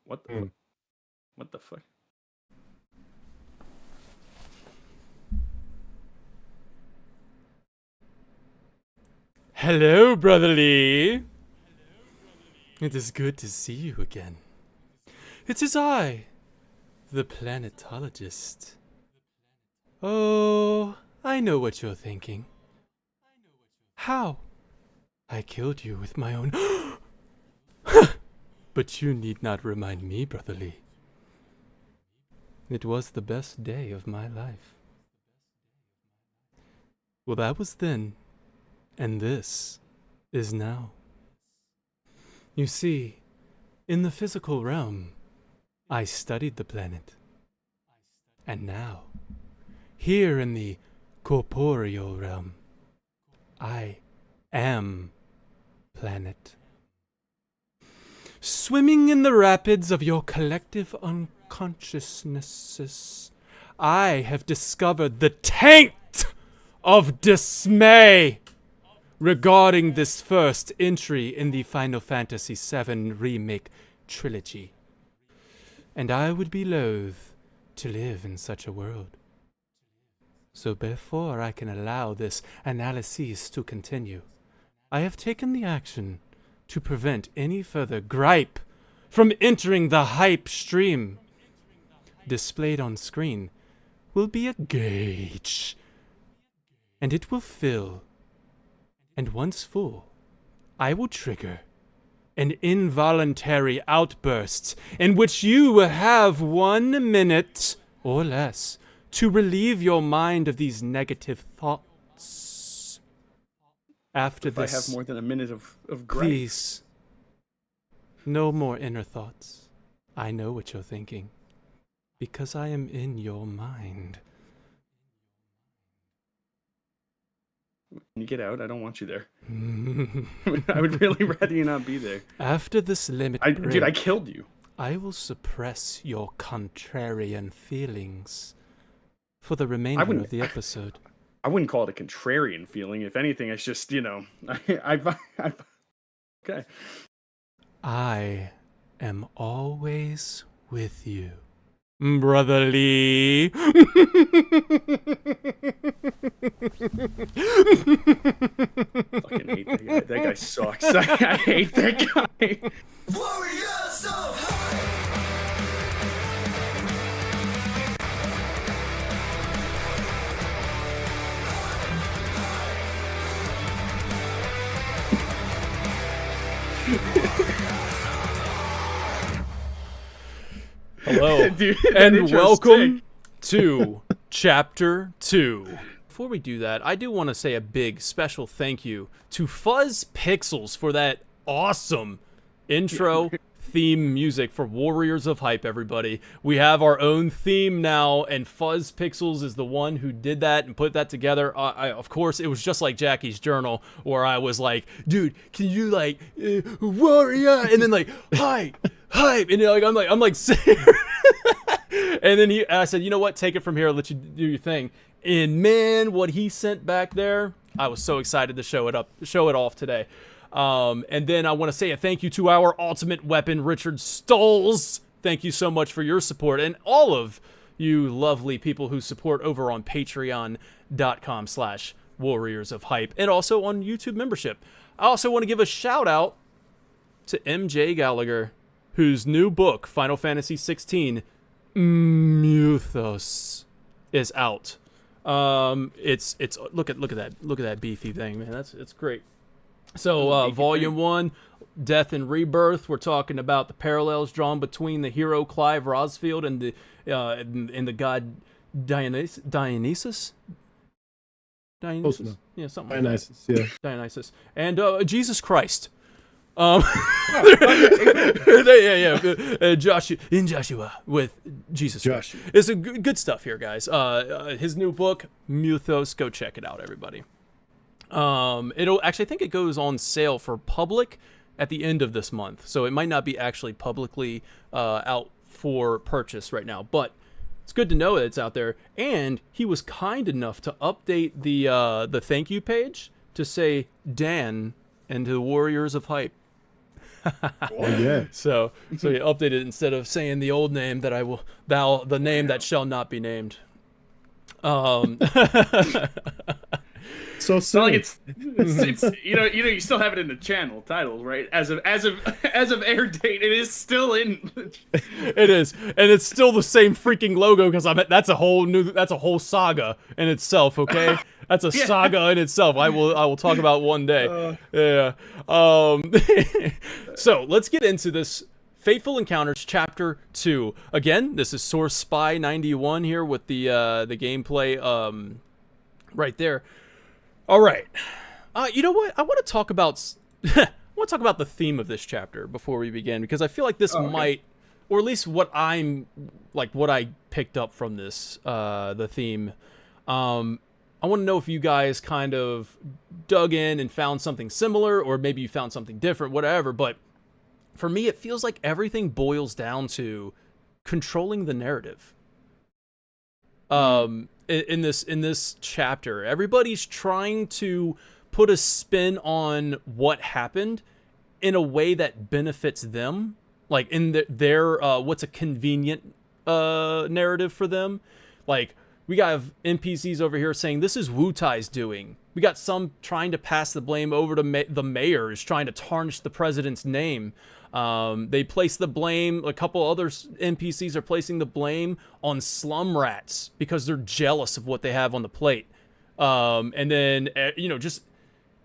What the fuck? What the fuck? Hello, brotherly. It is good to see you again. It is I, the planetologist. Oh, I know what you're thinking. How? I killed you with my own... But you need not remind me, brotherly. It was the best day of my life. Well, that was then, and this is now. You see, in the physical realm, I studied the planet. And now, here in the corporeal realm, I am planet. Swimming in the rapids of your collective unconsciousnesses, I have discovered the taint of dismay regarding this first entry in the Final Fantasy VII Remake trilogy. And I would be loath to live in such a world. So before I can allow this analysis to continue, I have taken the action to prevent any further gripe from entering the hype stream. Displayed on screen will be a gauge, and it will fill. And once full, I will trigger an involuntary outburst in which you will have 1 minute or less to relieve your mind of these negative thoughts. After this, I have more than a minute of gripe. Please, no more inner thoughts. I know what you're thinking, because I am in your mind. Can you get out? I don't want you there. I would really rather you not be there. After this limit break, Dude, I killed you. I will suppress your contrarian feelings for the remainder of the episode. I wouldn't call it a contrarian feeling. If anything, it's just, okay. I am always with you, brotherly. Fucking hate that guy. That guy sucks. I hate that guy. Warriors of Hype! Hello, Dude, and welcome to Chapter 2. Before we do that, I do want to say a big special thank you to Fuzz Pixels for that awesome intro theme music for Warriors of Hype, everybody. We have our own theme now, and Fuzz Pixels is the one who did that and put that together. Of course, it was just like Jackie's Journal, where I was like, dude, can you like, Warrior? And then like, hype, and I'm like, and then I said, you know what, take it from here, I'll let you do your thing. And man, what he sent back there, I was so excited to show it off today. And then I want to say a thank you to our ultimate weapon, Richard Stolz. Thank you so much for your support, and all of you lovely people who support over on patreon.com/Warriors of Hype, and also on YouTube membership. I also want to give a shout out to MJ Gallagher, whose new book, Final Fantasy 16 Mythos, is out. It's look at that beefy thing, man. It's great. So, Volume 1, Death and Rebirth, we're talking about the parallels drawn between the hero Clive Rosfield and the god Dionysus? Dionysus? Yeah, something like Dionysus, that. yeah. Dionysus. And Jesus Christ. Joshua with Jesus Christ. It's a good stuff here, guys. His new book, Mythos, go check it out, everybody. It'll actually, I think it goes on sale for public at the end of this month, so it might not be actually publicly out for purchase right now, but it's good to know that it's out there. And he was kind enough to update the thank you page to say Dan and the Warriors of Hype. Oh yeah. So he updated instead of saying the old name that the name that shall not be named. So It's not soon. like it's you still have it in the channel titles, right? As of air date, it is still in. It is, and it's still the same freaking logo because that's a whole saga in itself. Okay, that's a saga in itself. I will talk about one day. Yeah. So let's get into this. Fateful Encounters Chapter 2. Again, this is Source Spy 91 here with the gameplay right there. All right. You know what? I want to talk about the theme of this chapter before we begin, because I feel like this might, or at least what I picked up from this the theme. I want to know if you guys kind of dug in and found something similar, or maybe you found something different, whatever. But for me, it feels like everything boils down to controlling the narrative. In this chapter, everybody's trying to put a spin on what happened in a way that benefits them, like in their what's a convenient narrative for them. Like, we got NPCs over here saying this is Wu Tai's doing. We got some trying to pass the blame over to the mayor, who's trying to tarnish the president's name. They place the blame, a couple other NPCs are placing the blame on slum rats because they're jealous of what they have on the plate. And then, just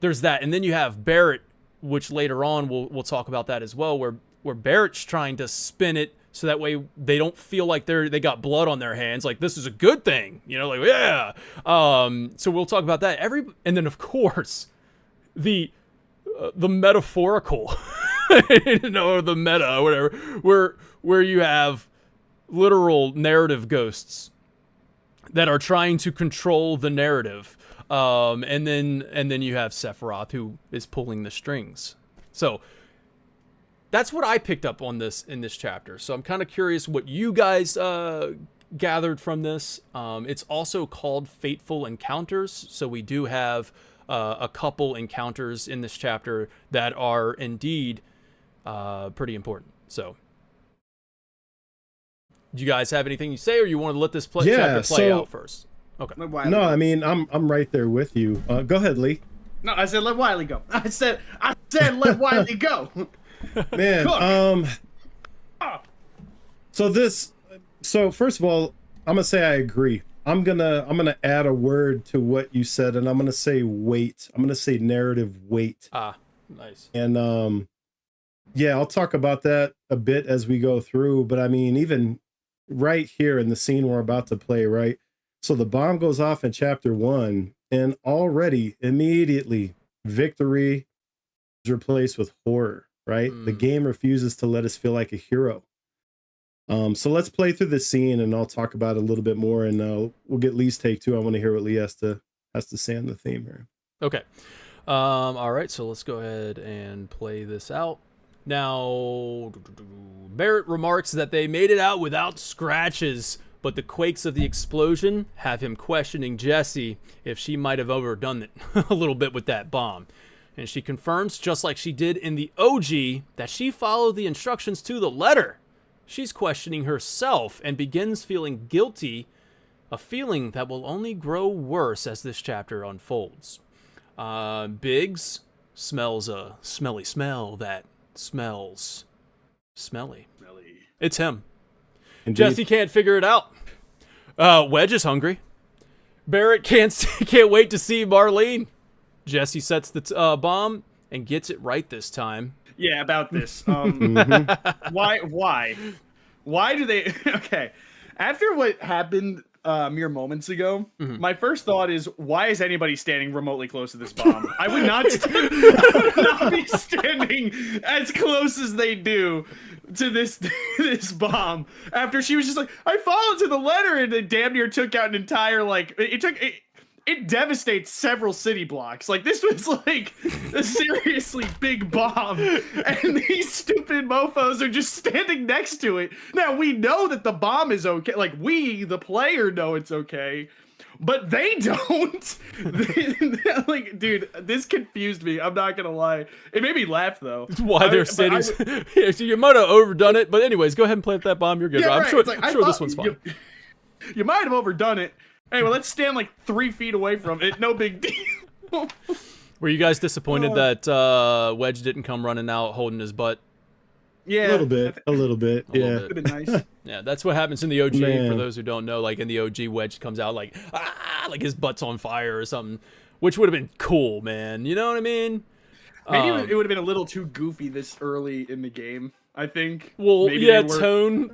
there's that. And then you have Barrett, which later on we'll talk about that as well, where Barrett's trying to spin it so that way they don't feel like they got blood on their hands. Like, this is a good thing, like, yeah. So we'll talk about that. And then, of course, the metaphorical, or the meta, or whatever, where you have literal narrative ghosts that are trying to control the narrative. And then you have Sephiroth, who is pulling the strings. So that's what I picked up on in this chapter. So I'm kind of curious what you guys gathered from this. It's also called Fateful Encounters. So we do have a couple encounters in this chapter that are indeed pretty important. So, do you guys have anything you say, or you want to let this chapter play out first? Okay. No, I mean I'm right there with you. Go ahead, Lee. No, I said let Wiley go. I said let Wiley go. Man, So first of all, I'm gonna say I agree. I'm gonna add a word to what you said, and I'm gonna say weight. I'm gonna say narrative weight. Nice. And yeah, I'll talk about that a bit as we go through. But I mean, even right here in the scene we're about to play, right? So the bomb goes off in chapter 1, and already immediately victory is replaced with horror, right? The game refuses to let us feel like a hero. So let's play through the scene, and I'll talk about it a little bit more, and we'll get Lee's take too. I want to hear what Lee has to say on the theme here. Okay. All right, so let's go ahead and play this out. Now, Barrett remarks that they made it out without scratches, but the quakes of the explosion have him questioning Jessie if she might have overdone it a little bit with that bomb. And she confirms, just like she did in the OG, that she followed the instructions to the letter. She's questioning herself and begins feeling guilty, a feeling that will only grow worse as this chapter unfolds. Biggs smells a smelly smell that smells smelly. It's him. Indeed. Jesse can't figure it out. Wedge is hungry. Barrett can't wait to see Marlene. Jesse sets the bomb and gets it right this time. Yeah, about this. Why do they? Okay, after what happened mere moments ago, my first thought is, why is anybody standing remotely close to this bomb? I would not be standing as close as they do to this bomb. After she was just like, I followed to the letter, and it damn near took out an entire it devastates several city blocks. Like, this was like a seriously big bomb, and these stupid mofos are just standing next to it. Now, we know that the bomb is okay. Like, we, the player, know it's okay. but they don't. Like, dude, this confused me. I'm not gonna lie. It made me laugh though. Why their cities? Yeah, so you might have overdone it, but anyways, go ahead and plant that bomb. You're good. Yeah, I'm right. sure. It's like, I'm sure this one's fine. You might have overdone it. Anyway, let's stand like 3 feet away from it. No big deal. Were you guys disappointed that Wedge didn't come running out holding his butt? Yeah, a little bit. A little Would have been nice. Yeah, that's what happens in the OG. Man. For those who don't know, like in the OG, Wedge comes out like like his butt's on fire or something, which would have been cool, man. You know what I mean? Maybe it would have been a little too goofy this early in the game. I think. Well, Maybe yeah, they were-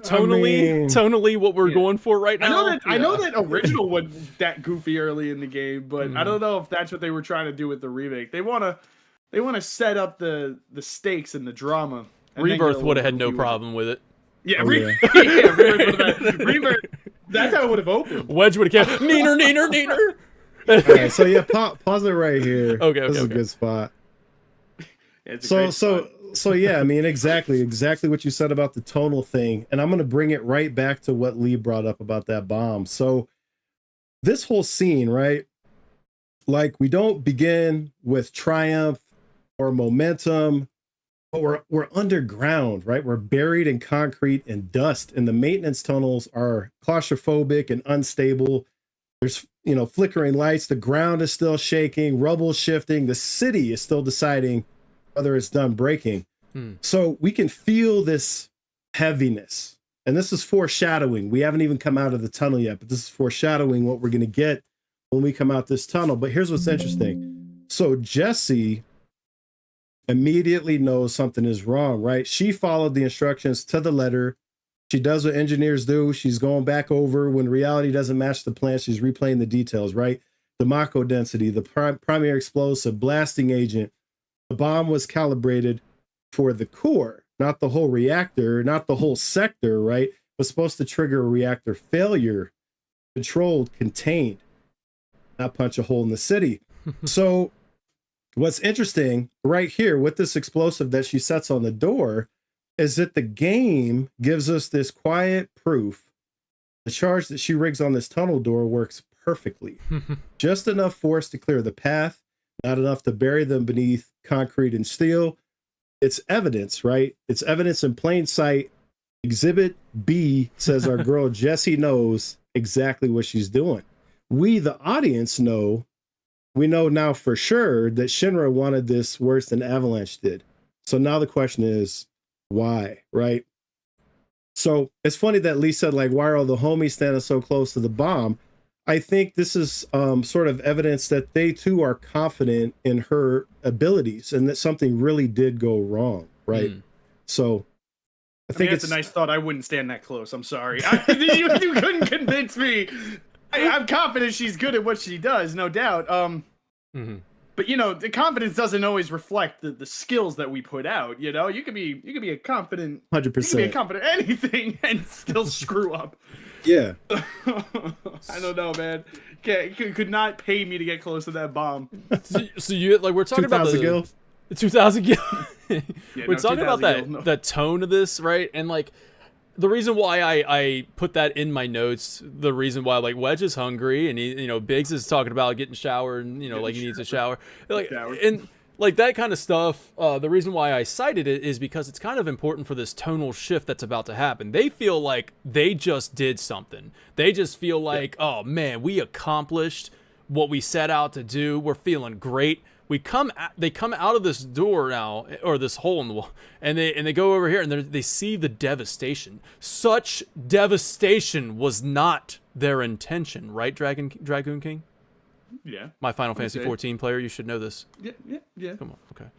tonally, what we're going for right now. I know that original wasn't that goofy early in the game, but I don't know if that's what they were trying to do with the remake. They wanna set up the stakes and the drama. And then Rebirth get a would have had little no goofy with it. problem with it. Yeah, Oh, Rebirth. That's how it would have opened. Wedge would have kept neener. All right, so yeah, pause it right here. Okay, this is okay. a good spot. Yeah, it's a great spot. So yeah, I mean, exactly what you said about the tonal thing, and I'm gonna bring it right back to what Lee brought up about that bomb. So this whole scene, right? Like, we don't begin with triumph or momentum, but we're underground, right? We're buried in concrete and dust, and the maintenance tunnels are claustrophobic and unstable. There's, flickering lights. The ground is still shaking, rubble shifting. The city is still deciding whether it's done breaking. So we can feel this heaviness, and this is foreshadowing. We haven't even come out of the tunnel yet, but this is foreshadowing what we're going to get when we come out this tunnel. But here's what's interesting. So Jesse immediately knows something is wrong, right? She followed the instructions to the letter. She does what engineers do. She's going back over when reality doesn't match the plan. She's replaying the details, right? The Mako density, the primary explosive, blasting agent. The bomb was calibrated for the core, not the whole reactor, not the whole sector, right? It was supposed to trigger a reactor failure, controlled, contained, not punch a hole in the city. So what's interesting right here with this explosive that she sets on the door is that the game gives us this quiet proof. The charge that she rigs on this tunnel door works perfectly. Just enough force to clear the path, not enough to bury them beneath concrete and steel. It's evidence, right? It's evidence in plain sight. Exhibit B says our girl Jessie knows exactly what she's doing. We, the audience, we know now for sure that Shinra wanted this worse than Avalanche did. So now the question is, why, right? So it's funny that Lee said, like, why are all the homies standing so close to the bomb? I think this is sort of evidence that they too are confident in her abilities and that something really did go wrong, right? So I think that's a nice thought. I wouldn't stand that close. I'm sorry. You couldn't convince me. I'm confident she's good at what she does, no doubt. But the confidence doesn't always reflect the skills that we put out. You could be a confident 100%. You could be a confident anything and still screw up. Yeah. I don't know, man. Could not pay me to get close to that bomb. So you we're talking about 2,000 gil. 2,000 gil. We're talking 2,000 about that gil, no. the tone of this, right? And the reason why I put that in my notes, the reason why Wedge is hungry and he Biggs is talking about getting showered and he needs a shower, and that kind of stuff. The reason why I cited it is because it's kind of important for this tonal shift that's about to happen. They feel like they just did something. They just feel like, oh man, we accomplished what we set out to do. We're feeling great. They come out of this door now, or this hole in the wall, and they go over here and they see the devastation. Such devastation was not their intention, right, Dragoon King? Yeah. My Final Fantasy 14 player, you should know this. Yeah. Come on, okay.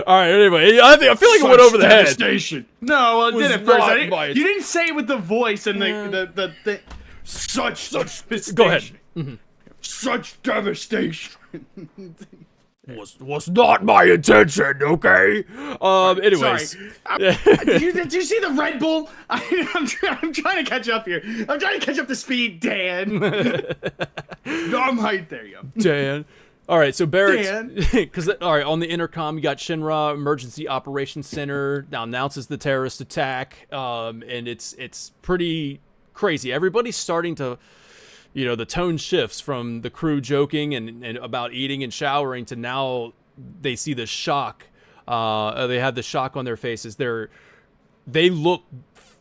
All right. Anyway, I feel like it went over the head. Devastation. No, well, it Was did at first. not You didn't say it with the voice and the such devastation. Go ahead. Such devastation. Was not my intention, okay? Anyways. Sorry. Did you see the Red Bull? I'm trying to catch up here. I'm trying to catch up to speed, Dan. No, I'm right there, yo. Dan. All right, so Barrett's, because all right, on the intercom you got Shinra Emergency Operations Center now announces the terrorist attack, and it's pretty crazy. Everybody's starting to, you know, the tone shifts from the crew joking and about eating and showering to now they see the shock. They have the shock on their faces. They look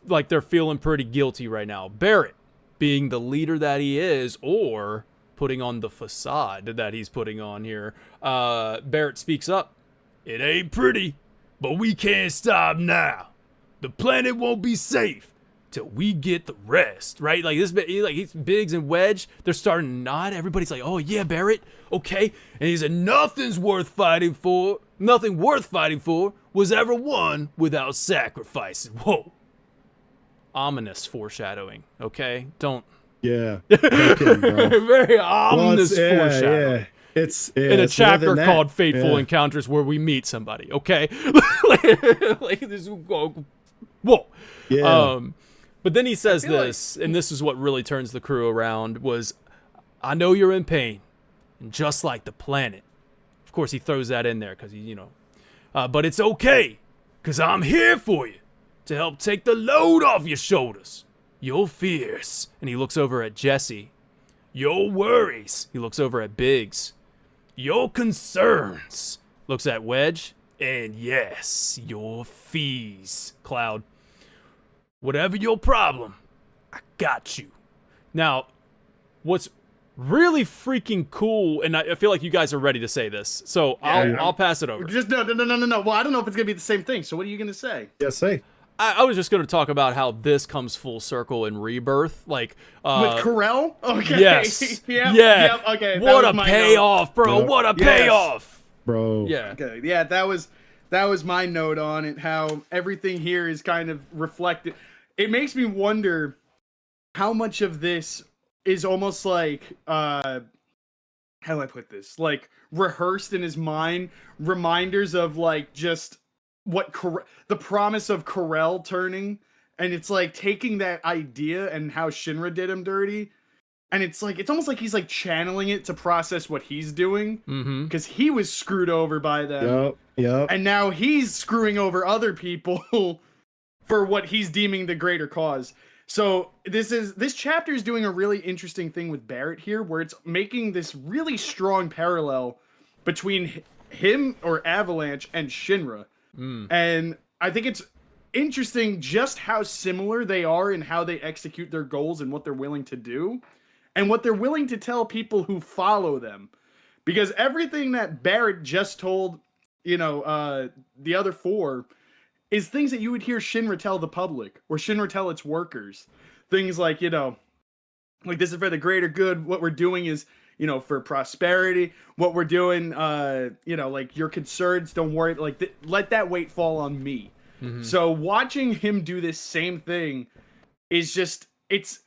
like they're feeling pretty guilty right now. Barrett, being the leader that he is, or putting on the facade that he's putting on here, Barrett speaks up. It ain't pretty, but we can't stop now. The planet won't be safe till we get the rest, right? Like this, like he's Biggs and Wedge, they're starting to nod. Everybody's like, "Oh yeah, Barrett, okay." And he said, "Nothing worth fighting for was ever won without sacrifices." Whoa, ominous foreshadowing. Okay, don't. Yeah, no kidding, bro. Very ominous foreshadowing. Yeah. It's in a it's more chapter than that. called Fateful Yeah. Encounters where we meet somebody. Okay, like this. Whoa. Yeah. But then he says feel this, and this is what really turns the crew around, was, "I know you're in pain, and just like the planet." Of course, he throws that in there because he, you know. But it's okay, because I'm here for you to help take the load off your shoulders. Your fears. And he looks over at Jesse. Your worries. He looks over at Biggs. Your concerns. Looks at Wedge. And yes, your fees. Cloud. Whatever your problem, I got you. Now, what's really freaking cool, and I feel like you guys are ready to say this, so I'll pass it over. Just no. Well, I don't know if it's gonna be the same thing. So what are you gonna say? Yeah, say. I was just going to talk about how this comes full circle in Rebirth, like With Corel? Okay. Yes. Yep, Yeah. Yep, okay. What a my payoff, bro! Yep. What a Yes. payoff! Bro. Yeah. Note. Okay. Yeah, that was my note on it. How everything here is kind of reflected. It makes me wonder how much of this is almost like how do I put this? Like rehearsed in his mind, reminders of like just what the promise of Corel turning, and it's like taking that idea and how Shinra did him dirty, and it's like it's almost like he's like channeling it to process what he's doing, because he was screwed over by them, Yep. and now he's screwing over other people for what he's deeming the greater cause. So this chapter is doing a really interesting thing with Barrett here, where it's making this really strong parallel between him or Avalanche and Shinra. And I think it's interesting just how similar they are in how they execute their goals and what they're willing to do and what they're willing to tell people who follow them. Because everything that Barrett just told, the other four is things that you would hear Shinra tell the public or Shinra tell its workers. Things like, like this is for the greater good. What we're doing is, for prosperity. What we're doing, like your concerns, don't worry. Like let that weight fall on me. So watching him do this same thing is just, it's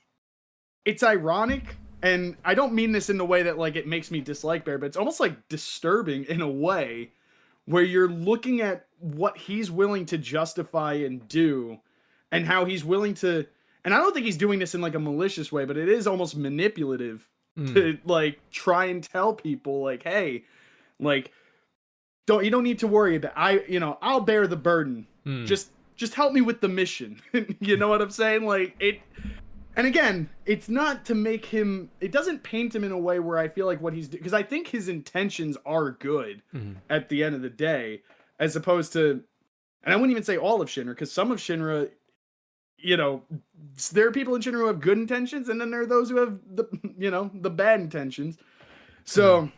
ironic. And I don't mean this in the way that like it makes me dislike Bear, but it's almost like disturbing in a way where you're looking at what he's willing to justify and do and how he's willing to, and I don't think he's doing this in like a malicious way, but it is almost manipulative to like try and tell people like, hey, like you don't need to worry about I'll bear the burden. Just help me with the mission. You know what I'm saying? Like it. And again, it's not to make him, it doesn't paint him in a way where I feel like what he's doing, because I think his intentions are good at the end of the day, as opposed to, and I wouldn't even say all of Shinra, because some of Shinra, there are people in Shinra who have good intentions, and then there are those who have the bad intentions. So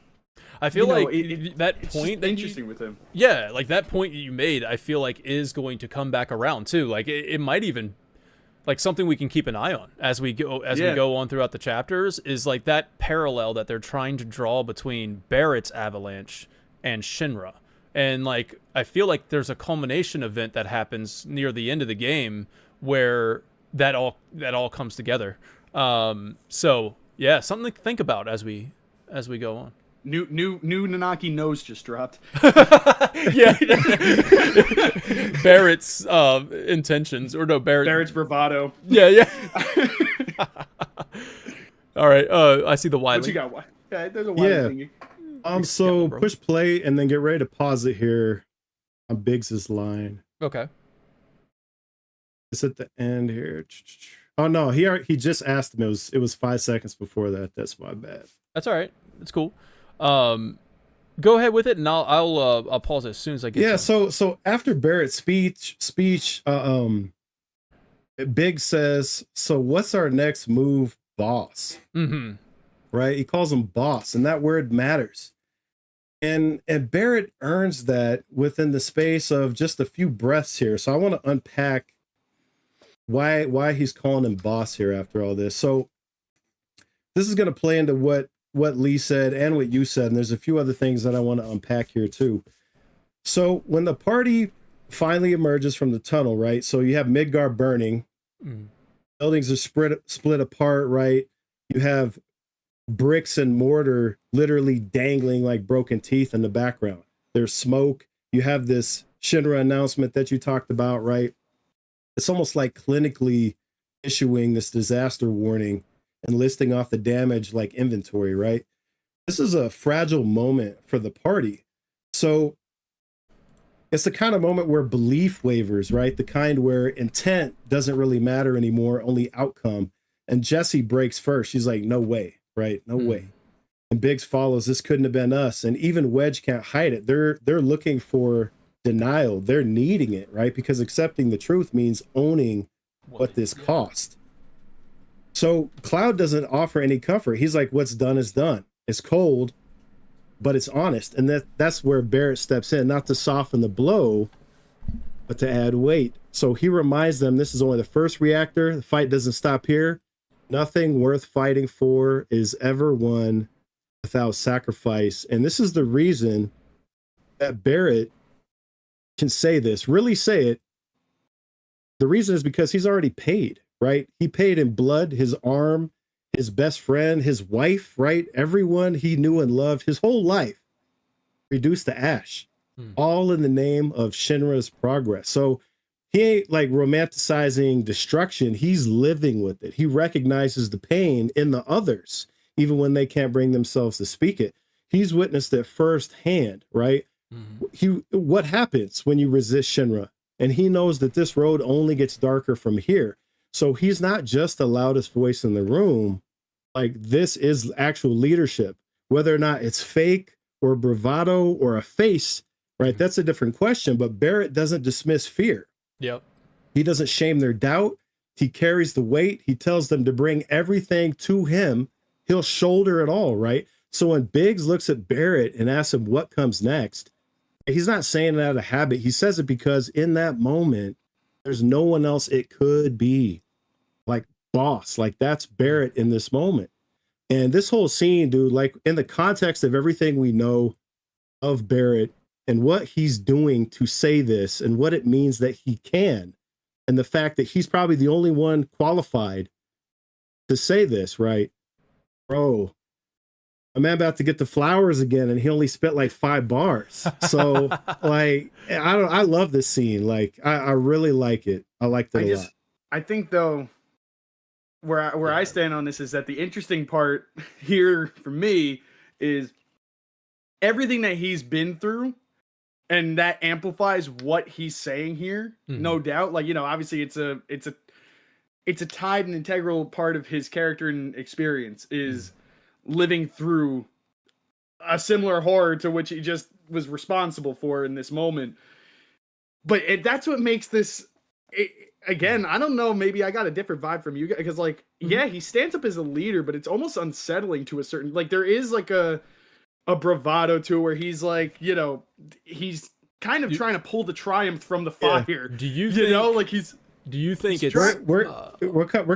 I feel like that it's point that interesting with him. Yeah, like that point that you made, I feel like is going to come back around too. Like it might even, like something we can keep an eye on as we go on throughout the chapters, is like that parallel that they're trying to draw between Barrett's Avalanche and Shinra. And like I feel like there's a culmination event that happens near the end of the game where that all comes together. So yeah, something to think about as we go on. New Nanaki nose just dropped. Yeah. Barrett's intentions, or no, Barrett's bravado. Yeah. All right. I see the Wiley. What you got? Yeah, there's a Wiley thingy. So bro. push play and then get ready to pause it here on Biggs's line. Okay. It's at the end here. Oh no, he just asked him. It was 5 seconds before that. That's my bad. That's all right. That's cool. Go ahead with it, and I'll pause as soon as I get. Yeah. Some. So after Barrett's speech, Big says, "So what's our next move, boss?" Mm-hmm. Right? He calls him boss, and that word matters. And Barrett earns that within the space of just a few breaths here. So I want to unpack why he's calling him boss here after all this. So this is going to play into what Lee said and what you said, and there's a few other things that I want to unpack here too. So when the party finally emerges from the tunnel, right? So you have Midgar burning, buildings are split apart, right? You have bricks and mortar literally dangling like broken teeth in the background. There's smoke. You have this Shinra announcement that you talked about, right? It's almost like clinically issuing this disaster warning and listing off the damage like inventory, right? This is a fragile moment for the party. So it's the kind of moment where belief wavers, right? The kind where intent doesn't really matter anymore, only outcome. And Jessie breaks first. She's like, no way, right? No way. And Biggs follows, this couldn't have been us. And even Wedge can't hide it. They're looking for denial. They're needing it, right? Because accepting the truth means owning what this cost. So Cloud doesn't offer any comfort. He's like, what's done is done. It's cold, but it's honest. And that's where Barrett steps in, not to soften the blow, but to add weight. So he reminds them this is only the first reactor. The fight doesn't stop here. Nothing worth fighting for is ever won without sacrifice. And this is the reason that Barrett can say this, really say it. The reason is because he's already paid, right? He paid in blood, his arm, his best friend, his wife, right? Everyone he knew and loved, his whole life reduced to ash, all in the name of Shinra's progress. So he ain't like romanticizing destruction. He's living with it. He recognizes the pain in the others, even when they can't bring themselves to speak it. He's witnessed it firsthand, right? What happens when you resist Shinra? And he knows that this road only gets darker from here. So he's not just the loudest voice in the room. Like, this is actual leadership. Whether or not it's fake or bravado or a face, right? That's a different question. But Barrett doesn't dismiss fear. Yep. He doesn't shame their doubt. He carries the weight. He tells them to bring everything to him. He'll shoulder it all, right? So when Biggs looks at Barrett and asks him what comes next, he's not saying it out of habit. He says it because in that moment, there's no one else it could be. Like, boss. Like, that's Barrett in this moment. And this whole scene, dude, like, in the context of everything we know of Barrett and what he's doing to say this and what it means that he can, and the fact that he's probably the only one qualified to say this, right? Bro, a man about to get the flowers again, and he only spit like 5 bars. So, like, I love this scene. Like, I really like it. I liked it a lot. I think though, where I stand on this is that the interesting part here for me is everything that he's been through, and that amplifies what he's saying here. No doubt. Like, you know, obviously it's a tied and integral part of his character and experience is living through a similar horror to which he just was responsible for in this moment. But that's what makes this, again, I don't know, maybe I got a different vibe from you guys, because like, yeah, he stands up as a leader, but it's almost unsettling to a certain, like, there is like a bravado to it where he's like, you know, he's kind of trying to pull the triumph from the fire. Do you think, know, like do you think it's we're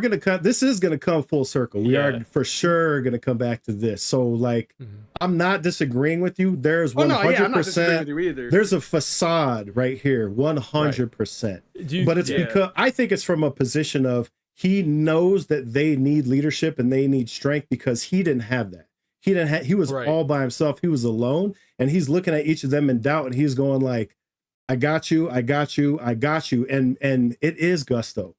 gonna cut? This is gonna come full circle. We are for sure gonna come back to this. So like, I'm not disagreeing with you. There's 100%. There's a facade right here, 100%. But it's because I think it's from a position of he knows that they need leadership and they need strength because he didn't have that. He was all by himself. He was alone, and he's looking at each of them in doubt, and he's going like, I got you, I got you, I got you. And it is gusto.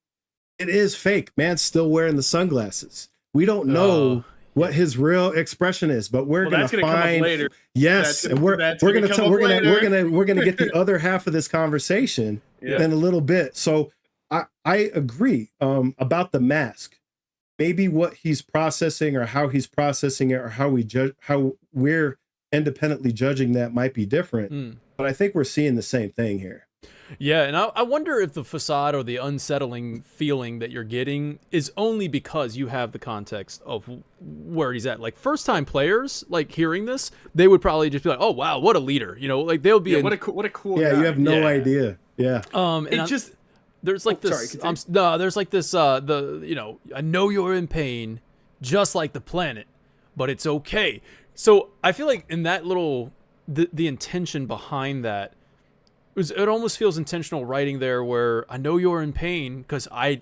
It is fake. Man's still wearing the sunglasses. We don't know what his real expression is, but we're gonna find come up later. Yes, and we're gonna get the other half of this conversation in a little bit. So I agree about the mask. Maybe what he's processing or how he's processing it or how we're independently judging that might be different. But I think we're seeing the same thing here. Yeah, and I wonder if the facade or the unsettling feeling that you're getting is only because you have the context of where he's at. Like, first-time players, like, hearing this, they would probably just be like, oh, wow, what a leader. You know, like, they'll be... what a cool Yeah, guy. you have no idea. Yeah. There's like this... there's like this, I know you're in pain, just like the planet, but it's okay. So, I feel like in that little... The intention behind that, it almost feels intentional writing there where I know you're in pain because I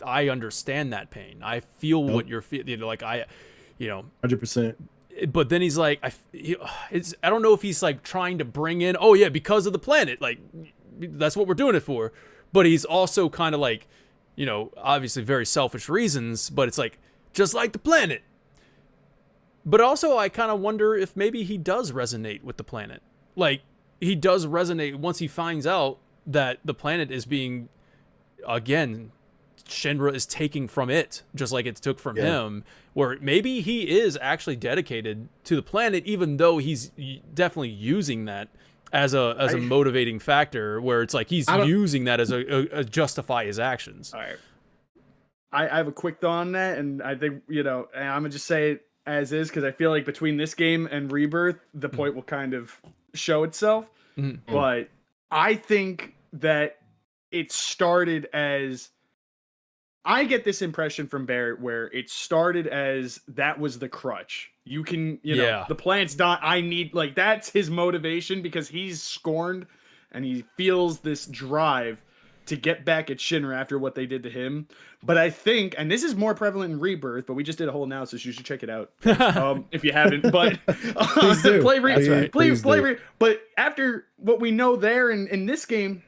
understand that pain. I feel what you're feeling. Like 100%. But then he's like, I don't know if he's like trying to bring in, oh yeah, because of the planet. Like, that's what we're doing it for. But he's also kind of like, obviously very selfish reasons, but it's like, just like the planet. But also I kind of wonder if maybe he does resonate with the planet. Like, he does resonate once he finds out that the planet is being, again, Shinra is taking from it, just like it took from him, where maybe he is actually dedicated to the planet, even though he's definitely using that as a motivating factor, where it's like he's using that as a justify his actions. All right. I have a quick thought on that, and I think, and I'm going to just say it as is, because I feel like between this game and Rebirth, the point will kind of show itself. But I think that it started as, I get this impression from Barrett where it started as that was the crutch. You can, the planet's not, I need, like, that's his motivation because he's scorned and he feels this drive to get back at Shinra after what they did to him. But I think, and this is more prevalent in Rebirth, but we just did a whole analysis. You should check it out if you haven't. But play Rebirth. But after what we know there in this game,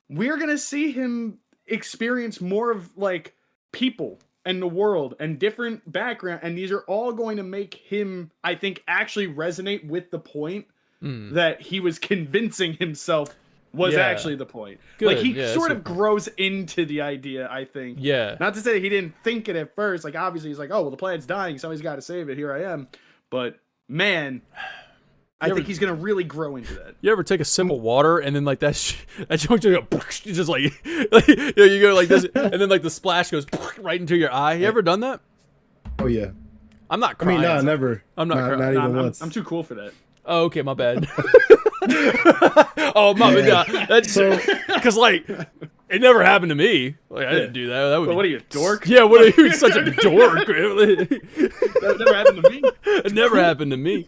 we're gonna see him experience more of like people and the world and different background, and these are all going to make him, I think, actually resonate with the point that he was convincing himself was actually the point. Good. Like, he sort of grows into the idea, I think. Yeah. Not to say that he didn't think it at first. Like, obviously, he's like, oh, well, the planet's dying. Somebody's got to save it. Here I am. But, man, I think he's going to really grow into that. You ever take a sip of water and then, like, that joint just, like you go like this, and then, like, the splash goes right into your eye. You ever done that? Oh, yeah. I'm not crying. I mean, no, never. I'm not crying. Not even once. I'm too cool for that. Oh, okay, my bad. Oh, my God. That's so, because, like, it never happened to me. Like, I didn't do that. That would what are you, a dork? Yeah, what are you, such a dork? That never happened to me. It never happened to me.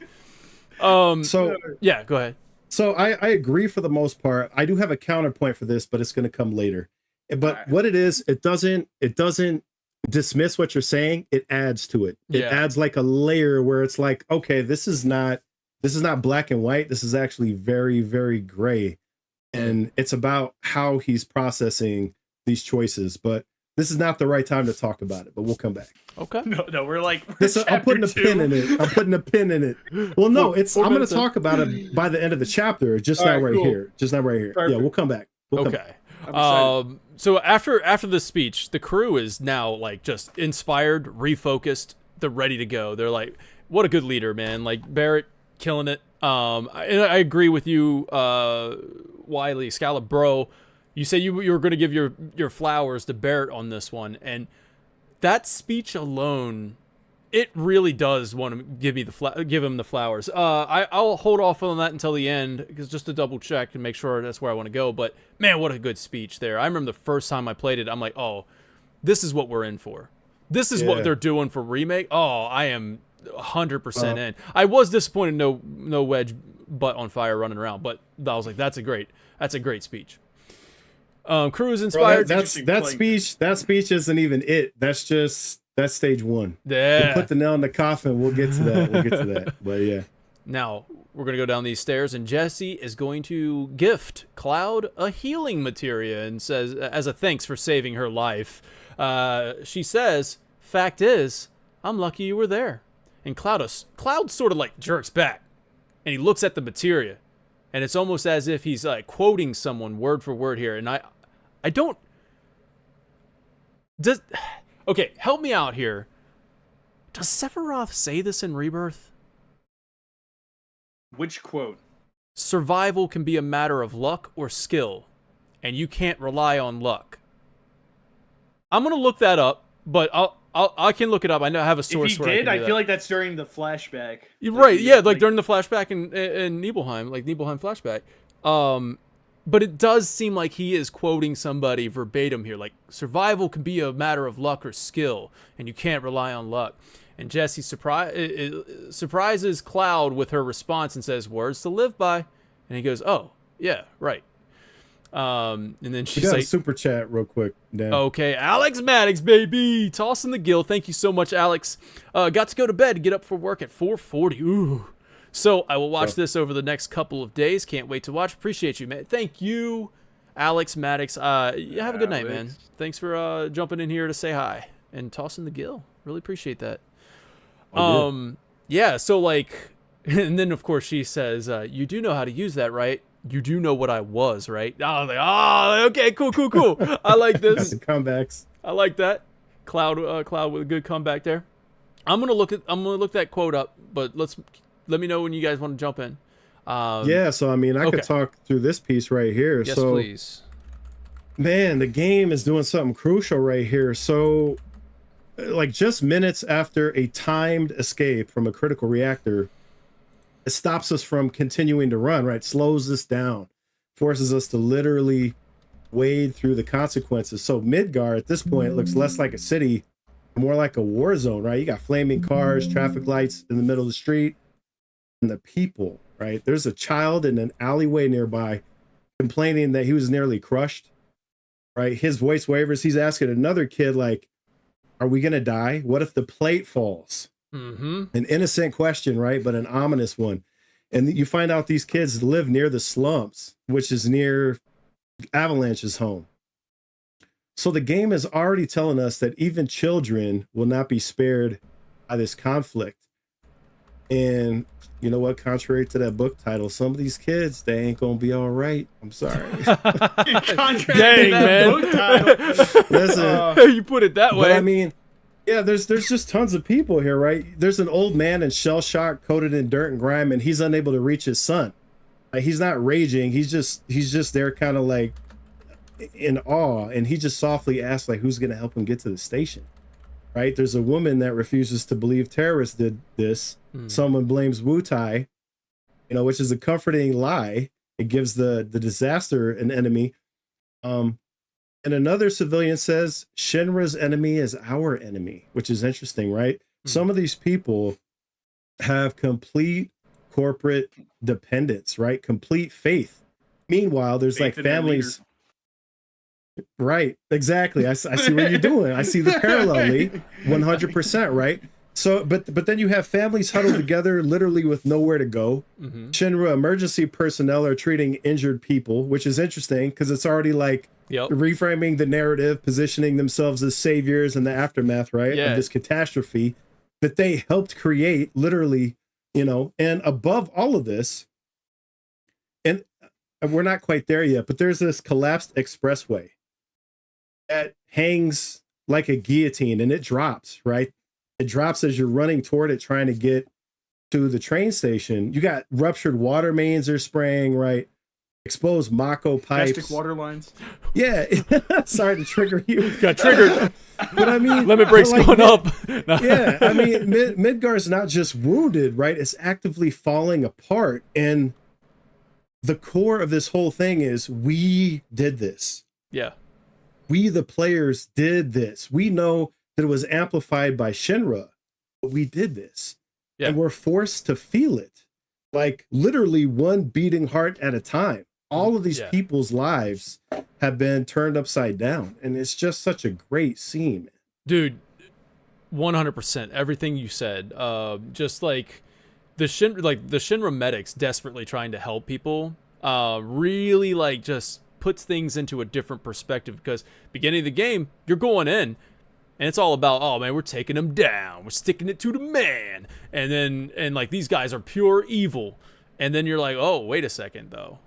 So yeah, go ahead. So I agree for the most part. I do have a counterpoint for this, but it's going to come later. But what it is, it doesn't dismiss what you're saying. It adds to it. It adds like a layer where it's like, okay, this is not black and white. This is actually very, very gray. And it's about how he's processing these choices. But this is not the right time to talk about it, but we'll come back. Okay. No, we're like, I'm putting a pin in it. I'm putting a pin in it. Well, no, I'm going to talk about it by the end of the chapter. Just not right here. Just not right here. Perfect. Yeah, we'll come back. Okay. So after the speech, the crew is now like just inspired, refocused. They're ready to go. They're like, what a good leader, man. Like, Barrett killing it. And I agree with you, Wiley, Scallop, bro. You say you were going to give your flowers to Barrett on this one, and that speech alone, it really does want to give him the flowers. I'll hold off on that until the end, because just to double check and make sure that's where I want to go. But man, what a good speech there! I remember the first time I played it, I'm like, oh, this is what we're in for. This is what they're doing for Remake. Oh, I am 100% in. I was disappointed no Wedge butt on fire running around, but I was like, that's a great speech. Crew is inspired. Bro, that speech isn't even it. That's stage one. Yeah. We'll put the nail in the coffin. We'll get to that. But yeah. Now we're gonna go down these stairs, and Jessie is going to gift Cloud a healing materia, and says, as a thanks for saving her life, she says, "Fact is, I'm lucky you were there." And Cloud sort of like jerks back, and he looks at the materia, and it's almost as if he's like quoting someone word for word here. And I don't Does okay, help me out here. Does Sephiroth say this in Rebirth? Which quote? Survival can be a matter of luck or skill, and you can't rely on luck. I'm gonna look that up, but I can look it up. I know I have a source. If he where did, I feel like that's during the flashback. You're right, yeah, like during the flashback in Nibelheim, like Nibelheim flashback. But it does seem like he is quoting somebody verbatim here, like survival can be a matter of luck or skill, and you can't rely on luck. And Jessie surprises Cloud with her response and says, "Words to live by." And he goes, "Oh, yeah, right." And then We she's got like, a super chat real quick, Dan. "Okay, Alex Maddox, baby, tossing the gill. Thank you so much, Alex. Got to go to bed, get up for work at 4:40. Ooh." So I will watch this over the next couple of days. Can't wait to watch. Appreciate you, man. Thank you, Alex Maddox. You have a good night, man. Thanks for jumping in here to say hi and tossing the gill. Really appreciate that. Yeah, so like, and then of course she says, "You do know how to use that, right? You do know what I was, right?" I was like, "Oh, okay, cool. I like this. The comebacks. I like that." Cloud with a good comeback there. I'm gonna look that quote up, but let me know when you guys want to jump in. Yeah, so I mean, I could talk through this piece right here. Yes, so, please. man, the game is doing something crucial right here. So, like, just minutes after a timed escape from a critical reactor, it stops us from continuing to run, right? Slows us down, forces us to literally wade through the consequences. So Midgar at this point looks less like a city, more like a war zone, right? You got flaming cars, traffic lights in the middle of the street, and the people, right? There's a child in an alleyway nearby complaining that he was nearly crushed, right? His voice wavers. He's asking another kid, like, are we going to die? What if the plate falls? An innocent question, right? But an ominous one. And you find out these kids live near the slums, which is near Avalanche's home. So the game is already telling us that even children will not be spared by this conflict. And you know what? Contrary to that book title, some of these kids, they ain't gonna be all right. I'm sorry. Dang, man. Listen, You put it that way. but I mean, yeah, there's just tons of people here, right? There's an old man in shell shock, coated in dirt and grime, and he's unable to reach his son. Like, he's not raging. He's just there, kind of like in awe, and he just softly asks, like, who's gonna help him get to the station? Right? There's a woman that refuses to believe terrorists did this. Someone blames Wutai, which is a comforting lie. It gives the disaster an enemy. And another civilian says Shinra's enemy is our enemy, which is interesting, right? Some of these people have complete corporate dependence, right? Complete faith. Meanwhile, there's like families. Right, exactly. I see what you're doing. I see the parallel, Lee. 100%, right? So, but then you have families huddled together, literally with nowhere to go. Shinra emergency personnel are treating injured people, which is interesting because it's already like reframing the narrative, positioning themselves as saviors in the aftermath, right, of this catastrophe that they helped create, literally, And above all of this, and we're not quite there yet, but there's this collapsed expressway that hangs like a guillotine, and it drops, right? It drops as you're running toward it, trying to get to the train station. You got ruptured water mains are spraying, right? Exposed Mako pipes. Plastic water lines. Yeah. Sorry to trigger you. Got triggered. But I mean, limit breaks going up. Yeah. I mean, Midgar's not just wounded, right? It's actively falling apart. And the core of this whole thing is we did this. Yeah. We, the players, did this. We know that it was amplified by Shinra, but we did this. Yeah. And we're forced to feel it, like literally one beating heart at a time. All of these people's lives have been turned upside down, and it's just such a great scene, man. Dude. 100%. Everything you said. Just like the Shinra medics desperately trying to help people. Really like just puts things into a different perspective, because beginning of the game, you're going in and it's all about, oh man, we're taking them down, we're sticking it to the man, and like these guys are pure evil, and then you're like, oh wait a second though,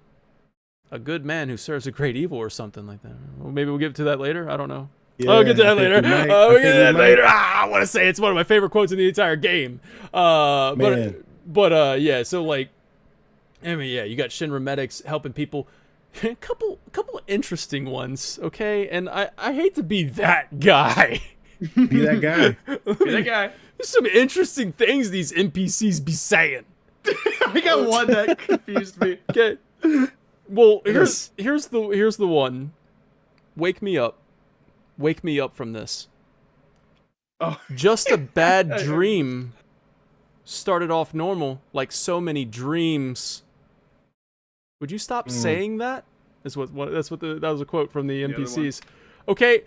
a good man who serves a great evil or something like that. Well, maybe we'll get to that later. I don't know. I'll get to that later. we might. We'll get to that might. later. I want to say it's one of my favorite quotes in the entire game. Man. But yeah, so like, I mean, yeah, you got Shinra medics helping people. A couple interesting ones, okay? And I hate to be that guy. Be that guy. Be that guy. There's some interesting things these NPCs be saying. I got one that confused me. Okay. Well, here's the one. Wake me up. Wake me up from this. Oh. Just a bad dream. Started off normal, like so many dreams. Would you stop saying that? That was a quote from the NPCs. Okay,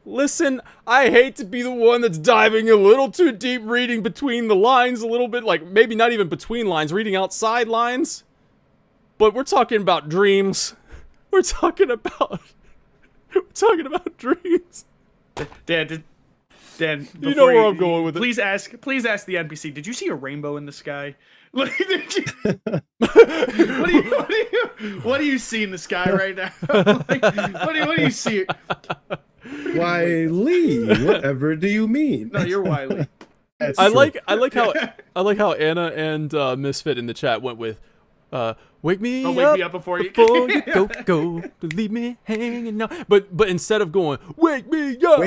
listen, I hate to be the one that's diving a little too deep, reading between the lines a little bit, like maybe not even between lines, reading outside lines. But we're talking about dreams. We're talking about dreams. Dan, You know where I'm going with it. Please ask the NPC. Did you see a rainbow in the sky? What do you see in the sky right now? What do you see? Why, Lee? Whatever do you mean? No, you're Wiley. That's I true. like how Anna and Misfit in the chat went with wake me Wake up me up before you go leave me hanging now. But instead of going wake me up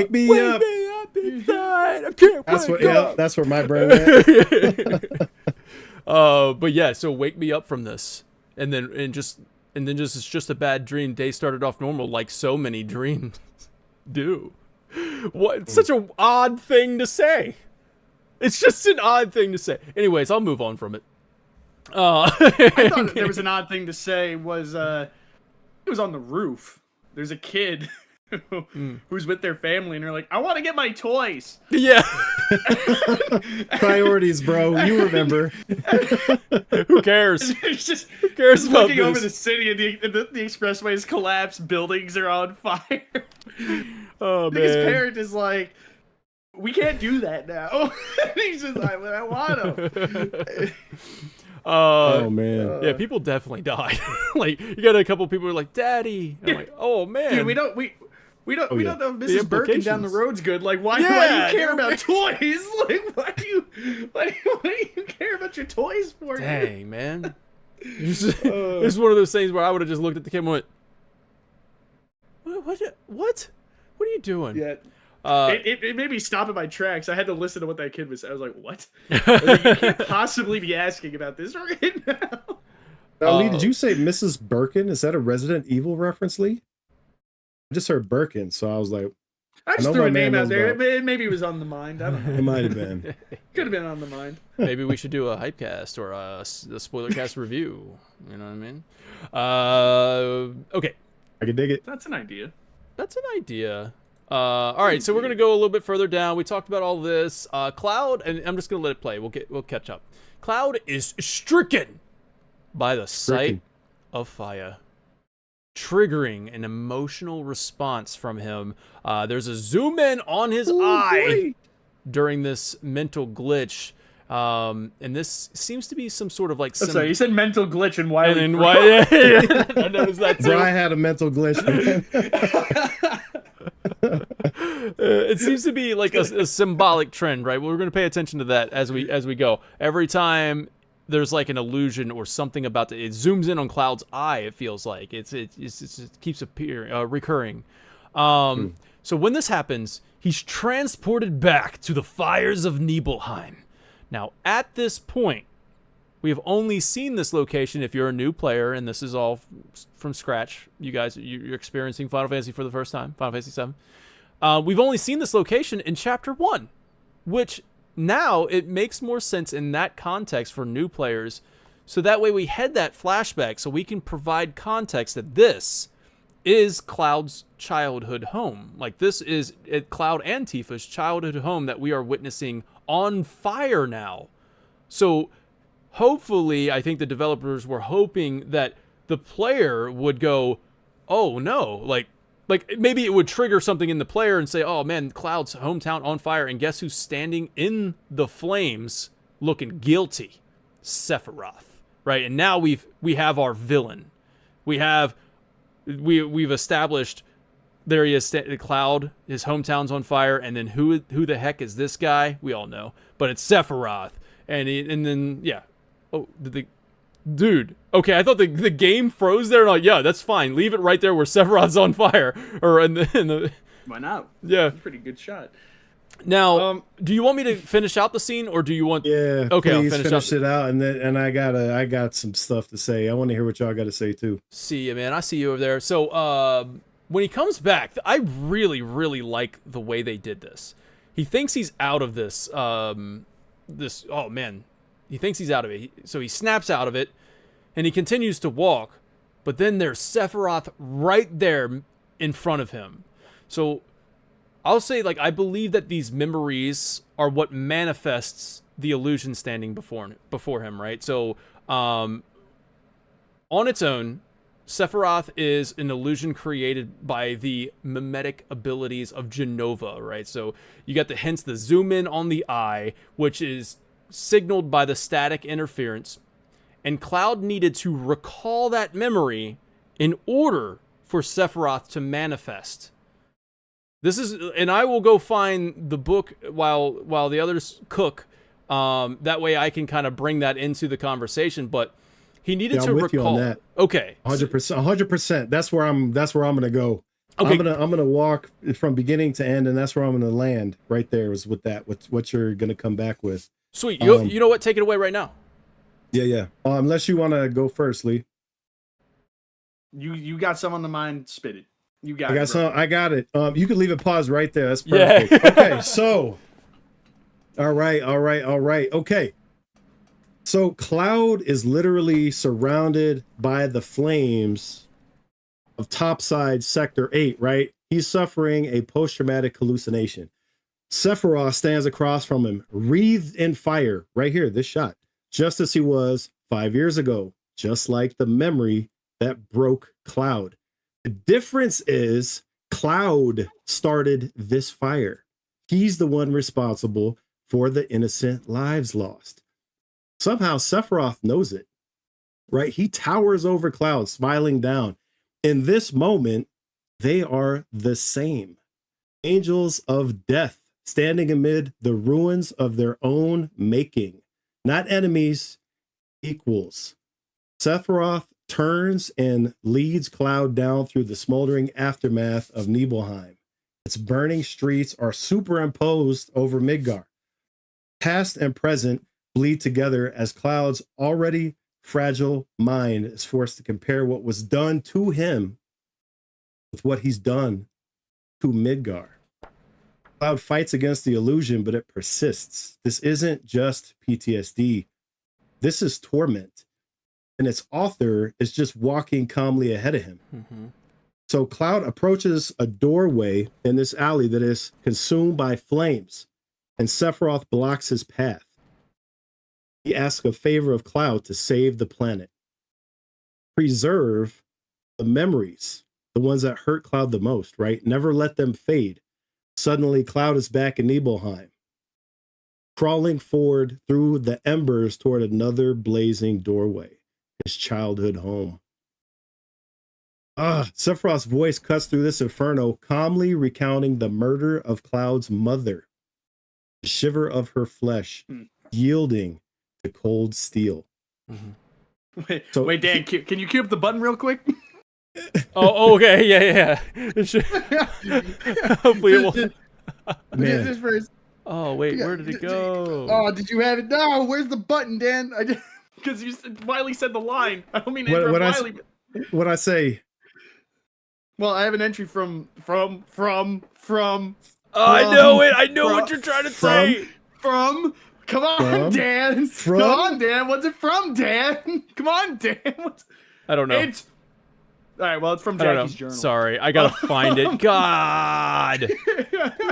inside, I can't That's wake what. Yeah, up. that's where my brain went. But yeah, so wake me up from this, and then it's just a bad dream. Day started off normal, like so many dreams do. What? Such an odd thing to say. It's just an odd thing to say. Anyways, I'll move on from it. I thought there was an odd thing to say. Was it was on the roof? There's a kid who's with their family, and they're like, "I want to get my toys." Yeah. Priorities, bro. You remember. Who cares? It's just Who cares about looking this? over the city, and the expressways collapse, buildings are on fire. Oh His man. parent is like, "We can't do that now." He's just like, "I want to." Oh man. Yeah, people definitely died. Like you got a couple people who are like, "Daddy," and I'm like, "Oh man." Dude, we don't know if The Mrs. Birkin down the implications. road's good. Like, why Yeah, do you care about toys? Like, why do you care about your toys for? Dang, man. It's one of those things where I would have just looked at the kid and went, What? What are you doing? Yeah. It made me stop in my tracks. I had to listen to what that kid was saying. I was like, what? I was like, you can't possibly be asking about this right now. Now, Lee, did you say Mrs. Birkin? Is that a Resident Evil reference, Lee? I just heard Birkin, so I was like, I just know threw my a name man out knows there. about- Maybe it was on the mind. I don't know. it might have been. Could have been on the mind. Maybe we should do a hypecast or a spoiler cast review. You know what I mean? Okay. I can dig it. That's an idea. That's an idea. All right, so we're gonna go a little bit further down. We talked about all this. Cloud, and I'm just gonna let it play. We'll catch up. Cloud is stricken by the sight of fire, triggering an emotional response from him. There's a zoom in on his eye during this mental glitch. And this seems to be some sort of like. Sorry, you said mental glitch and why? And then why? I noticed that too. Bro, I had a mental glitch, man. It seems to be like a symbolic trend, right? We're going to pay attention to that as we go. Every time there's like an illusion or something about it zooms in on Cloud's eye. It feels like it keeps recurring. So when this happens, he's transported back to the fires of Nibelheim. Now, at this point, we have only seen this location if you're a new player, and this is all from scratch. You guys, you're experiencing Final Fantasy for the first time, Final Fantasy 7. We've only seen this location in Chapter 1, which now it makes more sense in that context for new players. So that way we head that flashback so we can provide context that this is Cloud's childhood home. Like this is Cloud and Tifa's childhood home that we are witnessing on fire now. So hopefully, I think the developers were hoping that the player would go, oh no, like maybe it would trigger something in the player and say, oh man, Cloud's hometown on fire, and guess who's standing in the flames looking guilty? Sephiroth, right? And now we have our villain. We've established there he is, Cloud. His hometown's on fire, and then who the heck is this guy? We all know, but it's Sephiroth, and then yeah. Oh, dude. Okay, I thought the game froze there. And I'm like, yeah, that's fine. Leave it right there where Sephiroth's on fire, or in the. Why not? Yeah, that's a pretty good shot. Now, do you want me to finish out the scene, or do you want? Yeah. Okay, please I'll finish it out, and I got some stuff to say. I want to hear what y'all got to say too. See you, man. I see you over there. So, when he comes back, I really, really like the way they did this. He thinks he's out of this. Oh man, he thinks he's out of it. So he snaps out of it, and he continues to walk. But then there's Sephiroth right there in front of him. So I'll say, like, I believe that these memories are what manifests the illusion standing before him, right? So, on its own, Sephiroth is an illusion created by the mimetic abilities of Genova, right? So you got the hints, the zoom in on the eye, which is signaled by the static interference, and Cloud needed to recall that memory in order for Sephiroth to manifest. This is, and I will go find the book while the others cook. That way I can kind of bring that into the conversation, but he needed to recall. You on that. Okay, 100%. That's where I'm gonna go. Okay. I'm gonna walk from beginning to end, and that's where I'm gonna land. Right there is with that. What you're gonna come back with. Sweet. You know what? Take it away right now. Yeah. Unless you want to go first, Lee. You got some on the mind? Spit it. You got. I got it. You can leave it paused right there. That's perfect. Yeah. Okay. So. All right. Okay. So Cloud is literally surrounded by the flames of Topside Sector 8, right? He's suffering a post-traumatic hallucination. Sephiroth stands across from him, wreathed in fire, right here, this shot, just as he was 5 years ago, just like the memory that broke Cloud. The difference is Cloud started this fire. He's the one responsible for the innocent lives lost. Somehow Sephiroth knows it, right? He towers over Cloud, smiling down. In this moment, they are the same. Angels of death, standing amid the ruins of their own making. Not enemies, equals. Sephiroth turns and leads Cloud down through the smoldering aftermath of Nibelheim. Its burning streets are superimposed over Midgar. Past and present bleed together as Cloud's already fragile mind is forced to compare what was done to him with what he's done to Midgar. Cloud fights against the illusion, but it persists. This isn't just PTSD. This is torment. And its author is just walking calmly ahead of him. Mm-hmm. So Cloud approaches a doorway in this alley that is consumed by flames, and Sephiroth blocks his path. He asks a favor of Cloud to save the planet. Preserve the memories, the ones that hurt Cloud the most, right? Never let them fade. Suddenly, Cloud is back in Nibelheim, crawling forward through the embers toward another blazing doorway, his childhood home. Sephiroth's voice cuts through this inferno, calmly recounting the murder of Cloud's mother, the shiver of her flesh, yielding to cold steel. Mm-hmm. Wait, Dan, can you cue up the button real quick? Oh, okay, yeah. Hopefully it will. Man. Oh, wait, where did it go? Oh, did you have it? No, where's the button, Dan? Because Wiley said the line. I don't mean to interrupt Wiley. What'd I say? Well, I have an entry from. I know it. I know what you're trying to say. Come on, Dan. Come on, Dan. What's it from, Dan? Come on, Dan. I don't know. All right, well, it's from Jackie's journal. Sorry, I gotta find it. God!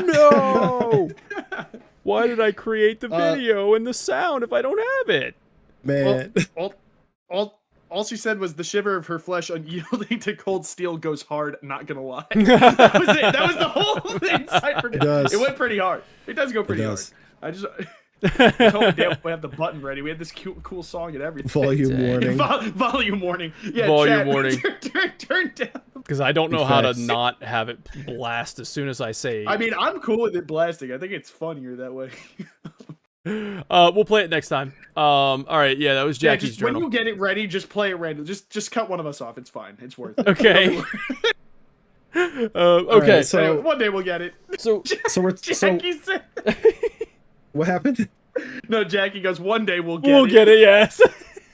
No! Why did I create the video and the sound if I don't have it? Man. All she said was the shiver of her flesh unyielding to cold steel goes hard, not gonna lie. That was it. That was the whole inside for it. It went pretty hard. It does go pretty hard. I told Dale we have the button ready. We had this cool song and everything. Volume warning. Volume warning. Yeah, Volume chat, warning. Turn down. Because I don't know how to Effects. not have it blast as soon as I say. I mean, I'm cool with it blasting. I think it's funnier that way. We'll play it next time. All right, yeah, that was Yeah, Jackie's just, journal. when you get it ready, just play it random. Just cut one of us off. It's fine. It's worth it. Okay. Okay. right, so- One day we'll get it. So Jackie said. What happened? No, Jackie goes. One day we'll get we'll it. get it. Yes.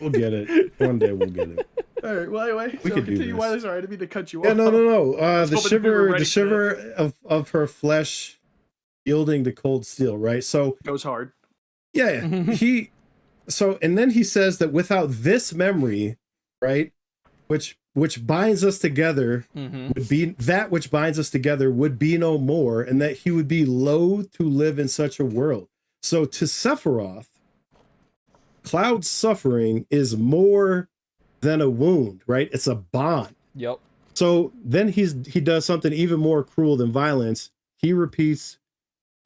We'll get it. One day we'll get it. All right. Well, anyway, We so could do continue. this. Wiley, sorry, I didn't mean to cut you Yeah, off. no. The hoping we were ready shiver for of her flesh yielding to cold steel, right? So Goes hard. yeah, and then he says that without this memory, right, which binds us together, would be that which binds us together would be no more, and that he would be loath to live in such a world. So to Sephiroth, Cloud's suffering is more than a wound, right? It's a bond. Yep. So then he does something even more cruel than violence. He repeats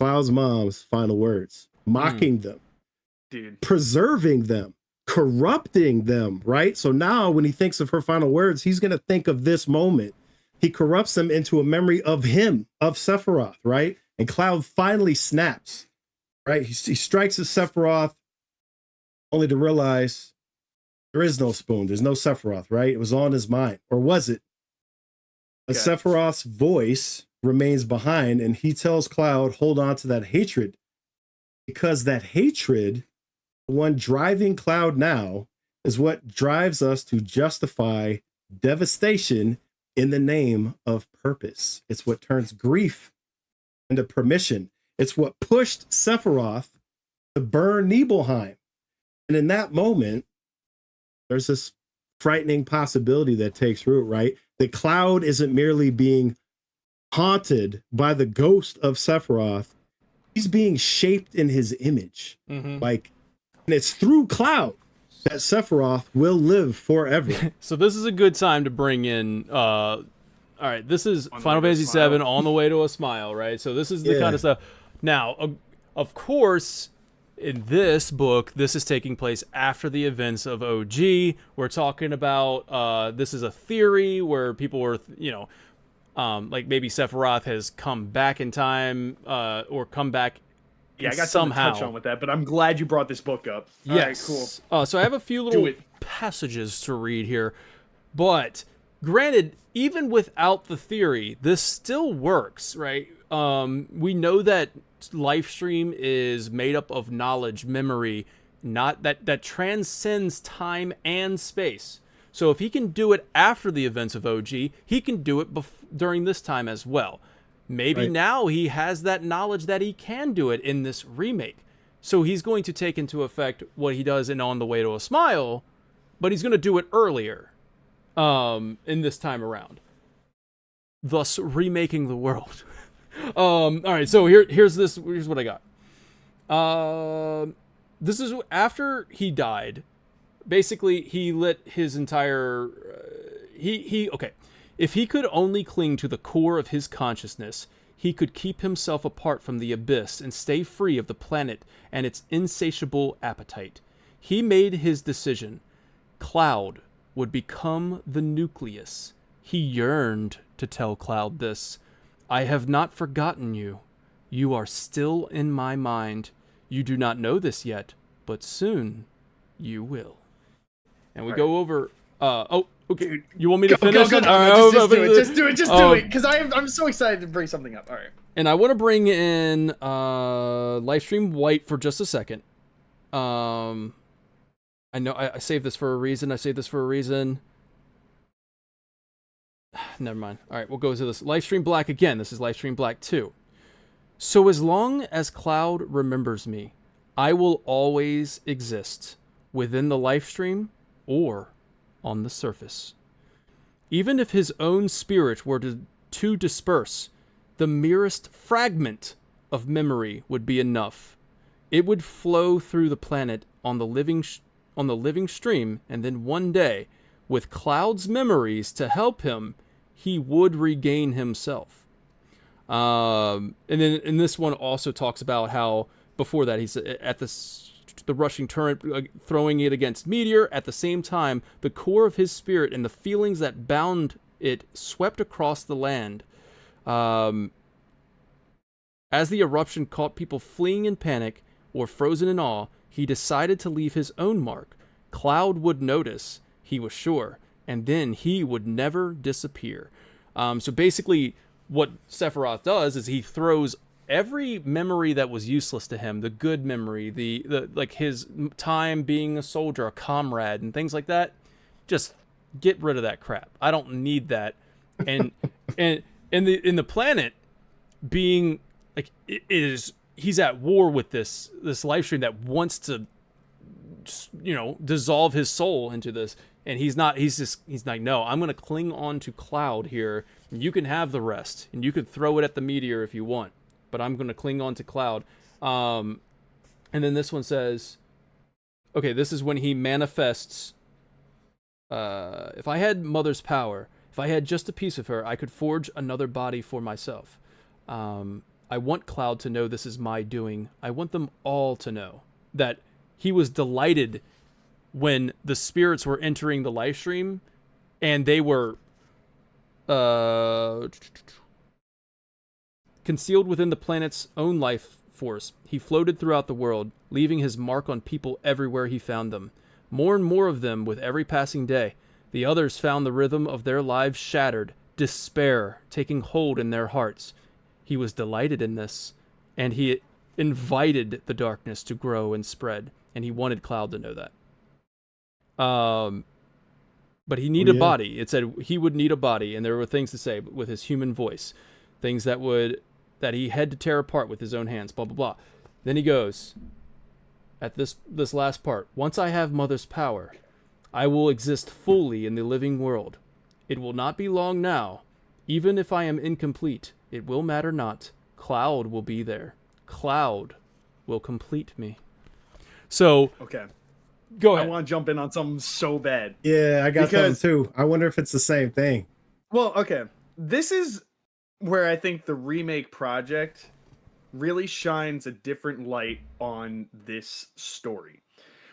Cloud's mom's final words, mocking them, Dude. preserving them, corrupting them, right? So now when he thinks of her final words, he's going to think of this moment. He corrupts them into a memory of him, of Sephiroth, right? And Cloud finally snaps, right? He strikes at Sephiroth only to realize there is no spoon. There's no Sephiroth, right? It was on his mind. Or was it? But Yeah. Sephiroth's voice remains behind, and he tells Cloud, hold on to that hatred. Because that hatred, the one driving Cloud now, is what drives us to justify devastation in the name of purpose. It's what turns grief into permission. It's what pushed Sephiroth to burn Nibelheim. And in that moment, there's this frightening possibility that takes root, right? That Cloud isn't merely being haunted by the ghost of Sephiroth. He's being shaped in his image. Like, and it's through Cloud that Sephiroth will live forever. So this is a good time to bring in. All right, this is On the Final Way to a Fantasy Smile. VII on the way to a smile, right? So this is the Yeah. kind of stuff. Now, of course, in this book, this is taking place after the events of OG. We're talking about this is a theory where people were, like maybe Sephiroth has come back in time or come back. Yeah, I got something to somehow. touch on with that, but I'm glad you brought this book up. All Yes. right, cool. So I have a few Do little it. passages to read here. But granted, even without the theory, this still works, right? We know that life stream is made up of knowledge, memory, not that transcends time and space. So if he can do it after the events of OG, he can do it during this time as well. Maybe Right. now he has that knowledge that he can do it in this remake. So he's going to take into effect what he does in On the Way to a Smile, but he's going to do it earlier in this time around. Thus remaking the world. All right, so here's what I got. This is after he died. Basically, he lit his entire okay. If he could only cling to the core of his consciousness, he could keep himself apart from the abyss and stay free of the planet and its insatiable appetite. He made his decision. Cloud would become the nucleus. He yearned to tell Cloud this. I have not forgotten you. You are still in my mind. You do not know this yet, but soon you will. And we go over. Okay. You want me to finish it? All right, Just do it, because I'm so excited to bring something up. All right. And I want to bring in Livestream White for just a second. I know I saved this for a reason. Never mind. All right, we'll go to this. Livestream Black again. This is Livestream Black 2. So as long as Cloud remembers me, I will always exist within the Livestream or on the surface. Even if his own spirit were to disperse, the merest fragment of memory would be enough. It would flow through the planet on the living stream, and then one day, with Cloud's memories to help him, he would regain himself. And then this one also talks about how before that, he's at the rushing torrent, throwing it against Meteor. At the same time, the core of his spirit and the feelings that bound it swept across the land. As the eruption caught people fleeing in panic or frozen in awe, he decided to leave his own mark. Cloud would notice, he was sure, and then he would never disappear. So basically, what Sephiroth does is he throws every memory that was useless to him, the good memory, the like his time being a soldier, a comrade, and things like that. Just get rid of that crap. I don't need that. And and in the planet being like he's at war with this life stream that wants to, dissolve his soul into this, and he's like, no, I'm gonna cling on to Cloud here. You can have the rest, and you can throw it at the meteor if you want, but I'm gonna cling on to Cloud. And then this one says, okay, this is when he manifests. If I had Mother's power, if I had just a piece of her, I could forge another body for myself. I want Cloud to know this is my doing. I want them all to know that he was delighted when the spirits were entering the live stream and they were concealed within the planet's own life force. He floated throughout the world, leaving his mark on people everywhere he found them. More and more of them with every passing day. The others found the rhythm of their lives shattered, despair taking hold in their hearts. He was delighted in this, and he invited the darkness to grow and spread, and he wanted Cloud to know that. But he needed a body. It said he would need a body, and there were things to say with his human voice, things that he had to tear apart with his own hands, blah, blah, blah. Then he goes, at this last part, once I have Mother's power, I will exist fully in the living world. It will not be long now. Even if I am incomplete, it will matter not. Cloud will be there. Cloud will complete me. So, okay, go ahead. I want to jump in on something so bad. Yeah, I got something too. I wonder if it's the same thing. Well, okay. This is where I think the remake project really shines a different light on this story.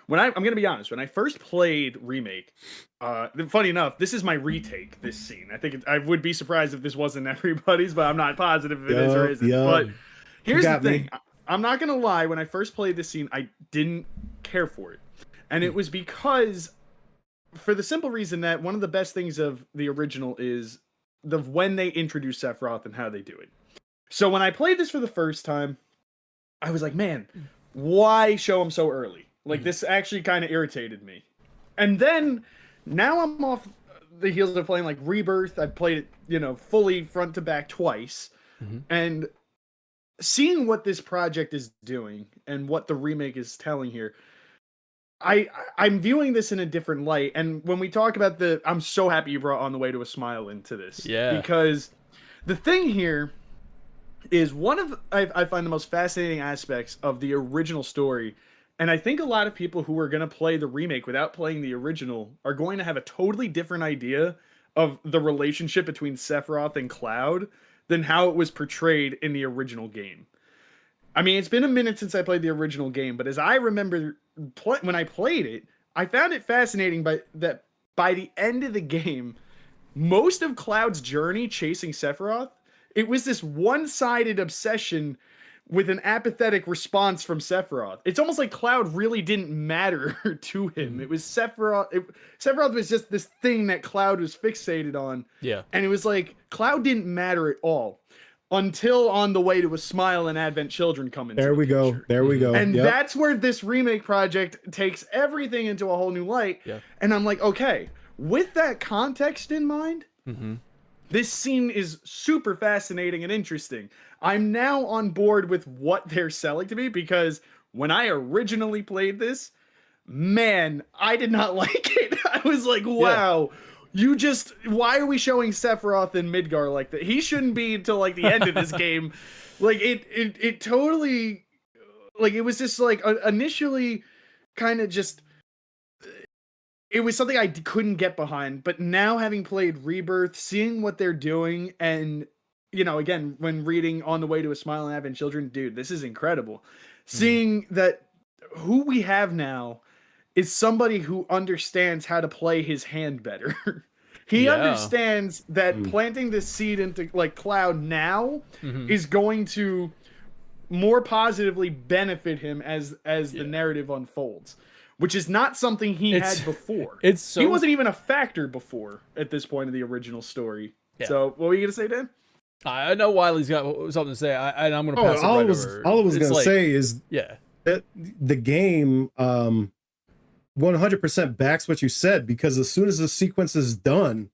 I'm going to be honest, when I first played Remake, funny enough, this is my retake, this scene. I would be surprised if this wasn't everybody's, but I'm not positive if it is or isn't. But here's the thing. I'm not going to lie, when I first played this scene, I didn't care for it. And it was because, for the simple reason that one of the best things of the original is when they introduce Sephiroth and how they do it. So when I played this for the first time, I was like, man, why show him so early? Like, this actually kind of irritated me. And then, now I'm off the heels of playing, like, Rebirth. I've played it, fully front to back twice. Mm-hmm. And seeing what this project is doing and what the remake is telling here, I'm viewing this in a different light. And when we talk about I'm so happy you brought On the Way to a Smile into this. Yeah. Because the thing here is I find the most fascinating aspects of the original story. And I think a lot of people who are going to play the remake without playing the original are going to have a totally different idea of the relationship between Sephiroth and Cloud than how it was portrayed in the original game. I mean, it's been a minute since I played the original game, but as I remember when I played it, I found it fascinating that by the end of the game, most of Cloud's journey chasing Sephiroth, it was this one-sided obsession with an apathetic response from Sephiroth. It's almost like Cloud really didn't matter to him. It was Sephiroth. Sephiroth was just this thing that Cloud was fixated on. Yeah. And it was like, Cloud didn't matter at all until On the Way to a Smile and Advent Children come into There we go. There we go. And that's where this remake project takes everything into a whole new light. Yeah. And I'm like, okay, with that context in mind, this scene is super fascinating and interesting. I'm now on board with what they're selling to me, because when I originally played this, man, I did not like it. I was like, wow, why are we showing Sephiroth in Midgar like that? He shouldn't be until like the end of this game. Like it totally, like, it was just like initially kind of just, it was something I couldn't get behind, but now having played Rebirth, seeing what they're doing, and you know, again, when reading On the Way to a Smile and Having Children, dude, this is incredible. Seeing that who we have now is somebody who understands how to play his hand better. He understands that planting this seed into like Cloud now is going to more positively benefit him as the narrative unfolds, which is not something he had before. He wasn't even a factor before at this point of the original story. Yeah. So what were you gonna say, Dan? I know Wiley's got something to say. I'm gonna pass it all right I was over. all I was gonna say is that the game 100% backs what you said, because as soon as the sequence is done,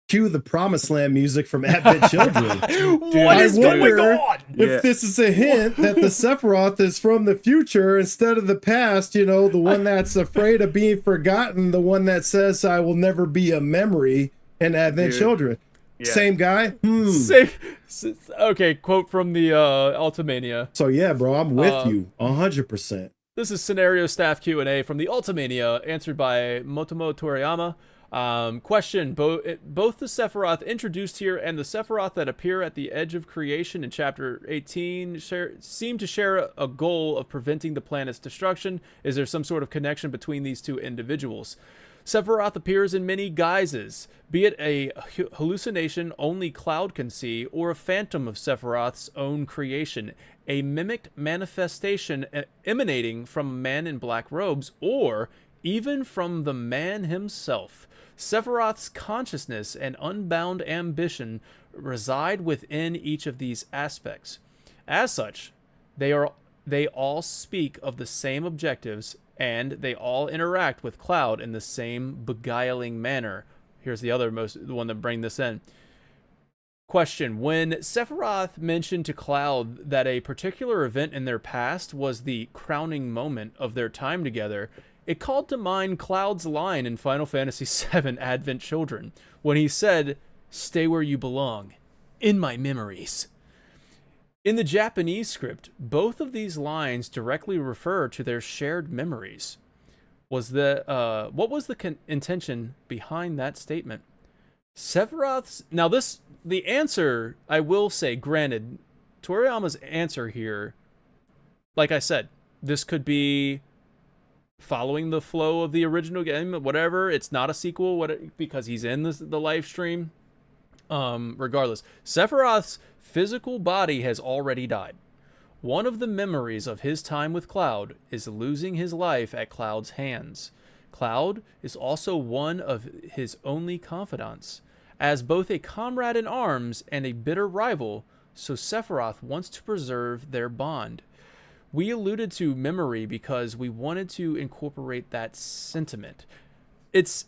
cue the Promised Land music from Advent Children. What is going on? If this is a hint that the Sephiroth is from the future instead of the past, you know, the one that's afraid of being forgotten, the one that says, I will never be a memory in Advent Children. Yeah. Same guy? Okay, quote from the Ultimania. So yeah, bro, I'm with you 100%. This is Scenario Staff Q&A from the Ultimania, answered by Motomo Toriyama. Question, both the Sephiroth introduced here and the Sephiroth that appear at the edge of creation in Chapter 18 seem to share a goal of preventing the planet's destruction. Is there some sort of connection between these two individuals? Sephiroth appears in many guises, be it a hallucination only Cloud can see, or a phantom of Sephiroth's own creation, a mimicked manifestation emanating from a man in black robes, or even from the man himself. Sephiroth's consciousness and unbound ambition reside within each of these aspects. As such, they all speak of the same objectives, and they all interact with Cloud in the same beguiling manner. Here's the one that bring this in. Question, when Sephiroth mentioned to Cloud that a particular event in their past was the crowning moment of their time together, it called to mind Cloud's line in Final Fantasy VII Advent Children, when he said, "Stay where you belong, in my memories." In the Japanese script, both of these lines directly refer to their shared memories. What was the intention behind that statement? Sephiroth's... Now the answer, I will say, granted, Toriyama's answer here, like I said, this could be following the flow of the original game, whatever. It's not a sequel, because he's in the live stream. Regardless, Sephiroth's physical body has already died. One of the memories of his time with Cloud is losing his life at Cloud's hands. Cloud is also one of his only confidants. As both a comrade in arms and a bitter rival, so Sephiroth wants to preserve their bond. We alluded to memory because we wanted to incorporate that sentiment. It's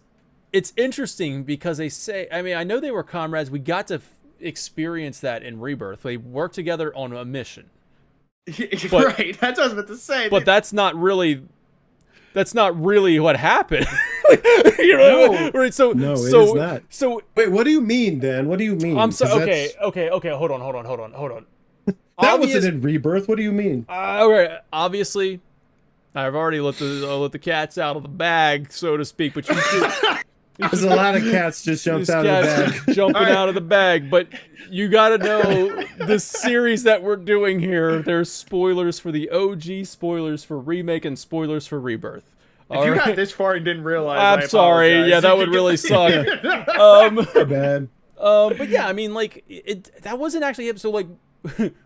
interesting because they say, I mean, I know they were comrades. We got to experience that in Rebirth. They worked together on a mission. Right, that's what I was about to say. But that's not really what happened. You know, right? So no, it is not. So wait, what do you mean, Dan? What do you mean? I'm sorry. Okay. Hold on. That wasn't in Rebirth. What do you mean? Okay, obviously, I've already let the cats out of the bag, so to speak. But there's a lot of cats just jumped out of the bag. Jumping out of the bag. But you got to know the series that we're doing here. There's spoilers for the OG, spoilers for Remake, and spoilers for Rebirth. If you got this far and didn't realize, I'm sorry. Yeah, that would really suck. Bad. But yeah, I mean, like that wasn't actually him. So like,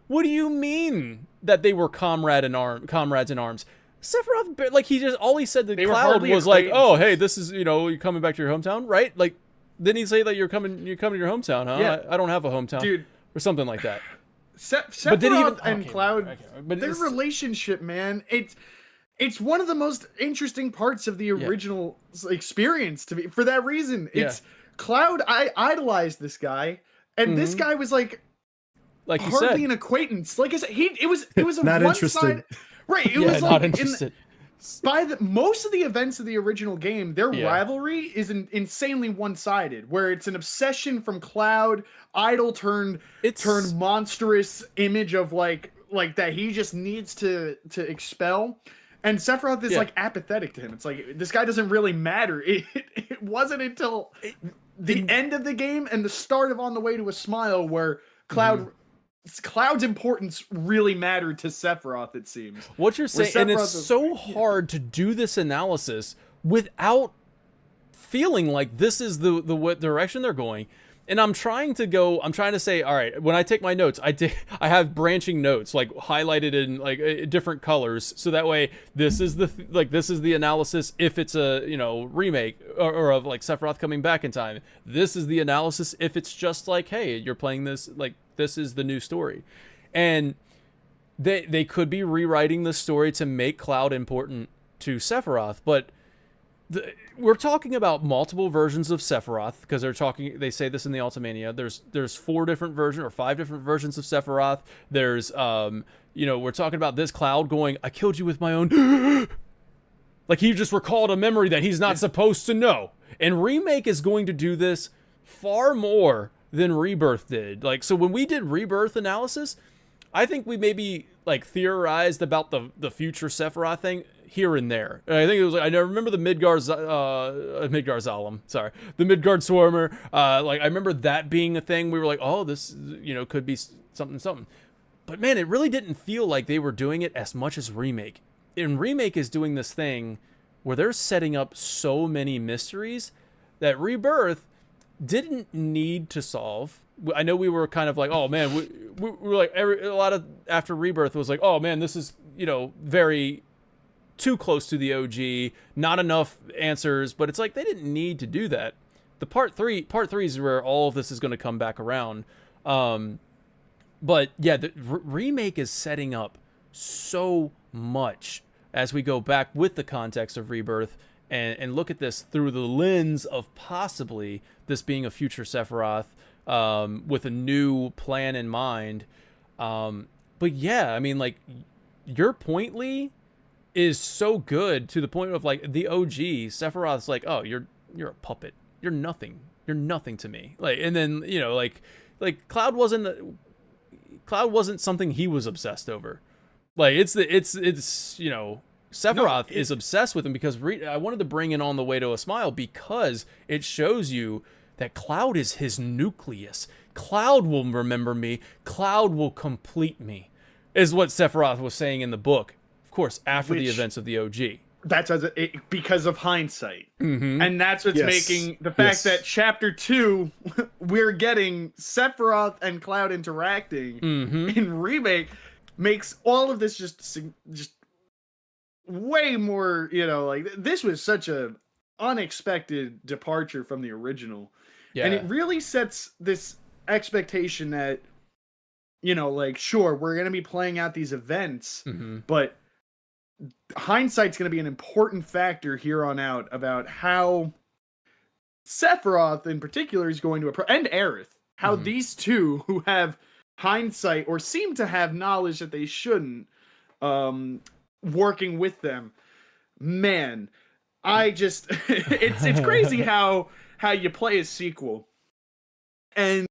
what do you mean that they were comrades in arms? Sephiroth, like all he said to Cloud was like, "Oh, hey, this is you're coming back to your hometown, right?" Like, didn't he say that you're coming to your hometown, huh? Yeah. I don't have a hometown, dude, or something like that. Sephiroth and Cloud, but their relationship, man, it's one of the most interesting parts of the original experience to me. For that reason, it's Cloud. I idolized this guy, and this guy was like hardly an acquaintance. Like I said, it was a not one interested. Side. Right, it was not like interested. By most of the events of the original game, their rivalry is insanely one-sided, where it's an obsession from Cloud, idol turned monstrous image of like that he just needs to expel, and Sephiroth is like apathetic to him. It's like this guy doesn't really matter. It wasn't until the end of the game and the start of On the Way to a Smile where Cloud's importance really mattered to Sephiroth, it seems. What you're saying, and it's so hard to do this analysis without feeling like this is the what direction they're going. And I'm trying to say, all right, when I take my notes, I have branching notes, like highlighted in like different colors, so that way this is the analysis if it's a, you know, remake or of like Sephiroth coming back in time. This is the analysis if it's just like, hey, you're playing this, like this is the new story. And they could be rewriting the story to make Cloud important to Sephiroth, but we're talking about multiple versions of Sephiroth because they say this in the Ultimania. There's 4 different versions or 5 different versions of Sephiroth. There's you know, we're talking about this Cloud going, I killed you with my own like he just recalled a memory that he's not supposed to know. And Remake is going to do this far more than Rebirth did. Like, so when we did Rebirth analysis, I think we maybe like theorized about the future Sephiroth thing here and there. And I think it was like, I remember the Midgard Zalem, sorry, the Midgard Swarmer. Like I remember that being a thing. We were like, oh, this, you know, could be something. But man, it really didn't feel like they were doing it as much as Remake. And Remake is doing this thing where they're setting up so many mysteries that Rebirth didn't need to solve. I know we were kind of like, oh man, we were like a lot of after Rebirth was like, oh man, this is, you know, very too close to the OG, not enough answers, but it's like they didn't need to do that. The part three is where all of this is going to come back around. But yeah, the Remake is setting up so much as we go back with the context of Rebirth and look at this through the lens of possibly this being a future Sephiroth with a new plan in mind. But yeah, I mean, like, your point, Lee, is so good to the point of like the OG Sephiroth's like, oh, you're a puppet, you're nothing to me. Like, and then, you know, like Cloud wasn't something he was obsessed over. Like it's you know, Sephiroth is obsessed with him because I wanted to bring in On the Way to a Smile because it shows you that Cloud is his nucleus. Cloud will remember me. Cloud will complete me, is what Sephiroth was saying in the book. Of course, after the events of the OG. That's because of hindsight. Mm-hmm. And that's what's making the fact that Chapter 2, we're getting Sephiroth and Cloud interacting in Remake, makes all of this just way more, you know, like, this was such a unexpected departure from the original. Yeah. And it really sets this expectation that, you know, like, sure, we're going to be playing out these events, but hindsight's going to be an important factor here on out about how Sephiroth in particular is going to approach, and Aerith, how these two who have hindsight or seem to have knowledge that they shouldn't, working with them. Man, I just it's crazy how you play a sequel and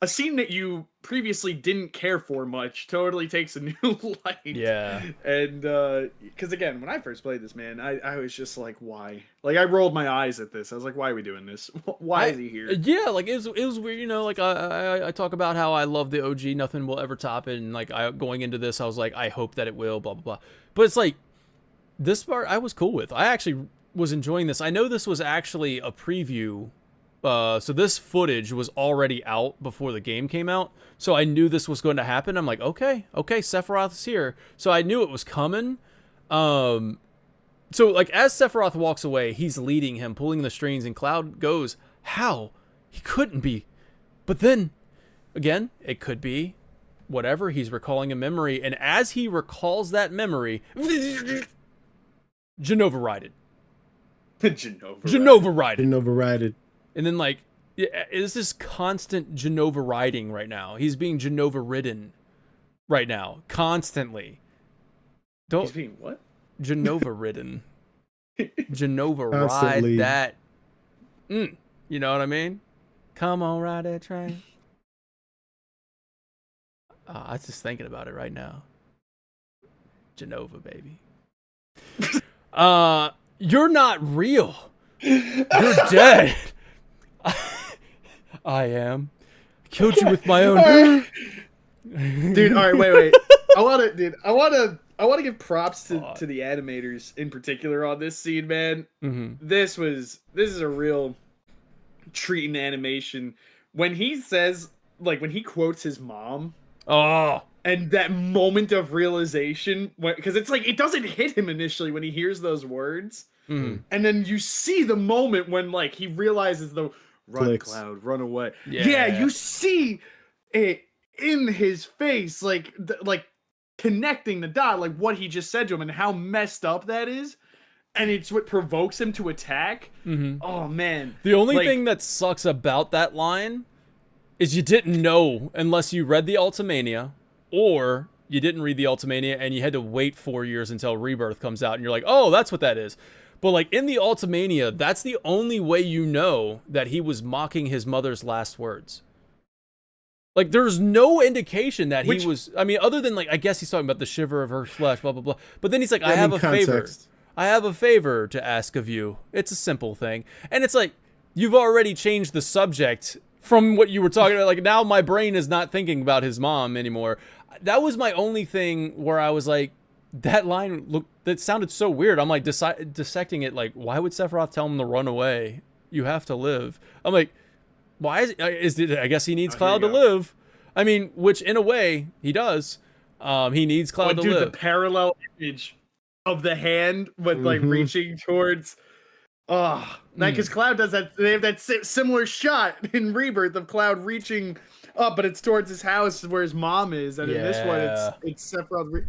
a scene that you previously didn't care for much totally takes a new light. Yeah. And because again, when I first played this, man, I was just like, why? Like, I rolled my eyes at this. I was like, why are we doing this? Why is he here? Yeah, like it was weird, you know, like I talk about how I love the OG, nothing will ever top it, and like going into this, I was like, I hope that it will, blah blah blah. But it's like this part I was cool with. I actually was enjoying this. I know this was actually a preview. So this footage was already out before the game came out, so I knew this was going to happen. I'm like, okay, Sephiroth's here, so I knew it was coming. So like as Sephiroth walks away, he's leading him, pulling the strings, and Cloud goes, "How? He couldn't be." But then, again, it could be whatever. He's recalling a memory, and as he recalls that memory, Genova rided. And then, like, it's this constant Genova riding right now. He's being Genova ridden right now, constantly. He's being what? Genova ridden. Genova Constantly. ride that. You know what I mean? Come on, ride that train. I was just thinking about it right now. Genova, baby. You're not real. You're dead. I am. killed you with my own. Dude, all right, wait. I want to give props to the animators in particular on this scene, man. This is a real treat in animation. When he says, like, when he quotes his mom, and that moment of realization, because it's like it doesn't hit him initially when he hears those words, and then you see the moment when like he realizes the run Clicks. Cloud, run away. Yeah, you see it in his face, like connecting the dot, like what he just said to him and how messed up that is, and it's what provokes him to attack. Oh man, The only thing that sucks about that line is you didn't know unless you read the Ultimania, or you didn't read the Ultimania and you had to wait 4 years until Rebirth comes out, and you're like, oh, that's what that is. But like in the Ultimania, that's the only way you know that he was mocking his mother's last words. Like, there's no indication that he was, I mean, other than, like, I guess he's talking about the shiver of her flesh, blah, blah, blah. But then he's like, I have a favor. I have a favor to ask of you. It's a simple thing. And it's like, you've already changed the subject from what you were talking about. Like, now my brain is not thinking about his mom anymore. That was my only thing where I was like, that line, that sounded so weird. I'm like, dissecting it, like, why would Sephiroth tell him to run away? You have to live. I'm like, why is it? I guess he needs Cloud to live. I mean, which in a way he does. He needs Cloud to live. The parallel image of the hand with like reaching towards. Because Cloud does that. They have that similar shot in Rebirth of Cloud reaching up, but it's towards his house where his mom is, and in this one, it's Sephiroth.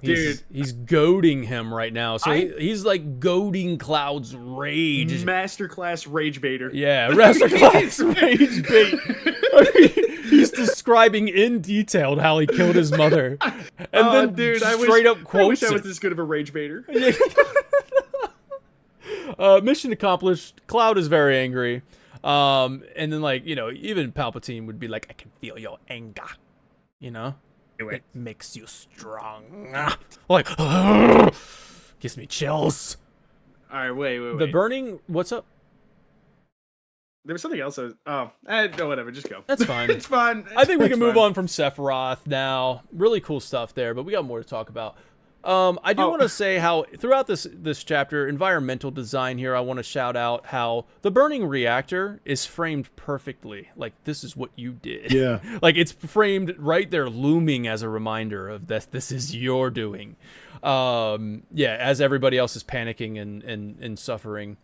Dude, he's goading him right now. So he's like goading Cloud's rage. Masterclass rage baiter. Yeah, masterclass rage bait. I mean, he's describing in detail how he killed his mother, and then straight up quotes. I wish I was this good of a rage baiter. Mission accomplished. Cloud is very angry. And then, like, you know, even Palpatine would be like, I can feel your anger. You know? It makes you strong. Like, gives me chills. All right, wait. The burning. What's up? There was something else. No, whatever. Just go. That's fine. It's fine. I think we can move on from Sephiroth now. Really cool stuff there, but we got more to talk about. I do want to say how throughout this chapter, environmental design here, I want to shout out how the burning reactor is framed perfectly. Like, this is what you did. Yeah. Like, it's framed right there, looming as a reminder of this is your doing. Yeah, as everybody else is panicking and suffering.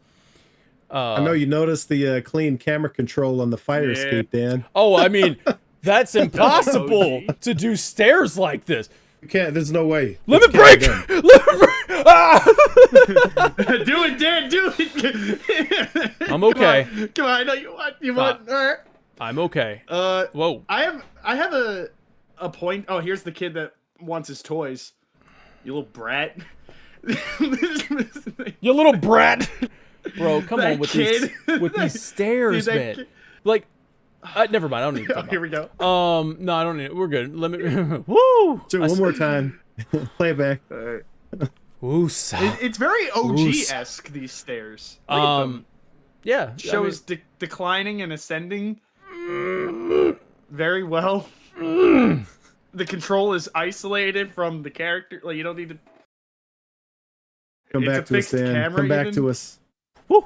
I know you noticed the clean camera control on the fire escape, Dan. Oh, I mean, that's impossible to do stairs like this. You can't. There's no way. Limit break! Limit break! Ah! Do it, Dan. Do it. I'm okay. Come on. I know you want. You want. All right. I'm okay. Whoa. I have a point. Oh, here's the kid that wants his toys. You little brat. You little brat. Bro, come on with these stairs, man. Like, never mind. I don't need to talk about. Here we go. No, I don't need it. We're good. Let me. Woo! So one more time. Play it back. All right. Woosa. It's very OG-esque, these stairs. Yeah. Shows declining and ascending very well. The control is isolated from the character. Like, you don't need to. Come back to us, Dan. Come back to us. Woo!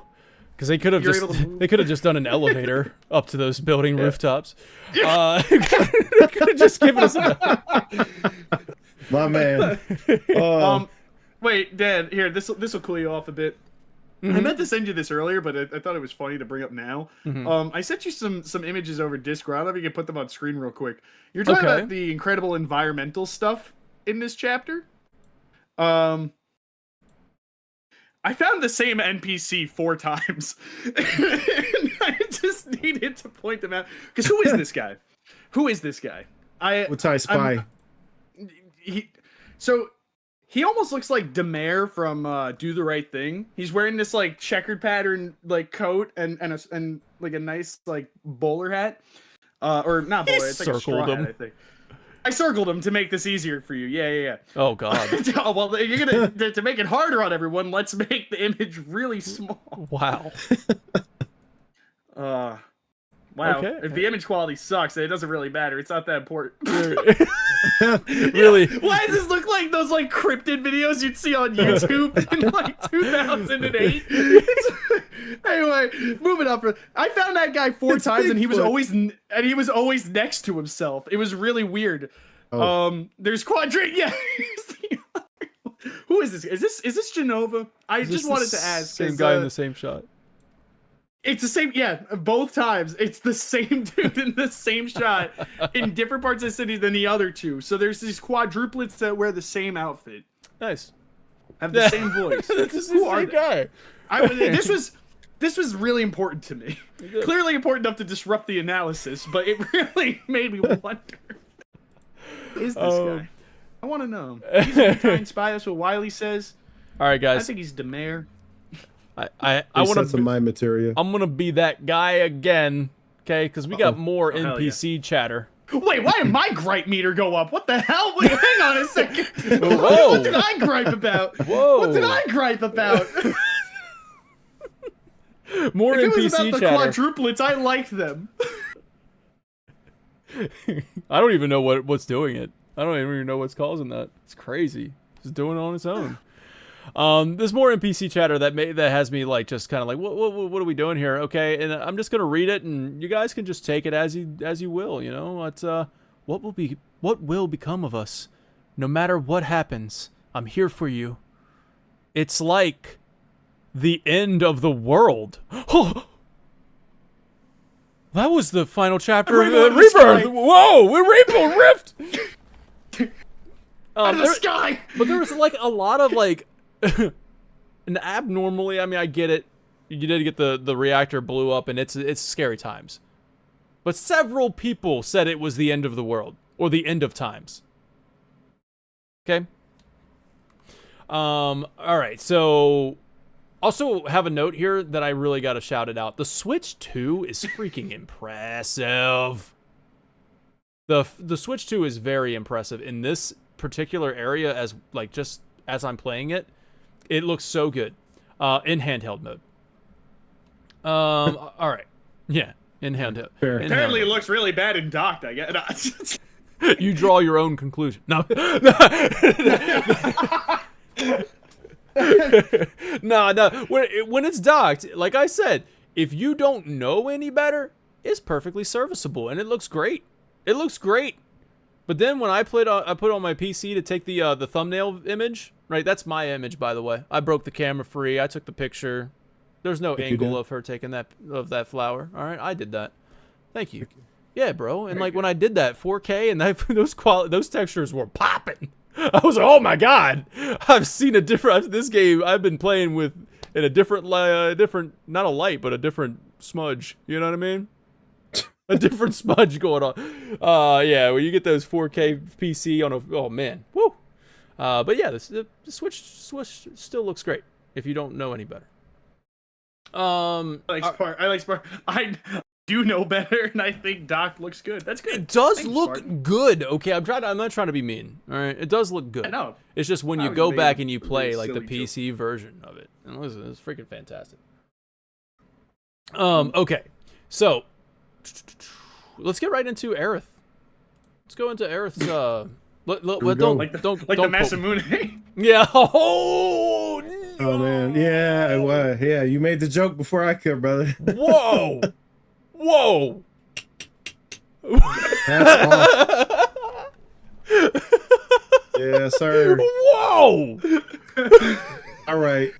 Because they could have just done an elevator up to those building rooftops. Could have just given us my man. Wait, Dan. Here, this will cool you off a bit. I meant to send you this earlier, but I thought it was funny to bring up now. I sent you some images over Discord. I don't know if you can put them on screen real quick. You're talking about the incredible environmental stuff in this chapter. I found the same NPC 4 times. I just needed to point them out. Because who is this guy? Who is this guy? What's I Spy? He almost looks like Demare from Do the Right Thing. He's wearing this like checkered pattern like coat and like a nice like bowler hat. Or not bowler, it's like a straw hat, I think. I circled him to make this easier for you. Yeah. Oh God. Oh, well, you're gonna to make it harder on everyone. Let's make the image really small. Wow. Well, Wow. Okay. If the image quality sucks, then it doesn't really matter. It's not that important. Really? Why does this look like those like cryptid videos you'd see on YouTube in like 2008? Anyway, moving up. I found that guy 4 times, and he was always next to himself. It was really weird. Oh. There's Quadrant. Yeah. Who is this? Is this Genova? I just wanted to ask. Same guy in the same shot. It's the same, yeah, both times. It's the same dude in the same shot in different parts of the city than the other two. So there's these quadruplets that wear the same outfit. Nice. Have the same voice. This is Who the are same they? guy. This was really important to me. Clearly important enough to disrupt the analysis, but it really made me wonder. Who is this guy? I want to know. He's a Italian spy. That's what Wiley says. All right, guys. I think he's Demare. I want to. Some my material. I'm gonna be that guy again, okay? Because we got more NPC chatter. Wait, why did my gripe meter go up? What the hell? Wait, hang on a second. Whoa. What did I gripe about? Whoa. What did I gripe about? More If it was NPC about the chatter. quadruplets, I liked them. I don't even know what's doing it. I don't even know what's causing that. It's crazy. It's doing it on its own. There's more NPC chatter that has me like just kind of like what are we doing here? Okay, and I'm just gonna read it, and you guys can just take it as you will. You know, it's what will become of us, no matter what happens. I'm here for you. It's like the end of the world. That was the final chapter of Rebirth. Whoa, we're Rebirth Rift. Out of the sky. But there was like a lot of like, and abnormally. I mean, I get it. You did get the reactor blew up, and it's scary times. But several people said it was the end of the world or the end of times. Okay. All right. So, also have a note here that I really got to shout it out. The Switch 2 is freaking impressive. The Switch 2 is very impressive in this particular area as like just as I'm playing it. It looks so good in handheld mode. All right. Yeah, in handheld. Fair. Apparently, it looks really bad in docked. I guess. You draw your own conclusion. No. No. When it's docked, like I said, if you don't know any better, it's perfectly serviceable and it looks great. It looks great. But then when I put on my PC to take the thumbnail image, right? That's my image, by the way. I broke the camera free. I took the picture. There's no angle of her taking that flower. All right, I did that. Thank you. Yeah, bro. And like when I did that 4K and those textures were popping. I was like, oh my god, I've seen a different. This game I've been playing with in a different, not a light, but a different smudge. You know what I mean? A different smudge going on. Yeah, when you get those 4K PC on oh man, woo. But yeah, the Switch still looks great if you don't know any better. I like Spark. I do know better, and I think Doc looks good. That's good. It does Thanks, look Spark. good. Okay, I'm not trying to be mean. All right, it does look good. I know. It's just when I you was go being back and you a play really like the silly PC version of it, and listen, it's freaking fantastic. Okay, so let's get right into Aerith. Let's go into Aerith's. Don't Like the don't Masamune. Yeah. Oh man, yeah, what? Yeah, you made the joke before I could, brother. Whoa. Whoa. That's off. Yeah, sir. Whoa. All right.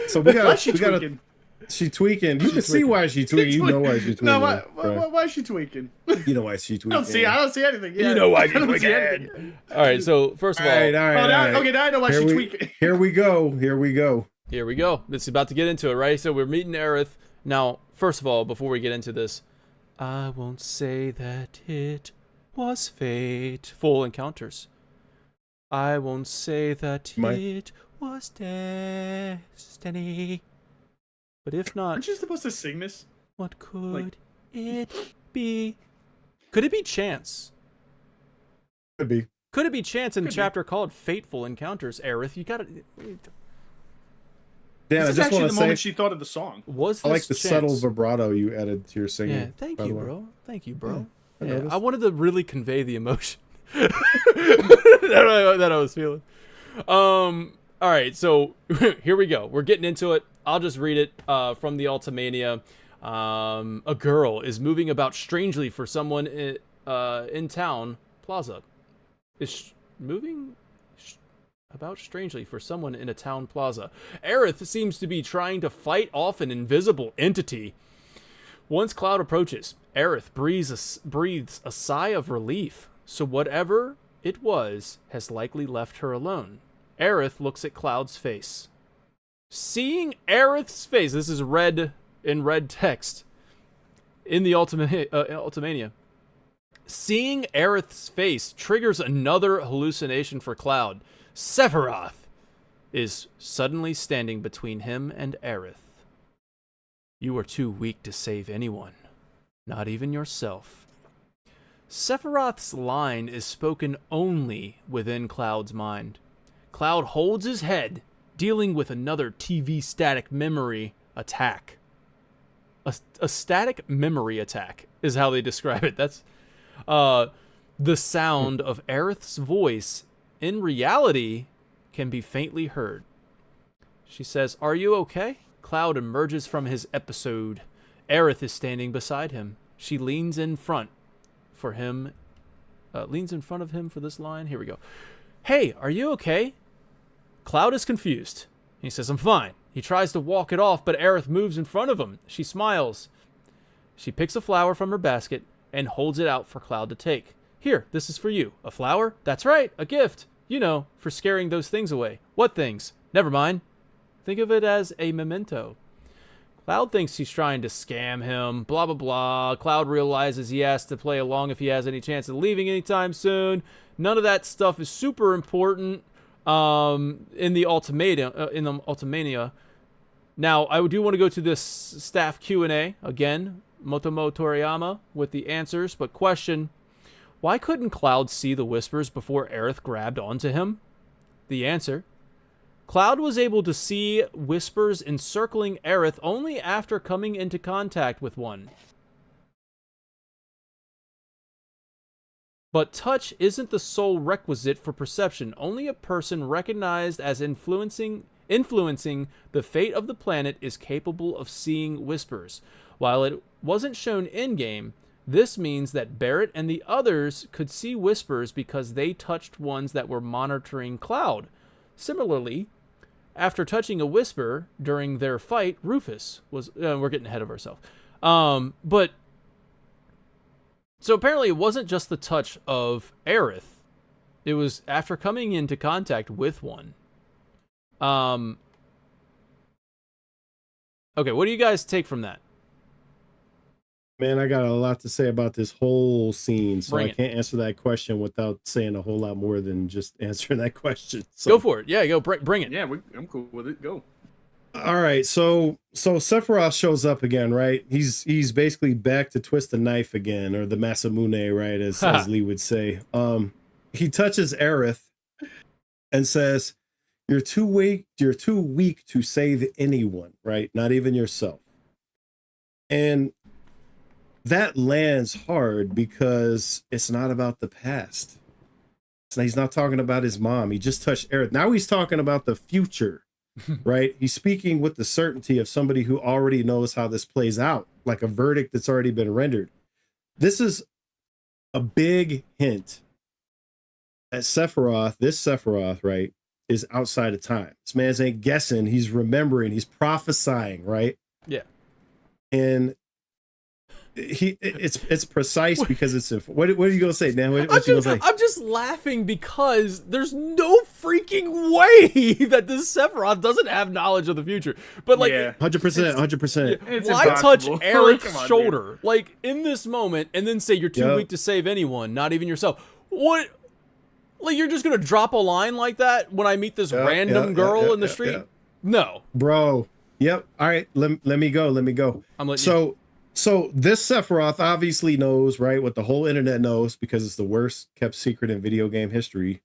So we got. She tweaking? She tweaking. You can see why she tweaking. You know why she's tweaking. No, why is she tweaking? You know why she tweaking. I don't see anything. Yeah. You know why she's I don't see tweaking. anything. All right, so first of all, All right. Okay, now I know why she's tweaking. Here we go. Here we go. This is about to get into it, right? So we're meeting Aerith. Now, first of all, before we get into this, I won't say that it was fateful encounters. I won't say that it was destiny. But if not, Aren't you supposed to sing this? what could it be? Could it be chance? Could be. Could it be chance in the Could be. chapter called Fateful Encounters, Aerith? You gotta... Dan, This I is just actually want the to moment say, she thought of the song. Was I this like the subtle chance? vibrato you added to your singing. Yeah, thank by you, the way. bro. Thank you, bro. I Yeah, noticed. I wanted to really convey the emotion that I was feeling. All right, so here we go. We're getting into it. I'll just read it from the Ultimania. A girl is moving about strangely for someone in town plaza. Moving about strangely for someone in a town plaza. Aerith seems to be trying to fight off an invisible entity. Once Cloud approaches, Aerith breathes a sigh of relief. So whatever it was has likely left her alone. Aerith looks at Cloud's face. Seeing Aerith's face, this is red in red text in the Ultimania. Seeing Aerith's face triggers another hallucination for Cloud. Sephiroth is suddenly standing between him and Aerith. You are too weak to save anyone, not even yourself. Sephiroth's line is spoken only within Cloud's mind. Cloud holds his head, dealing with another TV static memory attack. A static memory attack is how they describe it. That's the sound of Aerith's voice in reality can be faintly heard. She says, "Are you okay?" Cloud emerges from his episode. Aerith is standing beside him. She leans in front for him. Leans in front of him for this line. Here we go. "Hey, are you okay?" Cloud is confused. He says, "I'm fine." He tries to walk it off, but Aerith moves in front of him. She smiles. She picks a flower from her basket and holds it out for Cloud to take. "Here, this is for you." "A flower?" "That's right, a gift. You know, for scaring those things away." "What things?" "Never mind. Think of it as a memento." Cloud thinks he's trying to scam him, blah, blah, blah. Cloud realizes he has to play along if he has any chance of leaving anytime soon. None of that stuff is super important in the Ultimania. Now, I do want to go to this staff Q&A again. Motomo Toriyama with the answers, but question, why couldn't Cloud see the whispers before Aerith grabbed onto him? The answer, Cloud was able to see whispers encircling Aerith only after coming into contact with one. But touch isn't the sole requisite for perception. Only a person recognized as influencing the fate of the planet is capable of seeing whispers. While it wasn't shown in-game, this means that Barrett and the others could see whispers because they touched ones that were monitoring Cloud. Similarly, after touching a whisper during their fight, Rufus was... we're getting ahead of ourselves. But... So apparently it wasn't just the touch of Aerith. It was after coming into contact with one. Okay, what do you guys take from that? Man, I got a lot to say about this whole scene, so Bring I it. can't answer that question without saying a whole lot more than just answering that question. So, Go for it. Yeah, go. Bring it. Yeah, I'm cool with it. Go. all right, so Sephiroth shows up again, right? He's basically back to twist the knife again, or the Masamune, right, as Lee would say. He touches Aerith and says, "You're too weak to save anyone, right? Not even yourself." And that lands hard because it's not about the past. So he's not talking about his mom. He just touched Aerith. Now he's talking about the future, right? He's speaking with the certainty of somebody who already knows how this plays out, like a verdict that's already been rendered. This is a big hint that this Sephiroth, right, is outside of time. This man's ain't guessing. He's remembering. He's prophesying, right? Yeah. And it's precise because it's what are you gonna say, Dan? What you gonna say? I'm just laughing because there's no freaking way that this Sephiroth doesn't have knowledge of the future. But like, Yeah. 100%. It's why touch impossible. Aerith's Come on, shoulder like in this moment and then say you're too Yep. weak to save anyone, not even yourself? What? Like you're just gonna drop a line like that when I meet this random girl in the street? Yeah. No. Bro. Yep. All right. Let me go. I'm letting you. So this Sephiroth obviously knows, right, what the whole internet knows because it's the worst kept secret in video game history.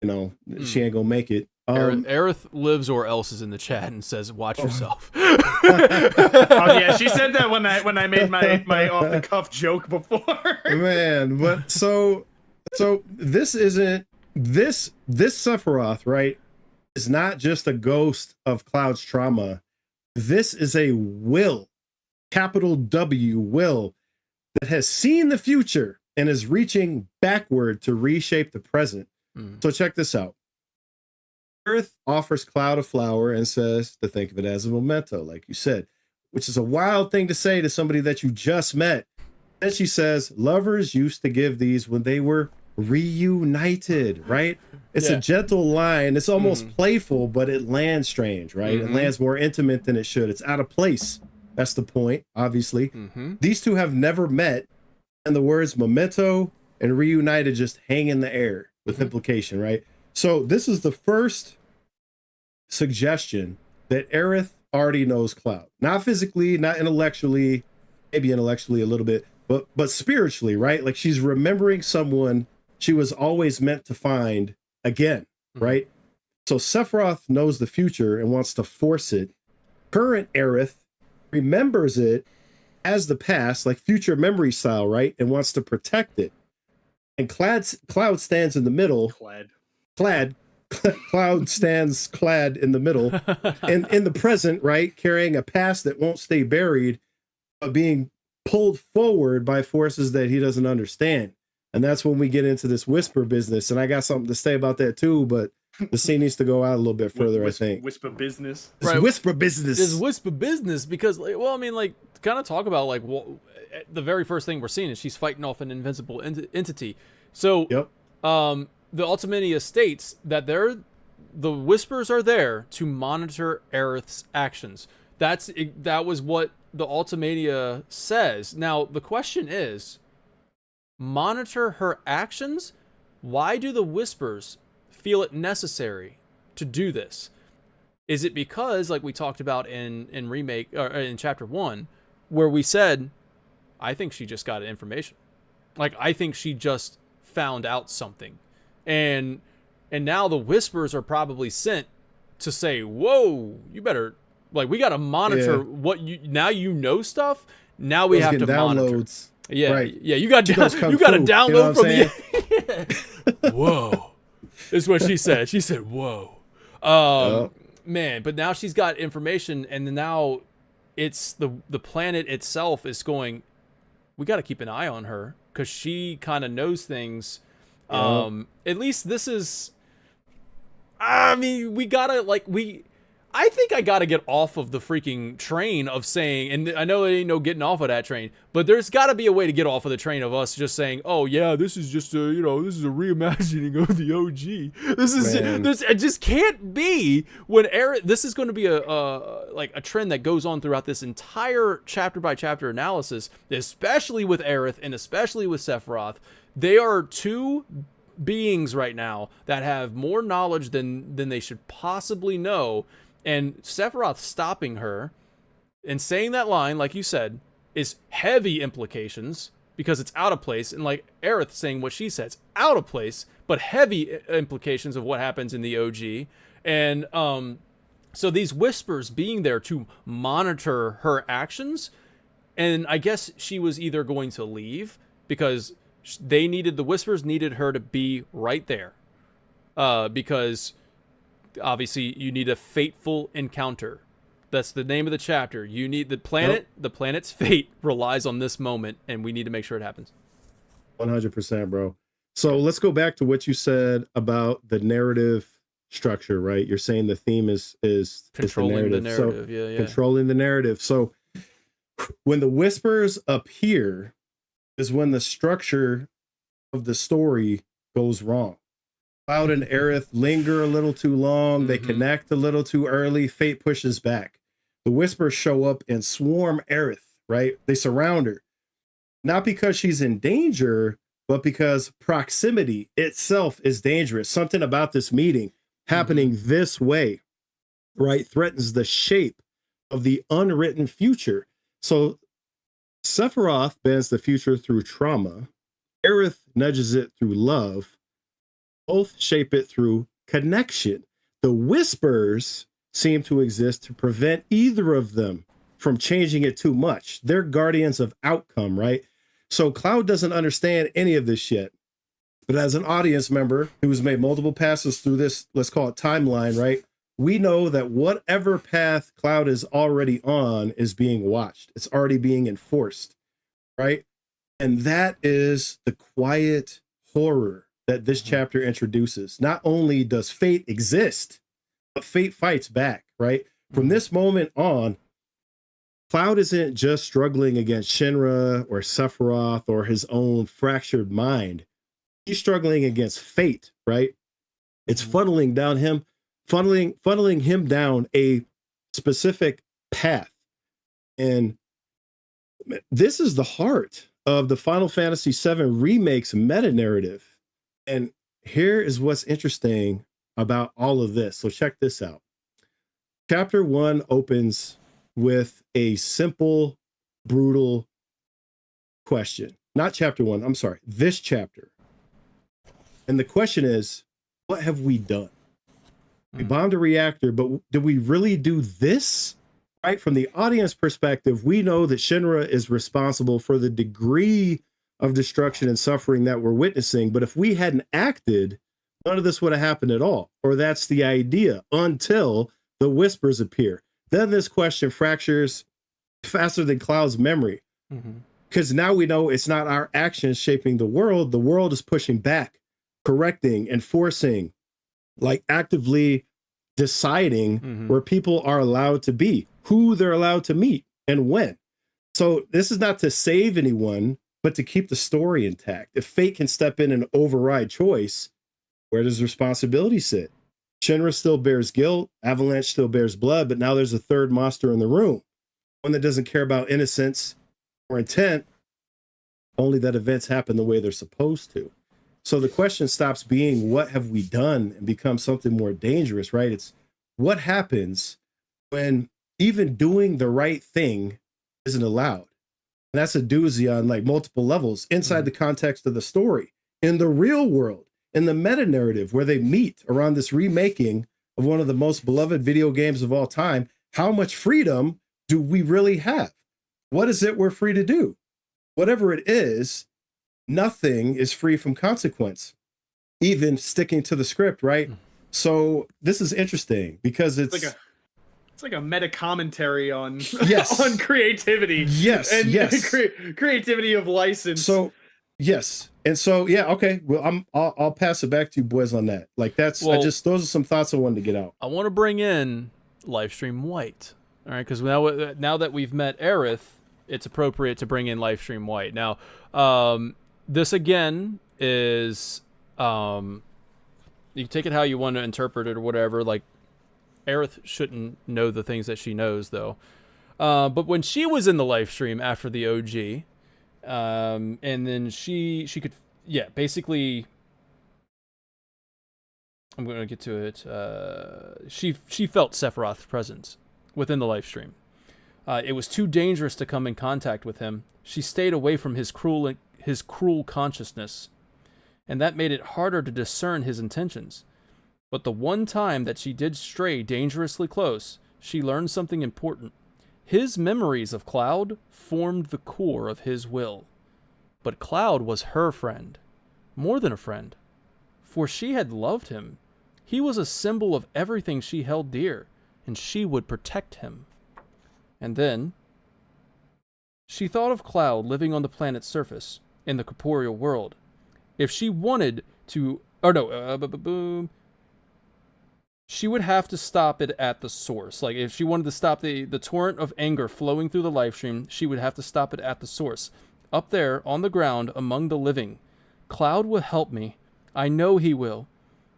You know, she ain't gonna make it. Aerith lives or else is in the chat and says, "Watch yourself." Oh yeah, she said that when I made my off the cuff joke before. Man, but so this isn't this Sephiroth, right? Is not just a ghost of Cloud's trauma. This is a will, capital W will, that has seen the future and is reaching backward to reshape the present. So check this out. Earth offers Cloud a flower and says to think of it as a memento, like you said, which is a wild thing to say to somebody that you just met. Then she says, lovers used to give these when they were reunited, right? It's a gentle line. It's almost playful, but it lands strange, right? It lands more intimate than it should. It's out of place. That's the point, obviously. These two have never met, and the words memento and reunited just hang in the air with implication, right? So this is the first suggestion that Aerith already knows Cloud. Not physically, not intellectually, maybe intellectually a little bit, but spiritually, right? Like she's remembering someone she was always meant to find again, right? So Sephiroth knows the future and wants to force it. Current Aerith remembers it as the past, like future memory style, right? And wants to protect it. And Cloud stands in the middle. Cloud stands clad in the middle and in the present, right? Carrying a past that won't stay buried, but being pulled forward by forces that he doesn't understand. And that's when we get into this whisper business. And I got something to say about that too, but the scene needs to go out a little bit further, I think. Whisper business. Right. Whisper business. It's whisper business because, well, I mean, like, to kind of talk about, like, the very first thing we're seeing is she's fighting off an invincible entity. So, the Ultimania states that the whispers are there to monitor Aerith's actions. That was what the Ultimania says. Now, the question is, monitor her actions? Why do the whispers feel it necessary to do this? Is it because, like we talked about in Remake, or in Chapter 1, where we said, I think she just got information. Like, I think she just found out something. And now the whispers are probably sent to say, whoa, you better, like, we got to monitor what now you know stuff. Now we have to monitor. Yeah, right. Yeah, you got to download from the. Whoa, is what she said. She said, "Whoa, man!" But now she's got information, and now it's the planet itself is going. We got to keep an eye on her because she kind of knows things. At least this is. I mean, we gotta I think I gotta get off of the freaking train of saying, and I know there ain't no getting off of that train, but there's gotta be a way to get off of the train of us just saying, oh yeah, this is just this is a reimagining of the OG. It just can't be when this is going to be a trend that goes on throughout this entire chapter by chapter analysis, especially with Aerith and especially with Sephiroth. They are two beings right now that have more knowledge than they should possibly know. And Sephiroth stopping her and saying that line, like you said, is heavy implications because it's out of place. And like Aerith saying what she says, out of place, but heavy implications of what happens in the OG. And so these whispers being there to monitor her actions. And I guess she was either going to leave because the whispers needed her to be right there. Because obviously you need a fateful encounter. That's the name of the chapter. You need the planet. The planet's fate relies on this moment, and we need to make sure it happens. 100%, bro. So let's go back to what you said about the narrative structure, right? You're saying the theme is controlling the narrative. So, controlling the narrative. So when the whispers appear is when the structure of the story goes wrong. Cloud and Aerith linger a little too long. They connect a little too early. Fate pushes back. The whispers show up and swarm Aerith, right? They surround her. Not because she's in danger, but because proximity itself is dangerous. Something about this meeting happening this way, right, threatens the shape of the unwritten future. So Sephiroth bends the future through trauma. Aerith nudges it through love. Both shape it through connection. The whispers seem to exist to prevent either of them from changing it too much. They're guardians of outcome, right? So Cloud doesn't understand any of this shit. But as an audience member who's made multiple passes through this, let's call it timeline, right? We know that whatever path Cloud is already on is being watched. It's already being enforced, right? And that is the quiet horror that this chapter introduces. Not only does fate exist, but fate fights back, right? From this moment on, Cloud isn't just struggling against Shinra or Sephiroth or his own fractured mind. He's struggling against fate, right? It's funneling him down a specific path. And this is the heart of the Final Fantasy VII Remake's meta narrative. And here is what's interesting about all of this. So check this out. Chapter 1 opens with a simple, brutal question. Not chapter 1, I'm sorry, this chapter. And the question is, what have we done? We bombed a reactor, but did we really do this? Right? From the audience perspective, we know that Shinra is responsible for the degree of destruction and suffering that we're witnessing. But if we hadn't acted, none of this would have happened at all. Or that's the idea until the whispers appear. Then this question fractures faster than Cloud's memory. Because now we know it's not our actions shaping the world. The world is pushing back, correcting, enforcing, like actively deciding where people are allowed to be, who they're allowed to meet, and when. So this is not to save anyone, but to keep the story intact. If fate can step in and override choice, where does responsibility sit? Shinra still bears guilt, Avalanche still bears blood, but now there's a third monster in the room, one that doesn't care about innocence or intent, only that events happen the way they're supposed to. So the question stops being what have we done and becomes something more dangerous, right? It's what happens when even doing the right thing isn't allowed. And that's a doozy on like multiple levels inside the context of the story, in the real world, in the meta narrative where they meet around this remaking of one of the most beloved video games of all time. How much freedom do we really have? What is it we're free to do? Whatever it is, nothing is free from consequence, even sticking to the script, right? So this is interesting because it's like a meta commentary on yes. on creativity. Yes, and yes. Creativity of license. So yes, and so yeah, okay. Well, I'll pass it back to you boys on that. Like those are some thoughts I wanted to get out. I want to bring in Livestream White, all right? Because now that we've met Aerith, it's appropriate to bring in Livestream White. Now, this again is you can take it how you want to interpret it or whatever. Like Aerith shouldn't know the things that she knows though. But when she was in the live stream after the OG, and then she could basically I'm going to get to it. She felt Sephiroth's presence within the live stream. It was too dangerous to come in contact with him. She stayed away from his cruel consciousness, and that made it harder to discern his intentions. But the one time that she did stray dangerously close, she learned something important. His memories of Cloud formed the core of his will. But Cloud was her friend, more than a friend, for she had loved him. He was a symbol of everything she held dear, and she would protect him. And then she thought of Cloud living on the planet's surface, in the corporeal world. If she wanted to... she would have to stop it at the source. Like, if she wanted to stop the torrent of anger flowing through the live stream, she would have to stop it at the source. Up there, on the ground, among the living. Cloud will help me. I know he will.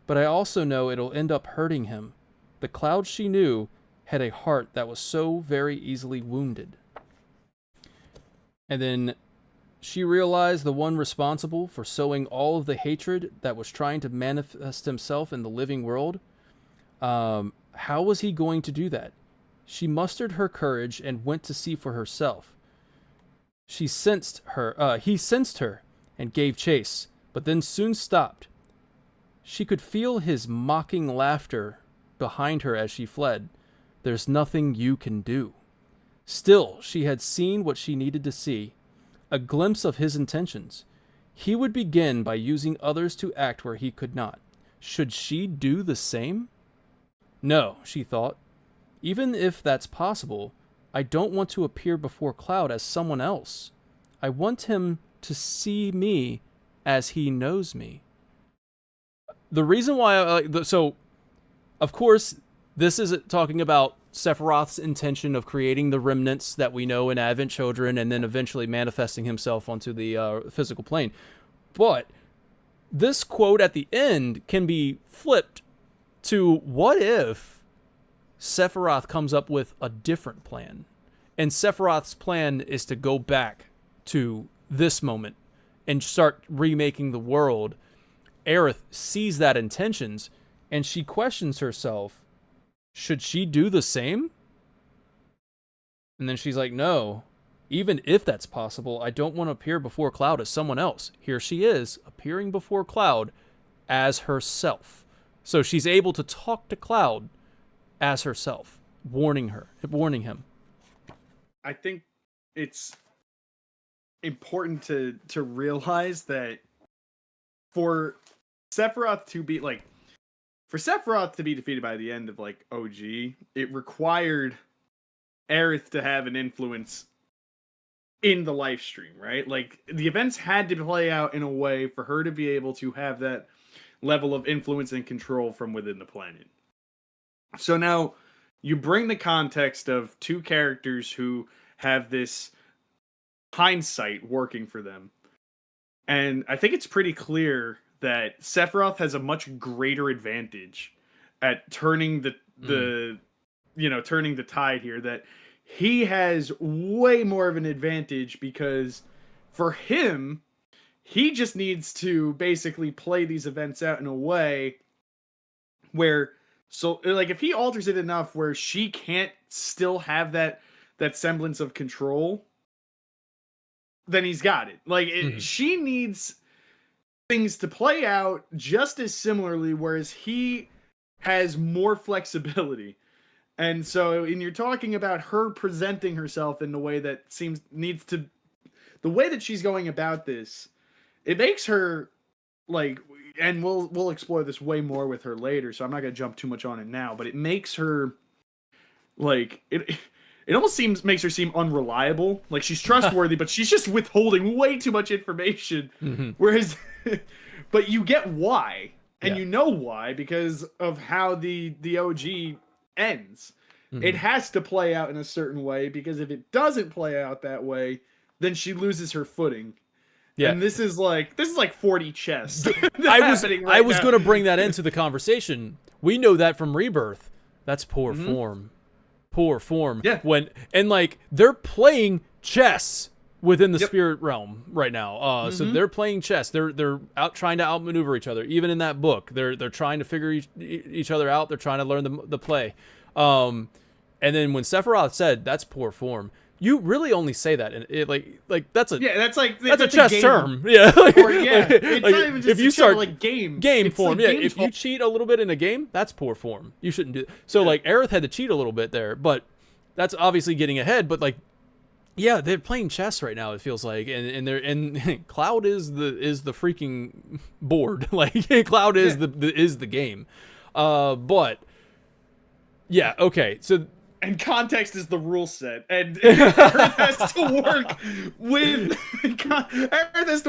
But I also know it'll end up hurting him. The Cloud she knew had a heart that was so very easily wounded. And then she realized the one responsible for sowing all of the hatred that was trying to manifest himself in the living world. How was he going to do that? She mustered her courage and went to see for herself. He sensed her and gave chase, but then soon stopped. She could feel his mocking laughter behind her as she fled. There's nothing you can do. Still, she had seen what she needed to see, a glimpse of his intentions. He would begin by using others to act where he could not. Should she do the same? No, she thought. Even if that's possible, I don't want to appear before Cloud as someone else. I want him to see me as he knows me. The reason why so of course this is talking about Sephiroth's intention of creating the remnants that we know in Advent Children and then eventually manifesting himself onto the physical plane. But this quote at the end can be flipped to, what if Sephiroth comes up with a different plan? And Sephiroth's plan is to go back to this moment and start remaking the world. Aerith sees that intentions and she questions herself. Should she do the same? And then she's like, no, even if that's possible, I don't want to appear before Cloud as someone else. Here she is, appearing before Cloud as herself. So she's able to talk to Cloud as herself, warning him. I think it's important to realize that for Sephiroth to be defeated by the end of like OG, it required Aerith to have an influence in the live stream, right? Like the events had to play out in a way for her to be able to have that level of influence and control from within the planet. So now you bring the context of two characters who have this hindsight working for them. And I think it's pretty clear that Sephiroth has a much greater advantage at turning the tide here, that he has way more of an advantage because for him, he just needs to basically play these events out in a way where, so like if he alters it enough where she can't still have that semblance of control, then he's got it. Like she needs things to play out just as similarly, whereas he has more flexibility. And so, and you're talking about her presenting herself in the way that the way that she's going about this, it makes her like, and we'll explore this way more with her later, so I'm not gonna jump too much on it now, but it makes her like it almost makes her seem unreliable. Like she's trustworthy, but she's just withholding way too much information. Whereas, but you get why, and you know why, because of how the OG ends. It has to play out in a certain way, because if it doesn't play out that way, then she loses her footing. Yeah. And this is like 40 chess. I was going to bring that into the conversation. We know that from Rebirth. That's poor form. Poor form. Yeah. They're playing chess within the spirit realm right now. So they're playing chess. They're out trying to outmaneuver each other. Even in that book, they're trying to figure each other out. They're trying to learn the play. And then when Sephiroth said that's poor form, you really only say that, and it that's a chess term. Yeah, it's not even just if you start game form. Yeah, if you cheat a little bit in a game, that's poor form. You shouldn't do. So Aerith had to cheat a little bit there, but that's obviously getting ahead. But they're playing chess right now. It feels like, and Cloud is the freaking board. Cloud is the game. But yeah, okay, so. And context is the rule set, and Earth has to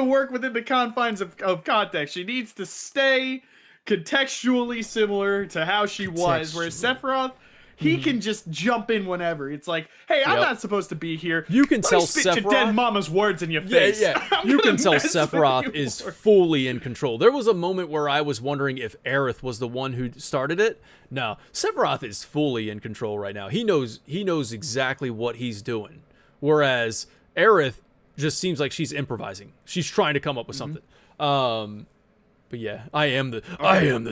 work within the confines of context. She needs to stay contextually similar to how she was, whereas Sephiroth, he can just jump in whenever. It's like, hey, I'm not supposed to be here. You can tell spit Sephiroth. Your dead mama's words in your face. You can tell Sephiroth is fully in control. There was a moment where I was wondering if Aerith was the one who started it. No, Sephiroth is fully in control right now. He knows exactly what he's doing. Whereas Aerith just seems like she's improvising. She's trying to come up with something. But yeah, I am the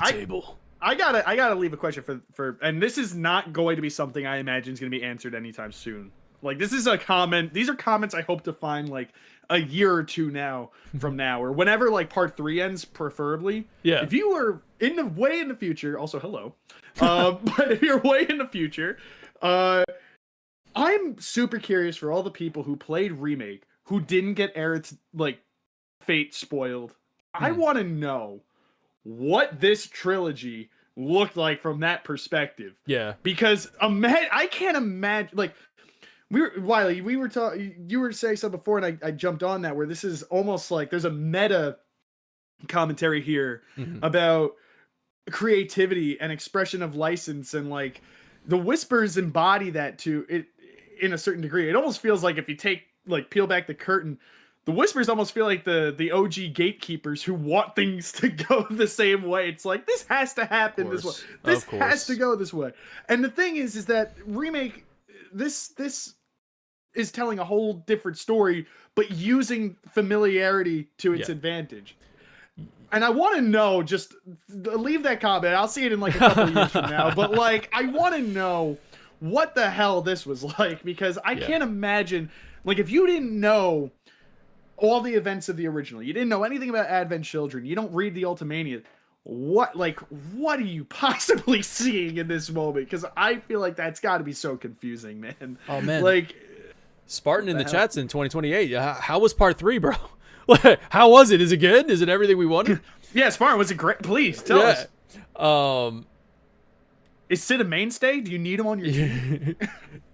table. I gotta leave a question for, and this is not going to be something I imagine is going to be answered anytime soon. Like, this is a comment. These are comments I hope to find like a year or two from now, or whenever like part 3 ends, preferably. Yeah. If you are way in the future, also hello. But if you're way in the future, I'm super curious for all the people who played Remake who didn't get Aerith's like fate spoiled. I want to know what this trilogy looked like from that perspective. Yeah. Because I can't imagine, like, Wiley, we were talking, you were saying something before, and I jumped on that, where this is almost like there's a meta commentary here about creativity and expression of license, and like the Whispers embody that to it in a certain degree. It almost feels like if you peel back the curtain, the Whispers almost feel like the OG gatekeepers who want things to go the same way. It's like, this has to happen this way. This has to go this way. And the thing is that Remake, this is telling a whole different story, but using familiarity to its advantage. And I want to know, just leave that comment. I'll see it in like a couple of years from now. But like, I want to know what the hell this was like, because I can't imagine, like, if you didn't know all the events of the original, you didn't know anything about Advent Children, you don't read the Ultimania, what are you possibly seeing in this moment? Because I feel like that's got to be so confusing, man. Oh man, like, Spartan in the chat's in 2028. How was part 3, bro? How was it? Is it good? Is it everything we wanted? Yeah, Spartan, was it great? Please tell us. Is Sid a mainstay? Do you need him on your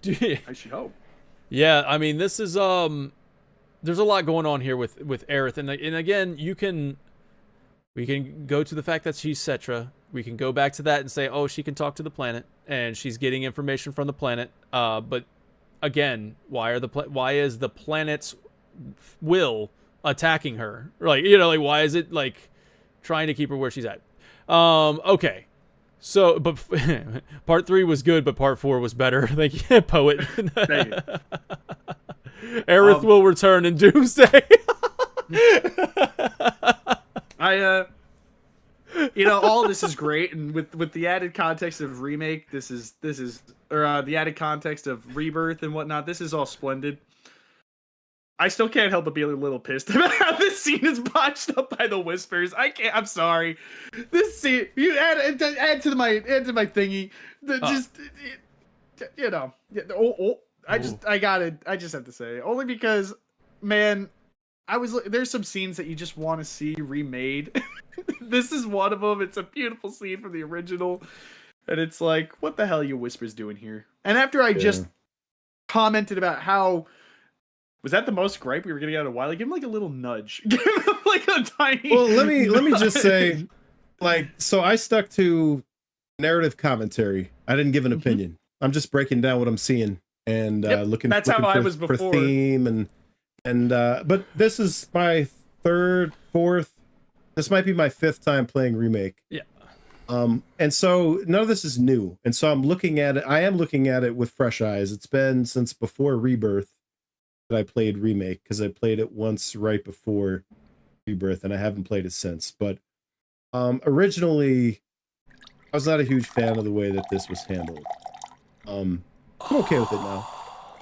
team? I should hope. Yeah, I mean, this is there's a lot going on here with Aerith, and again, we can go to the fact that she's Cetra. We can go back to that and say, oh, she can talk to the planet, and she's getting information from the planet. But again, why is the planet's will attacking her? Like, why is it like trying to keep her where she's at? Okay. So, but part 3 was good, but part 4 was better. Thank you, poet. Thank you. Aerith will return in Doomsday. All this is great, and with the added context of Remake, or the added context of Rebirth and whatnot, this is all splendid. I still can't help but be a little pissed about how this scene is botched up by the Whispers. I'm sorry. This scene, you add to my thingy. I just have to say, only because, man, there's some scenes that you just want to see remade. This is one of them. It's a beautiful scene from the original, and it's like, what the hell are you Whispers doing here? And after I just commented about how, was that the most gripe we were getting out of Wiley? Give him like a little nudge. Give him like a tiny. Well, let me just say, like, so I stuck to narrative commentary. I didn't give an opinion. I'm just breaking down what I'm seeing and looking. That's looking how I for, was before. For theme and but this is my fourth. This might be my 5th time playing Remake. Yeah. And so none of this is new. And so I'm looking at it. I am looking at it with fresh eyes. It's been since before Rebirth that I played Remake, because I played it once right before Rebirth, and I haven't played it since. But originally, I was not a huge fan of the way that this was handled. I'm okay with it now.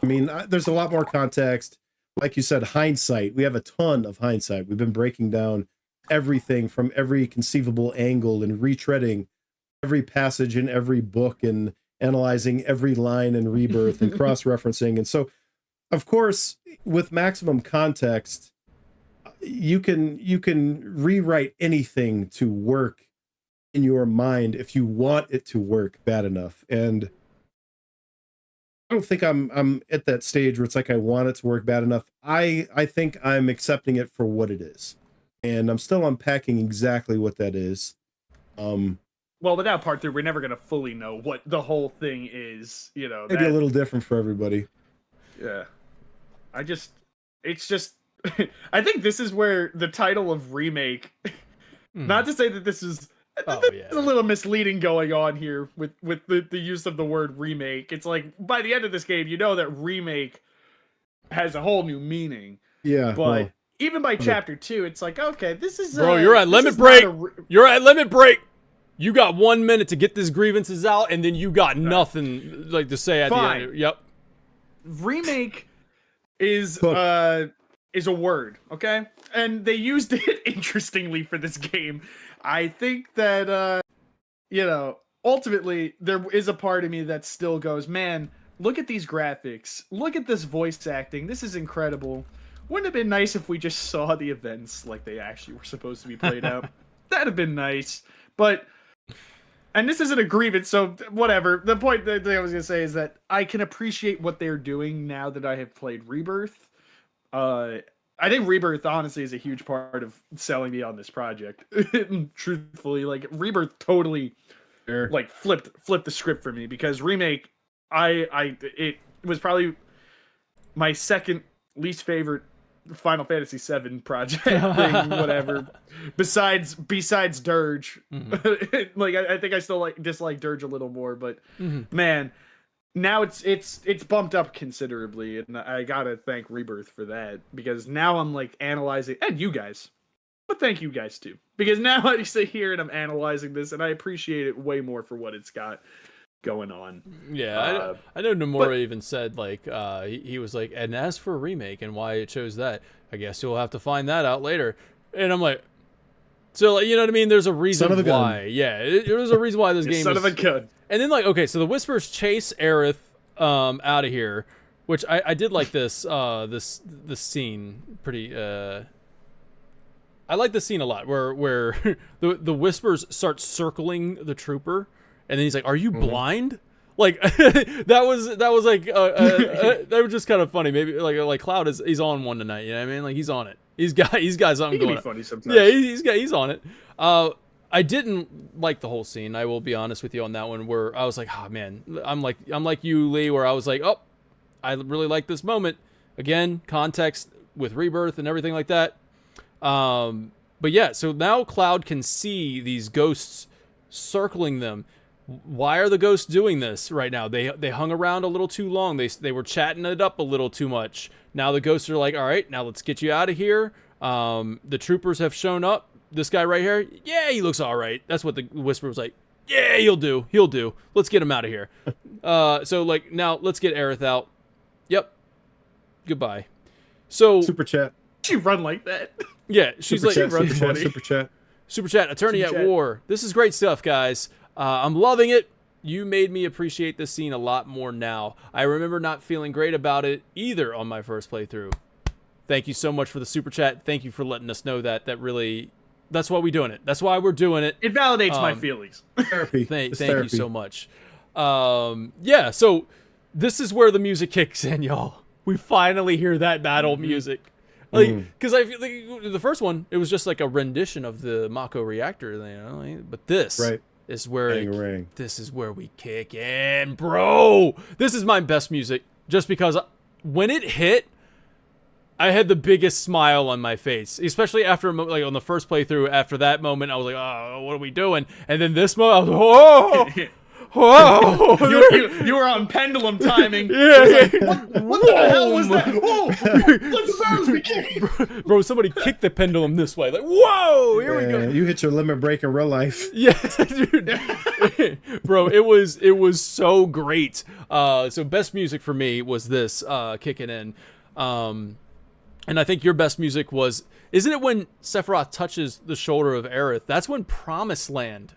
I mean, there's a lot more context. Like you said, hindsight. We have a ton of hindsight. We've been breaking down everything from every conceivable angle and retreading every passage in every book and analyzing every line in Rebirth and cross-referencing. And so, of course, with maximum context, you can rewrite anything to work in your mind if you want it to work bad enough. And I don't think I'm at that stage where it's like I want it to work bad enough. I think I'm accepting it for what it is, and I'm still unpacking exactly what that is. Well, without part 3, we're never gonna fully know what the whole thing is. Maybe a little different for everybody. Yeah, it's just. I think this is where the title of Remake. Not to say that this is. There's a little misleading going on here with the use of the word remake. It's like, by the end of this game, you know that remake has a whole new meaning. Yeah. But even by chapter 2, it's like, okay, this is... Bro, you're at limit break. You're at limit break. You got 1 minute to get these grievances out, and then you got nothing like to say at the end. Yep. remake is Hook. a word, okay? And they used it interestingly for this game. I think that ultimately there is a part of me that still goes, man, look at these graphics. Look at this voice acting. This is incredible. Wouldn't it have been nice if we just saw the events like they actually were supposed to be played out? That'd have been nice. But and this isn't a grievance, so whatever. The point that I was gonna say is that I can appreciate what they're doing now that I have played Rebirth. I think Rebirth honestly is a huge part of selling me on this project. Truthfully, like Rebirth totally like flipped the script for me, because Remake, it was probably my second least favorite Final Fantasy VII project thing, whatever. Besides Dirge, like I think I still dislike Dirge a little more, but man, now it's bumped up considerably, and I gotta thank Rebirth for that, because now I'm like analyzing, and you guys, but thank you guys too, because now I sit here and I'm analyzing this, and I appreciate it way more for what it's got going on. Yeah, I know Nomura even said, like, he was like, and as for Remake and why it chose that, I guess you'll have to find that out later. And I'm like, so, like, you know what I mean? There's a reason why. Yeah, there's a reason why this game son of a gun. And then, like, okay, so the Whispers chase Aerith out of here, which I did like this scene pretty. I like the scene a lot, where the Whispers start circling the trooper. And then he's like, "Are you blind?" Like that was like that was just kind of funny. Maybe like Cloud he's on one tonight. You know what I mean? Like he's on it. He's got something going. Be funny sometimes. Yeah, he's on it. I didn't like the whole scene. I will be honest with you on that one. Where I was like, "Oh man," I'm like you, Lee, where I was like, "Oh, I really like this moment." Again, context with Rebirth and everything like that. But yeah, so now Cloud can see these ghosts circling them. Why are the ghosts doing this right now? They hung around a little too long. They were chatting it up a little too much. Now the ghosts are like, all right, now let's get you out of here. The troopers have shown up. This guy right here, yeah, he looks all right. That's what the Whisper was like. Yeah, he'll do. Let's get him out of here. So like now let's get Aerith out. Yep. Goodbye. So super chat. She run like that. Yeah, she's super like chat, super chat. Attorney at War. This is great stuff, guys. I'm loving it. You made me appreciate this scene a lot more now. I remember not feeling great about it either on my first playthrough. Thank you so much for the super chat. Thank you for letting us know that. That's why we're doing it. That's why we're doing it. It validates my feelings. Therapy. Thank you so much. Yeah, so this is where the music kicks in, y'all. We finally hear that battle music. Like, because I feel like the first one, it was just like a rendition of the Mako reactor, you know. But this is where this is where we kick in, bro. This is my best music, just because when it hit, I had the biggest smile on my face, especially after like on the first playthrough. After that moment, I was like, "Oh, what are we doing?" And then this moment, I was like, "Oh." Whoa! you were on pendulum timing. Yeah. Like, what the hell was that? Oh, let the barrels be kicking. Bro, somebody kicked the pendulum this way. Like, whoa! Here we go. You hit your limit break in real life. Yeah, dude. Bro, it was so great. So best music for me was this kicking in. And I think your best music was, isn't it when Sephiroth touches the shoulder of Aerith? That's when Promised Land.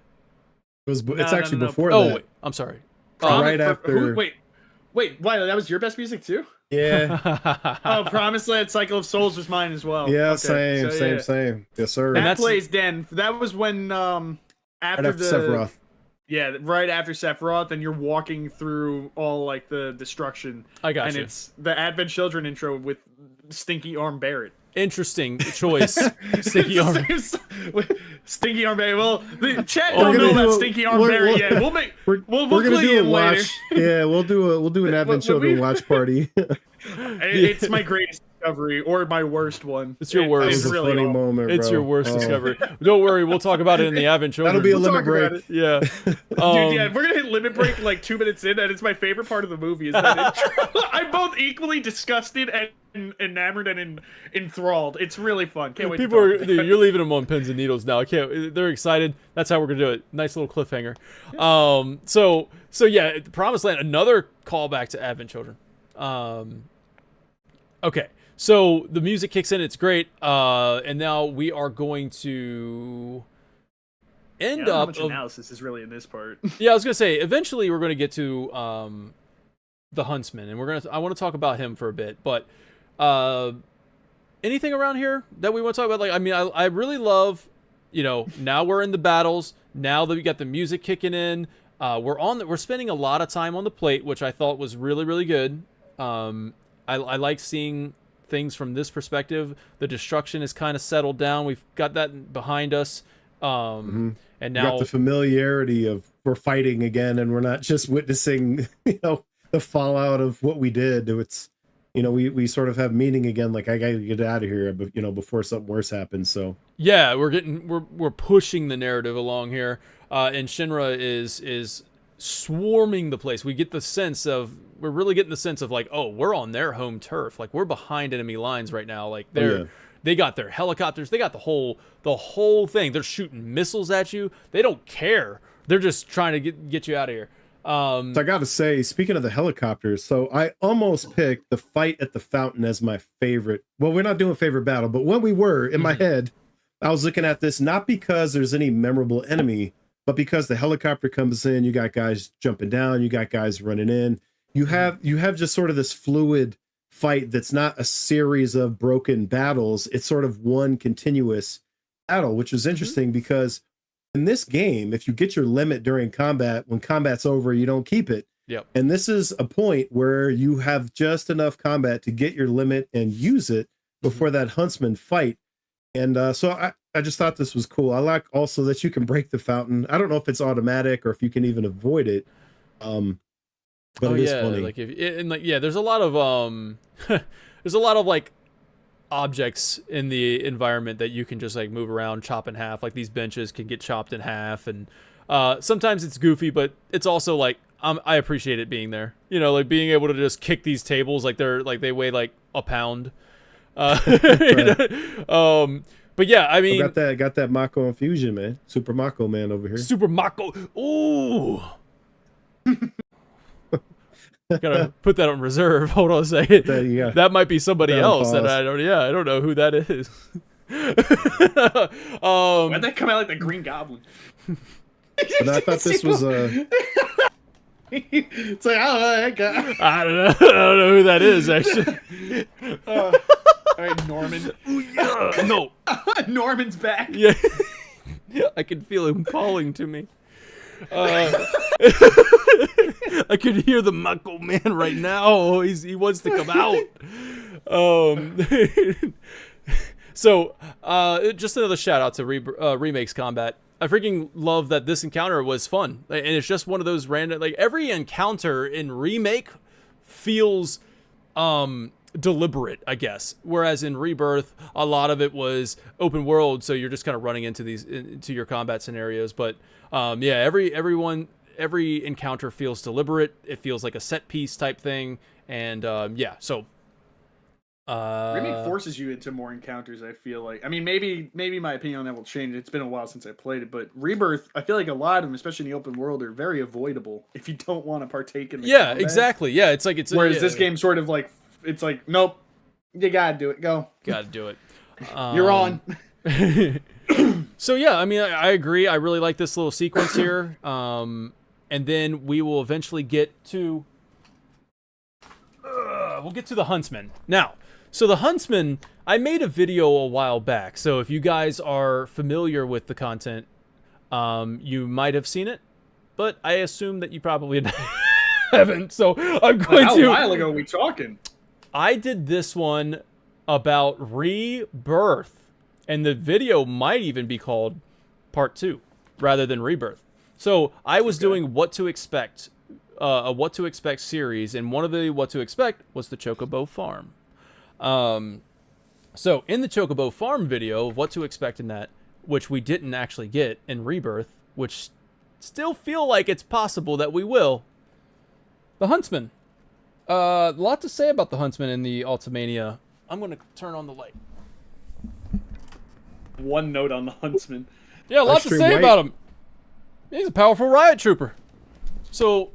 It's actually before that. Oh, wait, I'm sorry. Right after. Wait, why? That was your best music too? Yeah. Oh, Promised Land, Cycle of Souls was mine as well. Yeah, okay. same. Yes, sir. That plays then. That was when after Sephiroth. Yeah, right after Sephiroth, and you're walking through all like the destruction. I got and you. And it's the Advent Children intro with Stinky Arm Barrett. Interesting choice. Stinky Arm. Stinky Arm Barrett. Well, the chat don't know about Stinky Arm Barrett yet. We're gonna do a watch. Later. Yeah, we'll do an Advent Children watch party. It's my greatest discovery, or my worst one. It's your worst. It's really funny moment, bro. It's your worst discovery. Don't worry, we'll talk about it in the Advent Children. That'll be a limit break. Yeah. Dude, yeah, we're gonna hit limit break like 2 minutes in, and it's my favorite part of the movie. Is that intro. I'm both equally disgusted and enamored and enthralled. It's really fun. Can't wait. People are you're leaving them on pins and needles now. I can't. They're excited. That's how we're gonna do it. Nice little cliffhanger. So yeah, Promised Land. Another callback to Advent Children. Okay, so the music kicks in, it's great, and now we are going to end How up. much analysis is really in this part? Yeah, I was gonna say eventually we're gonna get to the Huntsman, and I want to talk about him for a bit, but anything around here that we want to talk about? Like, I mean, I really love, now we're in the battles. Now that we got the music kicking in, we're spending a lot of time on the plate, which I thought was really, really good. I like seeing things from this perspective. The destruction is kind of settled down. We've got that behind us. And now we got the familiarity of we're fighting again, and we're not just witnessing, the fallout of what we did. It's, we sort of have meaning again. Like, I gotta get out of here, but before something worse happens. So yeah, we're pushing the narrative along here, and Shinra is swarming the place. We're really getting the sense of like, oh, we're on their home turf. Like, we're behind enemy lines right now. Like, they got their helicopters. They got the whole thing. They're shooting missiles at you. They don't care. They're just trying to get you out of here. So I gotta say, speaking of the helicopters, so I almost picked the fight at the fountain as my favorite. Well, we're not doing favorite battle, but when we were, in my head, I was looking at this not because there's any memorable enemy, but because the helicopter comes in, you got guys jumping down, you got guys running in. You have just sort of this fluid fight that's not a series of broken battles. It's sort of one continuous battle, which is interesting because in this game, if you get your limit during combat, when combat's over, you don't keep it. Yep. And this is a point where you have just enough combat to get your limit and use it before that huntsman fight. And so I just thought this was cool. I like also that you can break the fountain. I don't know if it's automatic or if you can even avoid it. But it is funny. Like there's a lot of like objects in the environment that you can just like move around, chop in half. Like these benches can get chopped in half, and sometimes it's goofy, but it's also like I appreciate it being there. Like being able to just kick these tables like they weigh like a pound. But yeah, I mean, got that Mako infusion, man. Super Mako man over here. Super Mako. Ooh. Gotta put that on reserve. Hold on a second. That might be somebody else that I don't know who that is. Why'd that come out like the Green Goblin? But I thought this was it's like, that guy. I don't know who that is actually. All right, Norman. No. Norman's back. Yeah. I can feel him calling to me. I could hear the Mako man right now. He wants to come out. So, just another shout out to Remake's combat. I freaking love that this encounter was fun, and it's just one of those random. Like every encounter in Remake feels deliberate, I guess. Whereas in Rebirth, a lot of it was open world, so you're just kind of running into your combat scenarios. But yeah, every encounter feels deliberate. It feels like a set piece type thing, and yeah. So Remake forces you into more encounters. I feel like. I mean, maybe my opinion on that will change. It's been a while since I played it, but Rebirth, I feel like a lot of them, especially in the open world, are very avoidable if you don't want to partake in the combat. Exactly. Yeah, it's whereas this game sort of like it's like nope, you gotta do it. Go. Gotta do it. You're on. So yeah, I mean, I agree. I really like this little sequence here. And then we will eventually get to the Huntsman. Now, so the Huntsman, I made a video a while back. So if you guys are familiar with the content, you might have seen it, but I assume that you probably haven't. So I'm going to. How while ago are we talking? I did this one about Rebirth, and the video might even be called Part 2 rather than Rebirth. So I was doing what to expect, a what to expect series, and one of the what to expect was the Chocobo Farm. So in the Chocobo Farm video, what to expect in that, which we didn't actually get in Rebirth, which still feel like it's possible that we will, the Huntsman. A lot to say about the Huntsman in the Ultimania. I'm going to turn on the light. One note on the Huntsman. Yeah, a lot to say about him. He's a powerful riot trooper. So,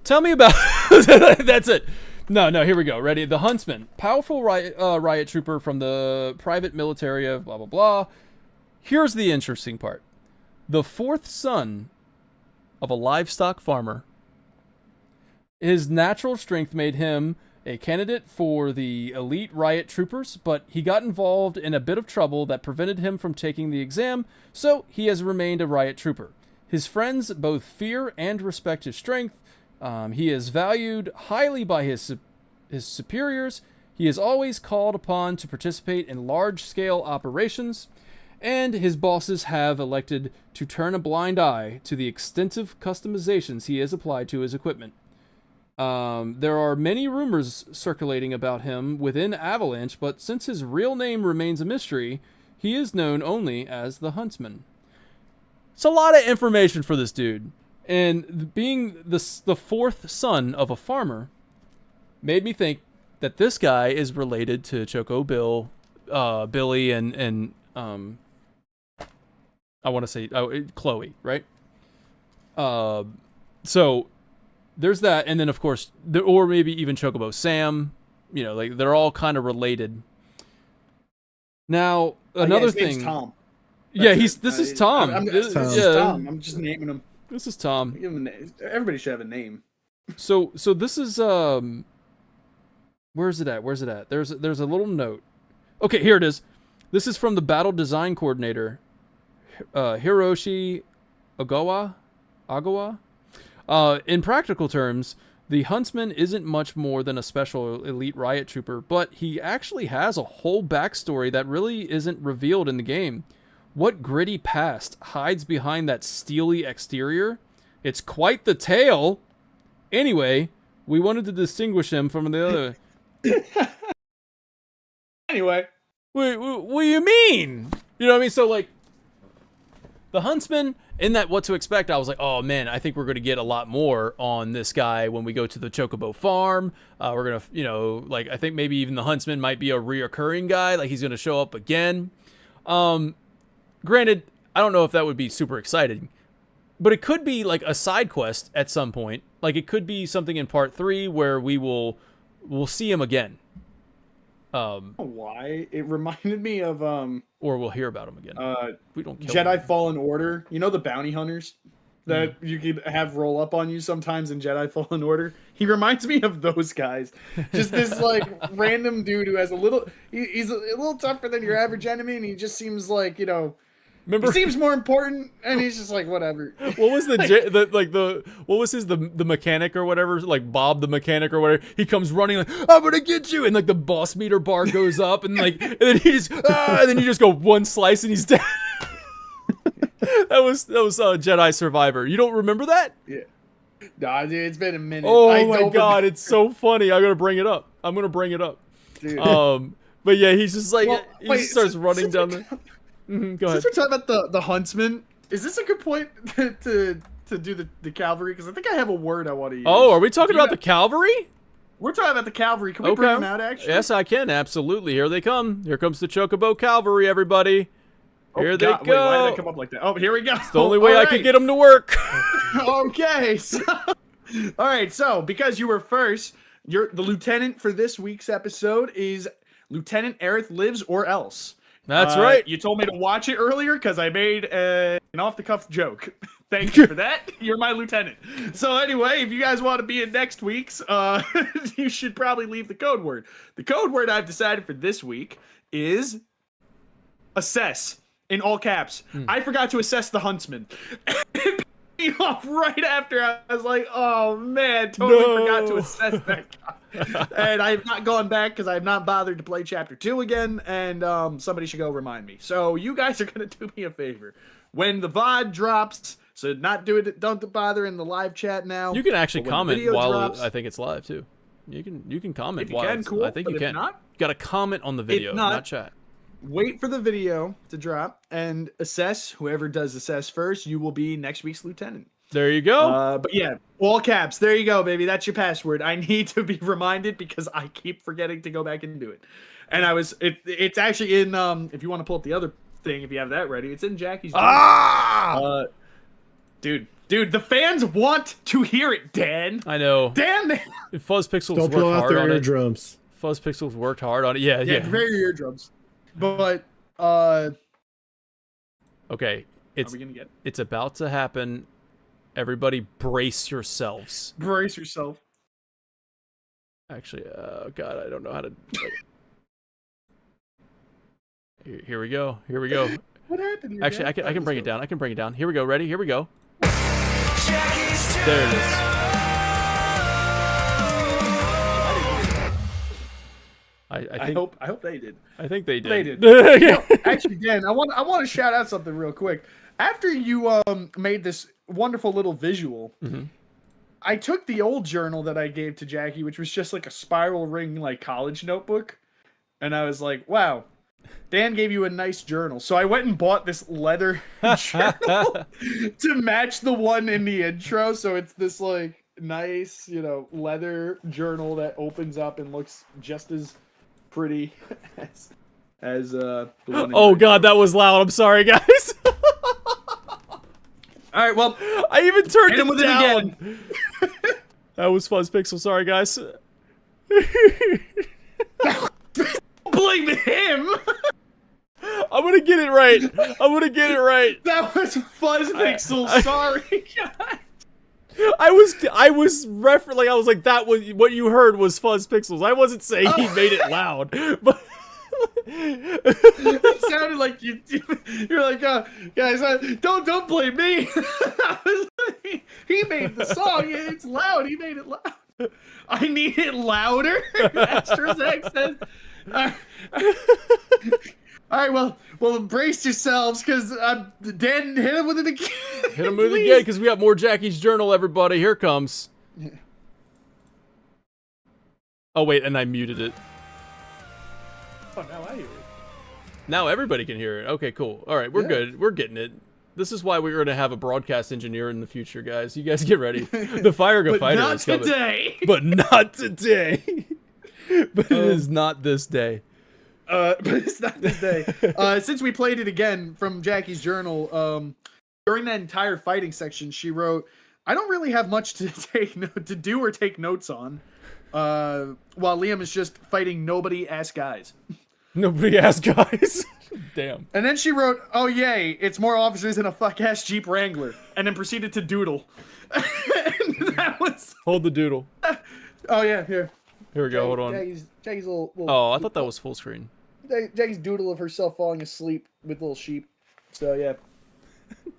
tell me about... That's it. No, here we go. Ready? The Huntsman. Powerful riot trooper from the private military of blah, blah, blah. Here's the interesting part. The fourth son of a livestock farmer. His natural strength made him a candidate for the elite riot troopers, but he got involved in a bit of trouble that prevented him from taking the exam, so he has remained a riot trooper. His friends both fear and respect his strength. He is valued highly by his superiors. He is always called upon to participate in large-scale operations, and his bosses have elected to turn a blind eye to the extensive customizations he has applied to his equipment. There are many rumors circulating about him within Avalanche, but since his real name remains a mystery, he is known only as the Huntsman. It's a lot of information for this dude. And being the fourth son of a farmer made me think that this guy is related to Choco Bill, Billy, and I want to say Chloe, right? So there's that, and then of course, or maybe even Chocobo Sam. You know, like they're all kind of related. Now another his thing. name's Tom. Yeah, this is Tom. This is Tom. I'm just naming him. This is Tom. Give him a name. Everybody should have a name. So this is where's it at? There's a little note. Okay, here it is. This is from the battle design coordinator, Hiroshi Agawa. In practical terms, the Huntsman isn't much more than a special elite riot trooper, but he actually has a whole backstory that really isn't revealed in the game. What gritty past hides behind that steely exterior? It's quite the tale. Anyway, we wanted to distinguish him from the other. Anyway. What do you mean? You know what I mean? So, like, the Huntsman, in that What to Expect, I was like, oh, man, I think we're going to get a lot more on this guy when we go to the Chocobo farm. We're going to, you know, like, I think maybe even the Huntsman might be a reoccurring guy. Like, he's going to show up again. Granted, I don't know if that would be super exciting, but it could be like a side quest at some point. Like it could be something in part 3 where we'll see him again. Why? It reminded me of or we'll hear about him again. We don't kill Jedi him. Fallen Order. You know the bounty hunters that you could have roll up on you sometimes in Jedi Fallen Order? He reminds me of those guys. Just this like random dude who has he's a little tougher than your average enemy, and he just seems like, you know, Remember, he seems more important, and he's just like, whatever. What was the mechanic or whatever, like Bob the mechanic or whatever? He comes running like, I'm gonna get you, and like the boss meter bar goes up, and like, and then he's and then you just go one slice and he's dead. that was Jedi Survivor. You don't remember that? Yeah. Nah, dude, it's been a minute. Oh my god, it's so funny. I'm gonna bring it up. Dude. But yeah, he's just like he just starts running down the. Go ahead. Since we're talking about the Huntsman, is this a good point to do the cavalry? Because I think I have a word I want to use. Oh, are we talking about the cavalry? We're talking about the cavalry. Can we bring them out, actually? Yes, I can. Absolutely. Here they come. Here comes the Chocobo cavalry, everybody. Here they go. Wait, why did I come up like that? Oh, here we go. It's the only way I could get them to work. Okay. So, all right. So, because you were first, the lieutenant for this week's episode is Lieutenant Aerith Lives or Else. That's right. You told me to watch it earlier because I made an off-the-cuff joke. Thank you for that. You're my lieutenant. So anyway, if you guys want to be in next week's, you should probably leave the code word. The code word I've decided for this week is assess, in all caps. I forgot to assess the Huntsman. Off right after I was like, oh man, totally forgot to assess that guy. And I have not gone back because I have not bothered to play chapter 2 again, and somebody should go remind me. So you guys are gonna do me a favor. When the VOD drops, so don't bother in the live chat now. You can actually comment while drops, I think it's live too. You can comment if you while can, cool, I think you can. Not, you got to comment on the video, not chat. Wait for the video to drop and assess. Whoever does assess first, you will be next week's lieutenant. There you go. But yeah, all caps. There you go, baby. That's your password. I need to be reminded because I keep forgetting to go back and do it. And it's actually in if you want to pull up the other thing, if you have that ready, it's in Jackie's. Dude, the fans want to hear it, Dan. I know. Dan, Fuzz Pixels Don't worked blow out hard their on it. eardrums. Fuzz Pixels worked hard on it. Yeah, yeah, yeah. very eardrums. But Okay, are we gonna get? it's about to happen. Everybody brace yourselves. Brace yourself. Actually, God, I don't know how to. Here we go. Here we go. What happened here? Actually, Dan? I can bring it down. I can bring it down. Here we go. Ready? Here we go. Jackie's turn. There it is. I hope they did. I think they did. They did. Yeah. Actually, Dan, I want to shout out something real quick. After you made this wonderful little visual, I took the old journal that I gave to Jackie, which was just like a spiral ring like college notebook, and I was like, wow, Dan gave you a nice journal. So I went and bought this leather journal to match the one in the intro. So it's this like nice, leather journal that opens up and looks just as pretty as the one in Oh the God, that was loud. I'm sorry, guys. All right, well, I even turned hit him it with it down. again. That was Fuzz Pixel. Sorry, guys. Blame him. I'm gonna get it right. I'm gonna get it right. That was Fuzz Pixel. Sorry, guys. I was referencing. I was like, that was what you heard was Fuzz Pixels. I wasn't saying he made it loud, but It sounded like you're like, guys, don't blame me. I was like, he made the song. It's loud. He made it loud. I need it louder. Asterisk X says. All right, well, brace yourselves, because Dan hit him with it again. hit him with it again because we got more Jackie's Journal. Everybody, here comes. Oh wait, and I muted it. Oh, now I hear it. Now everybody can hear it. Okay, cool. All right, we're good. We're getting it. This is why we're going to have a broadcast engineer in the future, guys. You guys get ready. The Fire Go Fighter is coming. But not today. But not today. But it is not this day. But it's not this day. Since we played it again from Jackie's journal, during that entire fighting section, she wrote, "I don't really have much to do or take notes on, while Liam is just fighting nobody-ass guys." Nobody asked, guys. Damn. And then she wrote, "Oh yay, it's more officers in a fuck-ass Jeep Wrangler," and then proceeded to doodle. And that was... Hold the doodle. Oh yeah, here. Here we go. Hold on. Jackie's little Oh, I thought that was full screen. Jackie's doodle of herself falling asleep with little sheep. So yeah.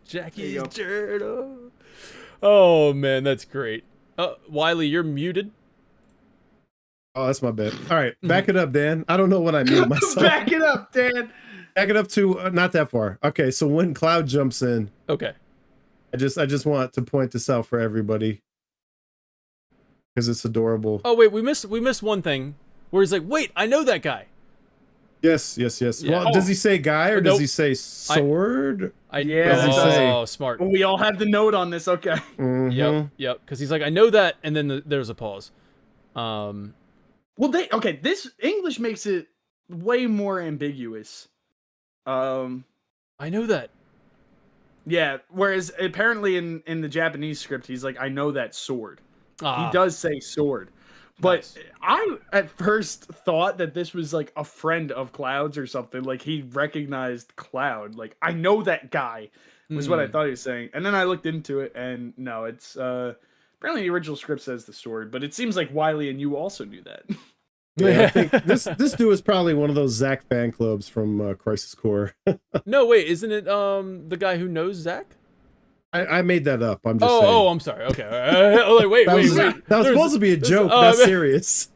Jackie's Journal. Oh man, that's great. Wiley, you're muted. Oh, that's my bad. All right, back it up, Dan. I don't know what I mean myself. Back it up, Dan. Back it up to not that far. Okay, so when Cloud jumps in, Okay. I just want to point this out for everybody because it's adorable. Oh wait, we missed one thing where he's like, "Wait, I know that guy." Yes. Yeah. Well, does he say guy or does Nope. he say sword? Yeah, does he say? Oh, smart. We all have the note on this, okay. Mhm. Yep. Because he's like, "I know that," and then there's a pause. Well, this English makes it way more ambiguous. I know that. Yeah, whereas apparently in the Japanese script, he's like, "I know that sword." He does say sword. But Nice. I at first thought that this was like a friend of Cloud's or something. Like he recognized Cloud. Like, I know that guy was what I thought he was saying. And then I looked into it and no, it's apparently the original script says the sword, but it seems like Wiley and you also knew that. Yeah, I think this dude is probably one of those Zach fan clubs from Crisis Core. No, wait, isn't it the guy who knows Zach? I made that up. I'm just saying. Oh, I'm sorry. Okay. Wait. That was There's- supposed to be a joke, oh, not man. serious.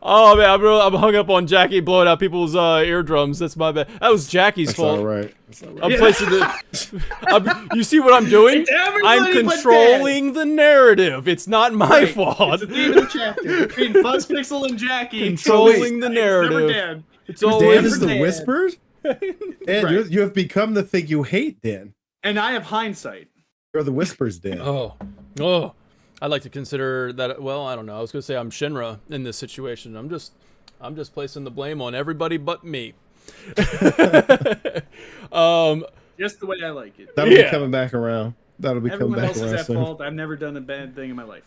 Oh man, I'm hung up on Jackie blowing out people's eardrums. That's my bad. That was Jackie's That's fault. all right. I'm placing the. You see what I'm doing? It's everybody I'm but controlling the narrative. It's not my fault. It's the name of the chapter between Fuzz Pixel and Jackie. Controlling the It's never narrative. Dan. It's Dan always is the Dan. whisper. Dan, Right. you have become the thing you hate, Dan. And I have hindsight. You're the whispers, Dan. Oh. I'd like to consider that. Well, I don't know. I was gonna say I'm Shinra in this situation. I'm just placing the blame on everybody but me. just the way I like it. That'll be coming back around. That'll be Everyone coming else back is around at soon. fault. I've never done a bad thing in my life.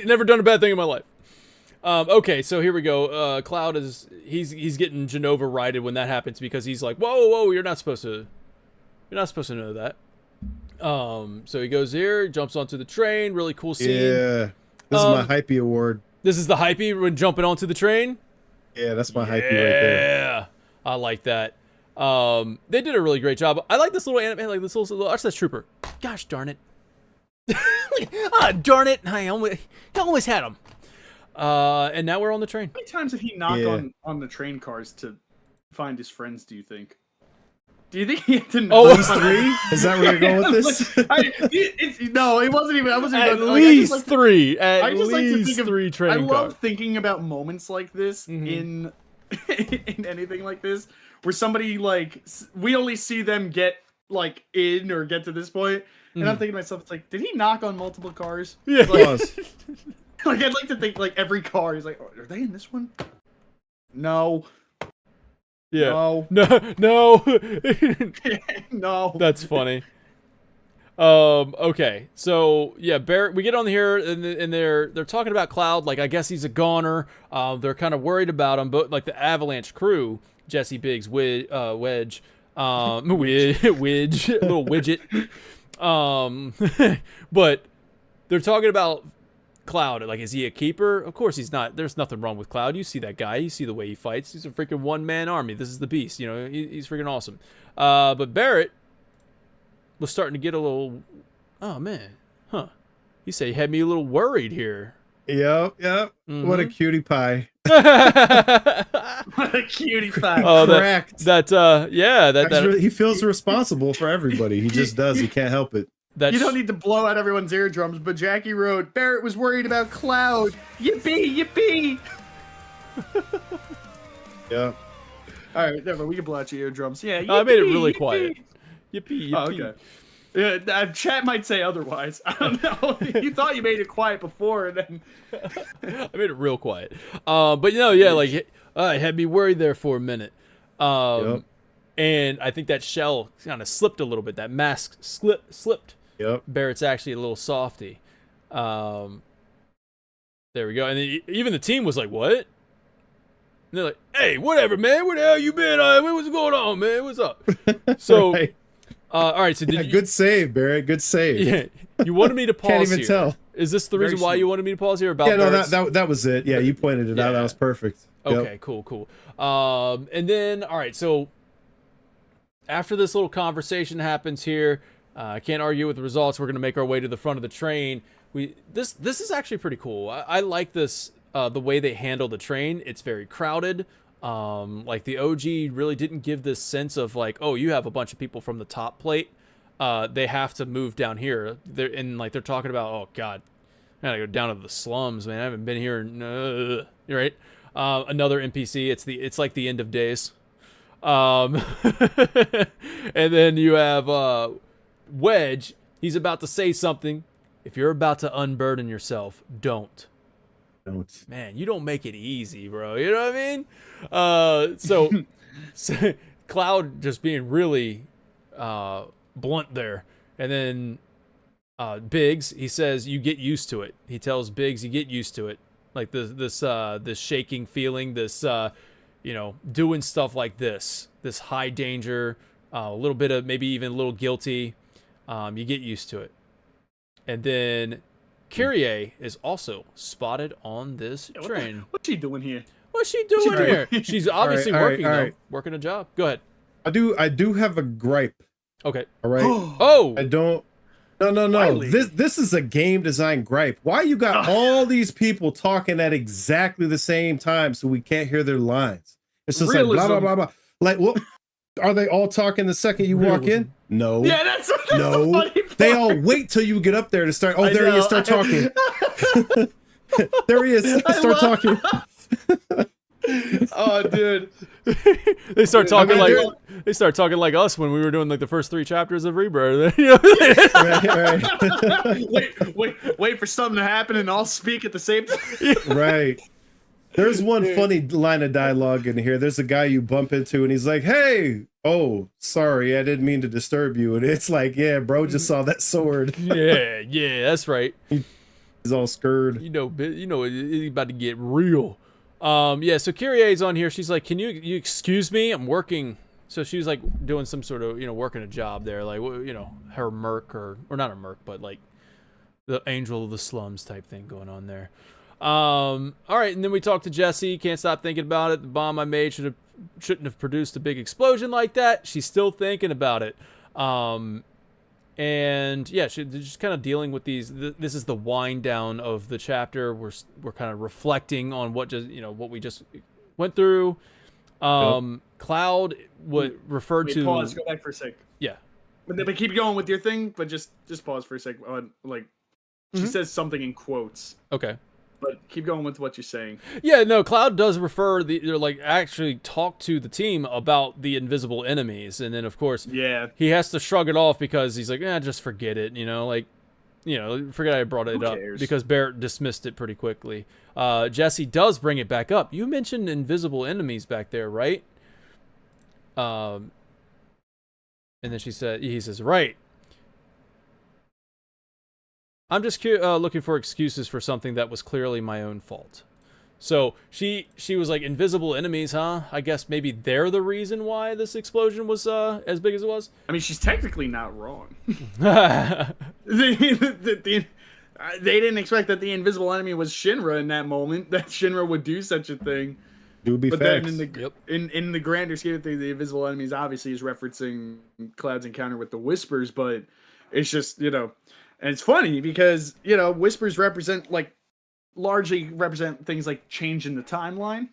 Never done a bad thing in my life. Okay, so here we go. Cloud he's getting Genova righted when that happens because he's like, whoa, you're not supposed to know that. So he goes here, jumps onto the train. Really cool scene. Yeah, this is my hypey award. This is the hypey when jumping onto the train. Yeah, that's my hypey right there. Yeah, I like that. They did a really great job. I like this little anime, like this little RSS trooper. Gosh darn it! Darn it! I always had him. And now we're on the train. How many times did he knock on the train cars to find his friends? Do you think? Do you think he had to knock? Oh, on These three? Is that where you're going with this? No, it wasn't even. I wasn't At even. least three. I At just like to least think of, three train I cars. love thinking about moments like this in anything like this, where somebody like we only see them get like in or get to this point, and I'm thinking to myself, it's like, did he knock on multiple cars? Yeah. Like I'd like to think like every car. He's like, oh, are they in this one? No. Yeah. No. No. No. That's funny. Okay. So yeah, Barrett. We get on here, and they're talking about Cloud. Like, I guess he's a goner. They're kind of worried about him, but like the Avalanche crew, Jesse, Biggs, Wedge, Wedge, little widget. But they're talking about Cloud. Like, is he a keeper? Of course he's not. There's nothing wrong with Cloud. You see that guy. You see the way he fights. He's a freaking one-man army. This is the beast. You know, he's freaking awesome. But Barrett was starting to get a little, oh man, huh? You say he had me a little worried here. Yep. What a cutie pie. What a cutie pie. Oh, correct. That he feels responsible for everybody. He just does. He can't help it. You don't need to blow out everyone's eardrums, but Jackie wrote, Barrett was worried about Cloud. Yippee, yippee. Yeah. All right, never. We can blow out your eardrums. Yeah. I made it yippee, really yippee. quiet. Yippee, yippee. Oh, okay. Yeah, chat might say otherwise. I don't know. You thought you made it quiet before, and then I made it real quiet. But you know, yeah, like it had me worried there for a minute. Yep. And I think that shell kind of slipped a little bit. That mask slipped. Yep. Barrett's actually a little softy. There we go. And then even the team was like, "What?" And they're like, "Hey, whatever, man. Where the hell you been? What's going on, man? What's up?" So. Right. All right, so did you, good save, Barrett. Good save. Yeah, you wanted me to pause. Can't even here. tell. Is this the reason why you wanted me to pause here? About yeah, no, Barrett's... that was it. Yeah, you pointed it out. That was perfect. Okay, cool. And then, all right, so after this little conversation happens here, I can't argue with the results. We're gonna make our way to the front of the train. This is actually pretty cool. I like this the way they handle the train. It's very crowded. Like the OG really didn't give this sense of like, oh, you have a bunch of people from the top plate. They have to move down here. They're talking about, oh God, I gotta go down to the slums, man. I haven't been here. Right? Another NPC. It's like the end of days. And then you have Wedge. He's about to say something. If you're about to unburden yourself, don't. Man, you don't make it easy, bro. You know what I mean? So Cloud just being really blunt there. And then Biggs, he says, you get used to it. He tells Biggs, you get used to it. Like this shaking feeling, this doing stuff like this high danger, a little bit of maybe even a little guilty. You get used to it. And then Kyrie is also spotted on this train. What's she doing here? What's she doing here? She's obviously working, all right. working a job. Go ahead. I do have a gripe. Okay. All right. Oh. I don't. No. Wiley. This is a game design gripe. Why you got all these people talking at exactly the same time so we can't hear their lines? It's just like blah blah blah blah. Like, what? Are they all talking the second you walk in? No. Yeah, that's no. the funny part. They all wait till you get up there to start. Oh, there he is. Start talking. There he is. Start talking. Oh, dude. They start talking they start talking like us when we were doing like the first 3 chapters of Rebirth. Right. Wait for something to happen and all speak at the same time. Right. There's one funny line of dialogue in here. There's a guy you bump into, and he's like, "Hey, oh, sorry, I didn't mean to disturb you." And it's like, "Yeah, bro, just saw that sword." Yeah, that's right. He's all scared. You know, it's about to get real. Yeah. So Kyrie's on here. She's like, "Can you excuse me? I'm working." So she was like doing some sort of working a job there, like her merc or not a merc, but like the angel of the slums type thing going on there. All right, and then we talked to Jesse. Can't stop thinking about it. The bomb I made shouldn't have produced a big explosion like that. She's still thinking about it. And yeah, she's just kind of dealing with these. This is the wind down of the chapter. We're kind of reflecting on what we just went through. Cloud would refer to. Pause. Go back for a sec. Yeah. But keep going with your thing. But just pause for a sec. She says something in quotes. Okay. But keep going with what you're saying. Yeah, no, Cloud does refer actually talk to the team about the invisible enemies, and then of course, he has to shrug it off because he's like, just forget it, forget I brought it up because Barrett dismissed it pretty quickly. Jesse does bring it back up. You mentioned invisible enemies back there, right? And then he says, right. I'm just looking for excuses for something that was clearly my own fault. So she was like, invisible enemies, huh? I guess maybe they're the reason why this explosion was as big as it was. I mean, she's technically not wrong. They didn't expect that the invisible enemy was Shinra in that moment. That Shinra would do such a thing. It would be facts. Then in the grander scheme of things, the invisible enemies obviously is referencing Cloud's encounter with the Whispers, but it's just and it's funny because, Whispers largely represent things like change in the timeline.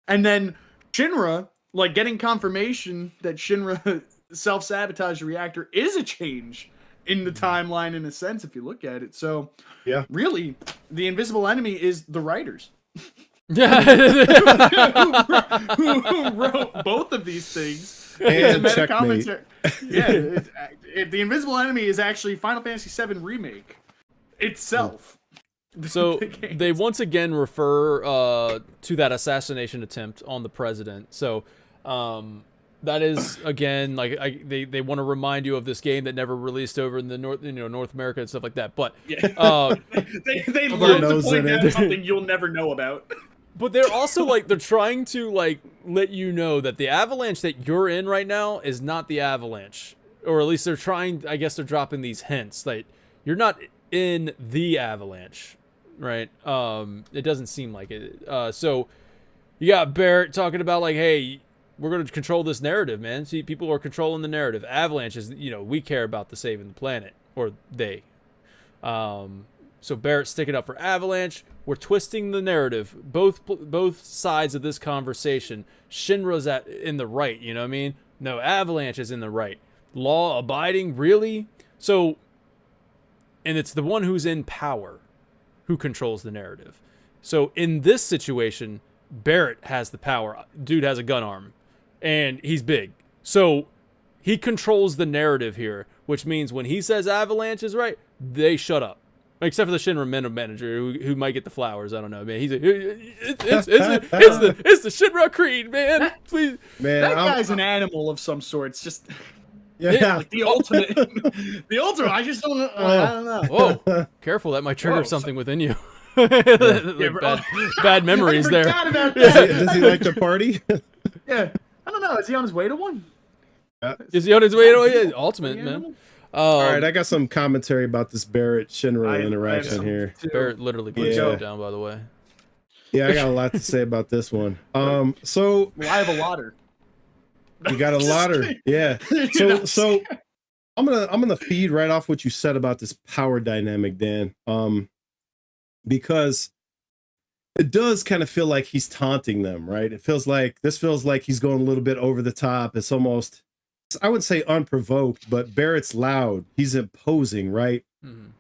And then Shinra, getting confirmation that Shinra self-sabotage the reactor is a change in the timeline in a sense, if you look at it. So, really, the invisible enemy is the writers. who wrote both of these things. And meta commentary. Yeah, the invisible enemy is actually Final Fantasy VII Remake itself. So they once again refer to that assassination attempt on the president. So that is again they want to remind you of this game that never released over in the North America and stuff like that. But they love to point out something you'll never know about. But they're also they're trying to let you know that the avalanche that you're in right now is not the avalanche, or at least they're trying. I guess they're dropping these hints like you're not in the avalanche, right? It doesn't seem like it. So you got Barrett talking about hey, we're going to control this narrative, man. See, people are controlling the narrative. Avalanche is we care about the saving the planet, or they. So Barrett's sticking up for Avalanche. We're twisting the narrative. Both sides of this conversation. Shinra's in the right, you know what I mean? No, Avalanche is in the right. Law abiding, really? So, and it's the one who's in power who controls the narrative. So in this situation, Barrett has the power. Dude has a gun arm, and he's big. So he controls the narrative here, which means when he says Avalanche is right, they shut up. Except for the Shinra manager who might get the flowers. I don't know, man. He's like, it's the Shinra creed, man. Please, man. That guy's an animal of some sort. It's just the ultimate. The ultimate. I just don't. I don't know. Whoa, careful! That might trigger something within you. Bad memories there. Does he like to party? Yeah, I don't know. Is he on his way to one? Is he on his way to ultimate, man? All right, I got some commentary about this Barrett Shinra interaction here. Barrett literally put his foot down, by the way. Yeah, I got a lot to say about this one. So I have a lotter. You got a lotter, yeah. So I'm gonna feed right off what you said about this power dynamic, Dan. Because it does kind of feel like he's taunting them, right? This feels like he's going a little bit over the top. It's almost, I would say unprovoked, but Barrett's loud. He's imposing, right? Mm-hmm.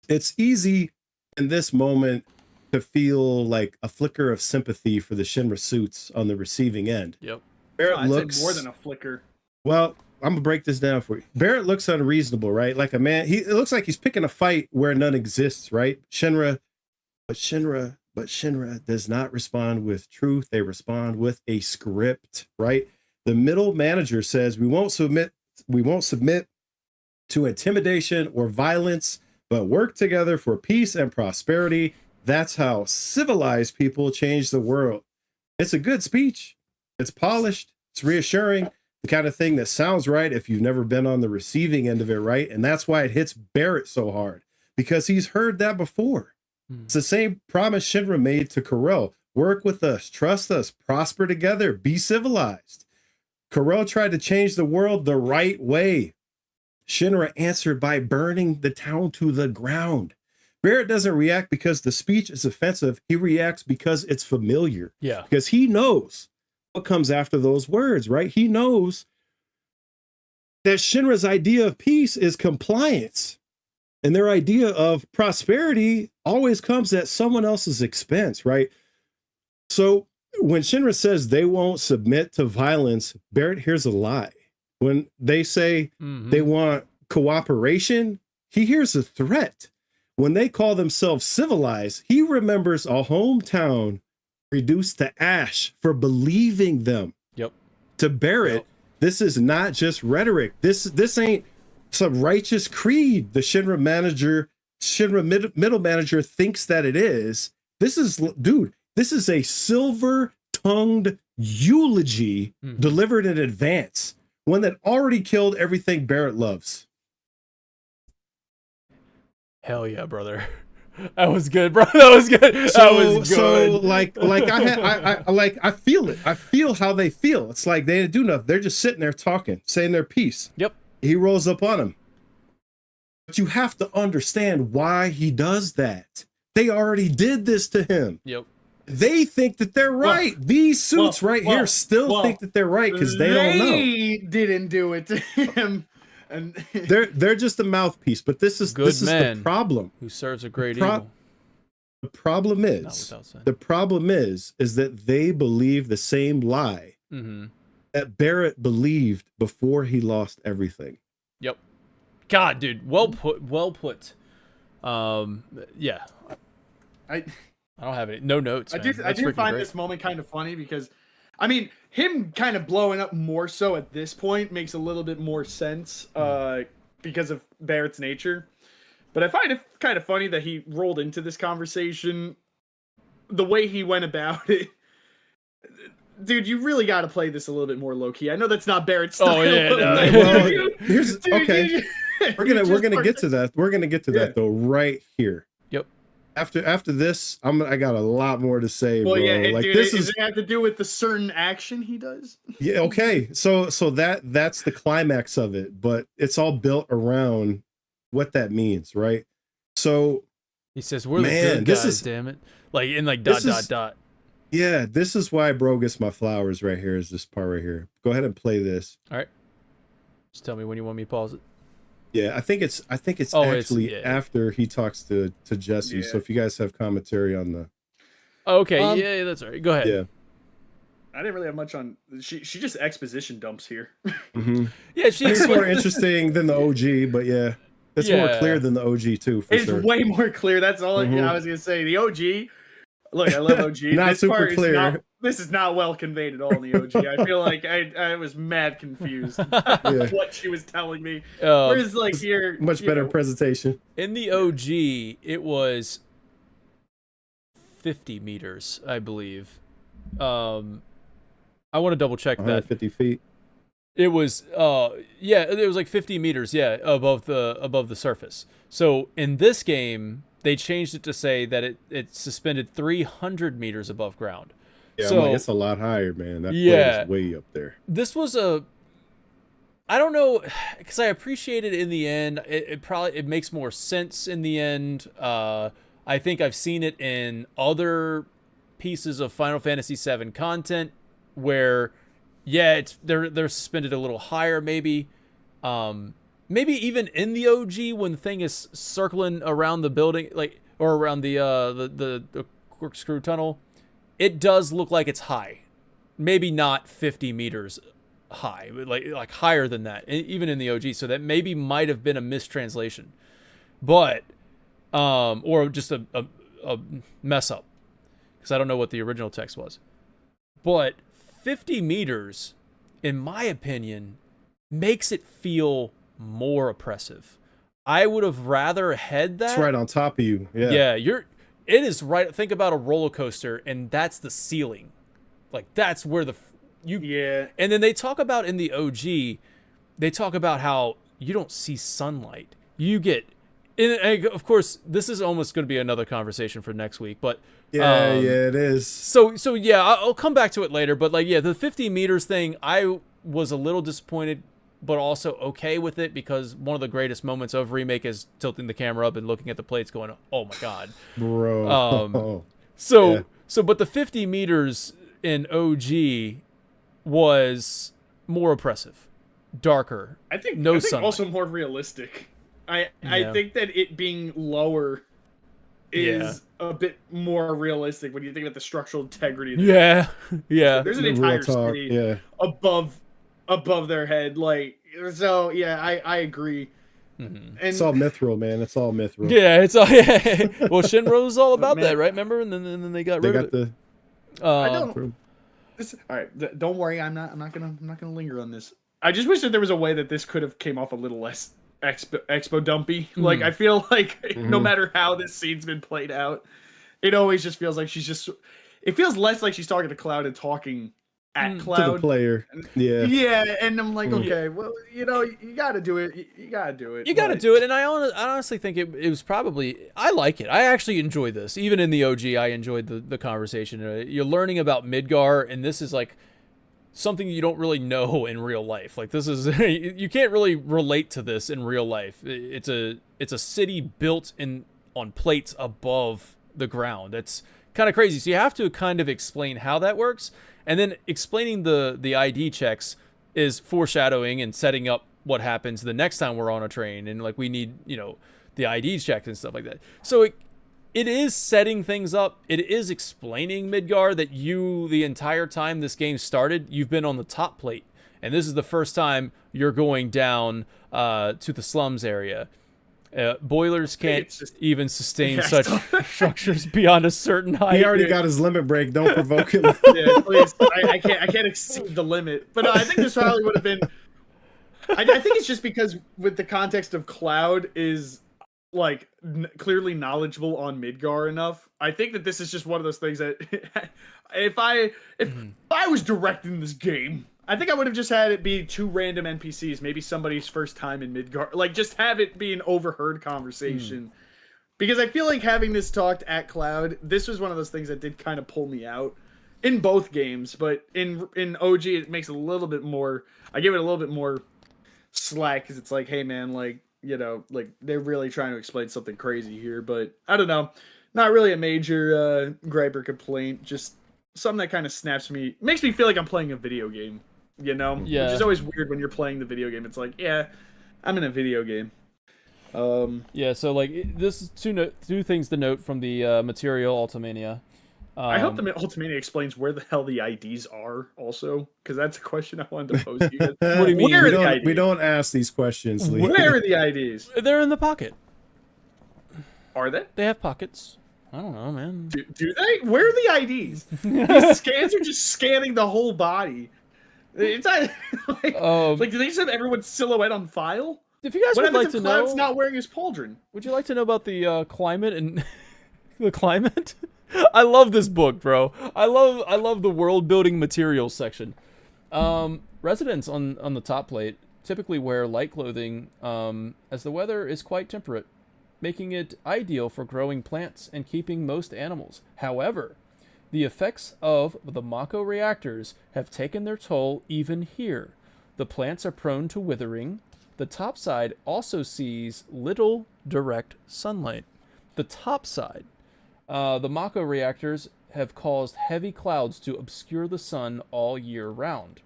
It's easy in this moment to feel like a flicker of sympathy for the Shinra suits on the receiving end. Yep. Barrett looks more than a flicker. Well, I'm gonna break this down for you. Barrett looks unreasonable, right? Like a man. It looks like he's picking a fight where none exists, right? But Shinra But Shinra does not respond with truth. They respond with a script, right? The middle manager says, we won't submit to intimidation or violence, but work together for peace and prosperity. That's how civilized people change the world. It's a good speech. It's polished. It's reassuring. The kind of thing that sounds right if you've never been on the receiving end of it, right? And that's why it hits Barrett so hard, because he's heard that before. It's the same promise Shinra made to Corel. Work with us, trust us, prosper together, be civilized. Corel tried to change the world the right way. Shinra answered by burning the town to the ground. Barrett doesn't react because the speech is offensive. He reacts because it's familiar. Yeah. Because he knows what comes after those words, right? He knows that Shinra's idea of peace is compliance. And their idea of prosperity always comes at someone else's expense, right? So when Shinra says they won't submit to violence, Barrett hears a lie. When they say they want cooperation, he hears a threat. When they call themselves civilized, he remembers a hometown reduced to ash for believing them. Yep. To Barrett, this is not just rhetoric. This ain't some righteous creed the Shinra middle manager thinks that it is. This is, dude, this is a silver-tongued eulogy delivered in advance. One that already killed everything Barrett loves. Hell yeah, brother. That was good, bro. That was good. That was good. So I feel it. I feel how they feel. It's like they didn't do nothing. They're just sitting there talking, saying their piece. Yep. He rolls up on him. But you have to understand why he does that. They already did this to him. Yep. They think that they're right. These suits here still think that they're right because they don't know. They didn't do it to him. And they're just a mouthpiece, but this is the problem. Who serves a great evil. The problem is that they believe the same lie that Barrett believed before he lost everything. Yep. God, dude, well put. Yeah. I don't have any notes. I did find this moment kind of funny because, I mean, him kind of blowing up more so at this point makes a little bit more sense because of Barrett's nature. But I find it kind of funny that he rolled into this conversation the way he went about it. Dude, you really got to play this a little bit more low key. I know that's not Barrett's style. Oh yeah. Well, okay. We're gonna get to that. We're gonna get to that though right here. Yep. After this, I got a lot more to say, well, bro. Yeah, like dude, this does it have to do with the certain action he does? Yeah, okay. So that's the climax of it, but it's all built around what that means, right? So he says, "We're the good guys, damn it!" Like in like dot. Yeah, this is why bro gets my flowers right here. Is this part right here? Go ahead and play this. All right. Just tell me when you want me to pause it. Yeah, I think it's actually after he talks to Jesse. Yeah. So if you guys have commentary on the okay, yeah, that's all right. Go ahead. Yeah. I didn't really have much on she just exposition dumps here. Yeah, she's more interesting than the OG, but yeah. It's more clear than the OG too, for sure. It's way more clear. That's all I was gonna say. The OG, look, I love OG. Not this super part clear. This is not well conveyed at all in the OG. I feel like I was mad confused what she was telling me. Whereas like here, much better presentation. In the OG, it was 50 meters, I believe. I want to double check that. 50 feet. It was it was like 50 meters, above the surface. So in this game, they changed it to say that it's suspended 300 meters above ground. Yeah, so, it's a lot higher, man. That is way up there. This was I don't know, because I appreciate it in the end. It makes more sense in the end. I think I've seen it in other pieces of Final Fantasy VII content where, they're suspended a little higher, maybe. Maybe even in the OG when the thing is circling around the building, like, or around the corkscrew tunnel. It does look like it's high, maybe not 50 meters high, but like higher than that, even in the OG. So that maybe might have been a mistranslation, but or just a mess up. because I don't know what the original text was. But 50 meters, in my opinion, makes it feel more oppressive. I would have rather had that. It's right on top of you. Yeah. Yeah, it is right. Think about a roller coaster, and that's the ceiling. Like, that's where Yeah. And then they talk about in the OG, they talk about how you don't see sunlight. You get, and of course, this is almost going to be another conversation for next week, but Yeah, it is. So yeah, I'll come back to it later. But like, yeah, the 50 meters thing, I was a little disappointed, but also okay with it, because one of the greatest moments of Remake is tilting the camera up and looking at the plates, going, "Oh my god, bro." But the 50 meters in OG was more oppressive, darker. I think sunlight. also more realistic. I think that it being lower is a bit more realistic when you think about the structural integrity. Yeah. There's an entire city above their head, like, so. Yeah, I agree. Mm-hmm. And it's all mithril, man. It's all mithril. Yeah, it's all. Well, Shinro's all about that, right? Remember, and then they got rid of it. I don't. All right, don't worry. I'm not gonna linger on this. I just wish that there was a way that this could have came off a little less expo dumpy. Like, I feel like no matter how this scene's been played out, it always just feels like it feels less like she's talking to Cloud and talking at Cloud to the player. Yeah, and I'm like, okay, well, you gotta do it. You gotta do it. You gotta do it. And I honestly think it was probably, I like it. I actually enjoy this. Even in the OG, I enjoyed the conversation. You're learning about Midgar, and this is like something you don't really know in real life. Like, this is you can't really relate to this in real life. It's a city built on plates above the ground. It's kind of crazy. So you have to kind of explain how that works, and then explaining the ID checks is foreshadowing and setting up what happens the next time we're on a train, and like, we need the ID checks and stuff like that. So it is setting things up. It is explaining Midgar that the entire time this game started, you've been on the top plate. And this is the first time you're going down to the slums area. Boilers can't even sustain such structures beyond a certain height. He already got his limit break. Don't provoke him. Yeah, please. I can't exceed the limit. But I think this probably would have been... I think it's just because with the context of Cloud is... like clearly knowledgeable on Midgar enough. I think that this is just one of those things that if I was directing this game, I think I would have just had it be two random NPCs, maybe somebody's first time in Midgar, like, just have it be an overheard conversation. Because I feel like having this talked at Cloud, this was one of those things that did kind of pull me out in both games, but in OG it makes it a little bit more, I give it a little bit more slack, because it's like, hey man, like, like, they're really trying to explain something crazy here, but I don't know. Not really a major gripe or complaint, just something that kind of makes me feel like I'm playing a video game, Yeah. Which is always weird when you're playing the video game. It's like, yeah, I'm in a video game. Yeah, so like, this is two things to note from the Material Ultimania. I hope the Ultimania explains where the hell the IDs are also, because that's a question I wanted to pose to you guys. What do you mean? We don't ask these questions, Lee. Where are the IDs? They're in the pocket. Are they? They have pockets. I don't know, man. Do they? Where are the IDs? These scans are just scanning the whole body. It's not, like, do they just have everyone's silhouette on file? If you guys would like to know, Cloud's not wearing his pauldron. Would you like to know about the climate and the climate? I love this book, bro. I love the world building materials section. Residents on the top plate typically wear light clothing as the weather is quite temperate, making it ideal for growing plants and keeping most animals. However, the effects of the Mako reactors have taken their toll even here. The plants are prone to withering. The top side also sees little direct sunlight. The top side. The Mako reactors have caused heavy clouds to obscure the sun all year round.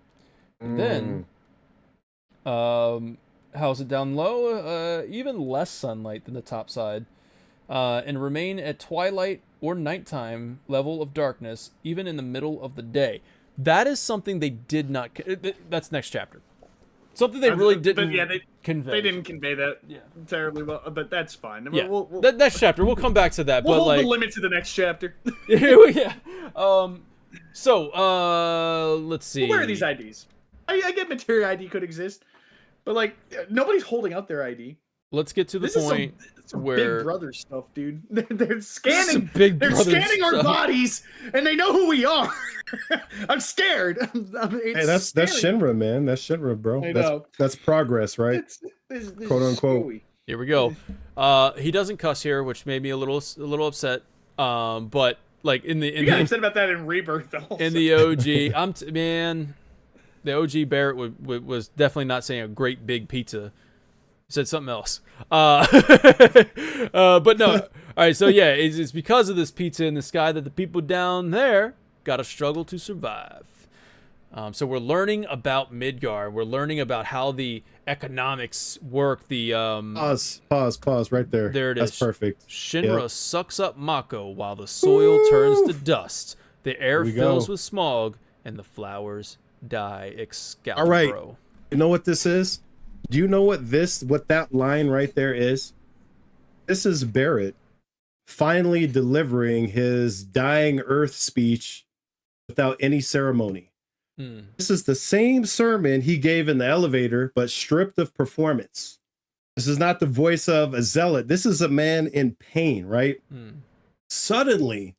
Then, how's it down low? Even less sunlight than the top side. And remain at twilight or nighttime level of darkness, even in the middle of the day. That is something they did not... That's next chapter. Something they really didn't they convey. They didn't convey that terribly well, but that's fine. Yeah, We'll next chapter. We'll come back to that. we'll but hold like, the limit to the next chapter. yeah. Let's see. Where are these IDs? I get material ID could exist, but like nobody's holding out their ID. Let's get to the This point is some where Big Brother stuff, dude. They're scanning. Big They're Brother scanning our stuff. bodies, and they know who we are. I'm scared. Hey, that's Shinra, man. That's Shinra, bro. I know. That's progress, right? This Quote unquote. screwy. Here we go. He doesn't cuss here, which made me a little upset. But like in the You got upset about that in Rebirth, also. in the OG, man, the OG Barrett was definitely not saying a great big pizza. He said something else. But no. All right. So yeah, it's because of this pizza in the sky that the people down there got to struggle to survive. So we're learning about Midgar. We're learning about how the economics work. The Pause right there. There it That's is. perfect. Shinra sucks up Mako while the soil turns to dust. The air Here we fills go. with smog, and the flowers die. Excalibur. All right. You know what this is? Do you know what that line right there is? This is Barrett finally delivering his dying Earth speech without any ceremony. This is the same sermon he gave in the elevator, but stripped of performance. This is not the voice of a zealot. This is a man in pain, right? Suddenly,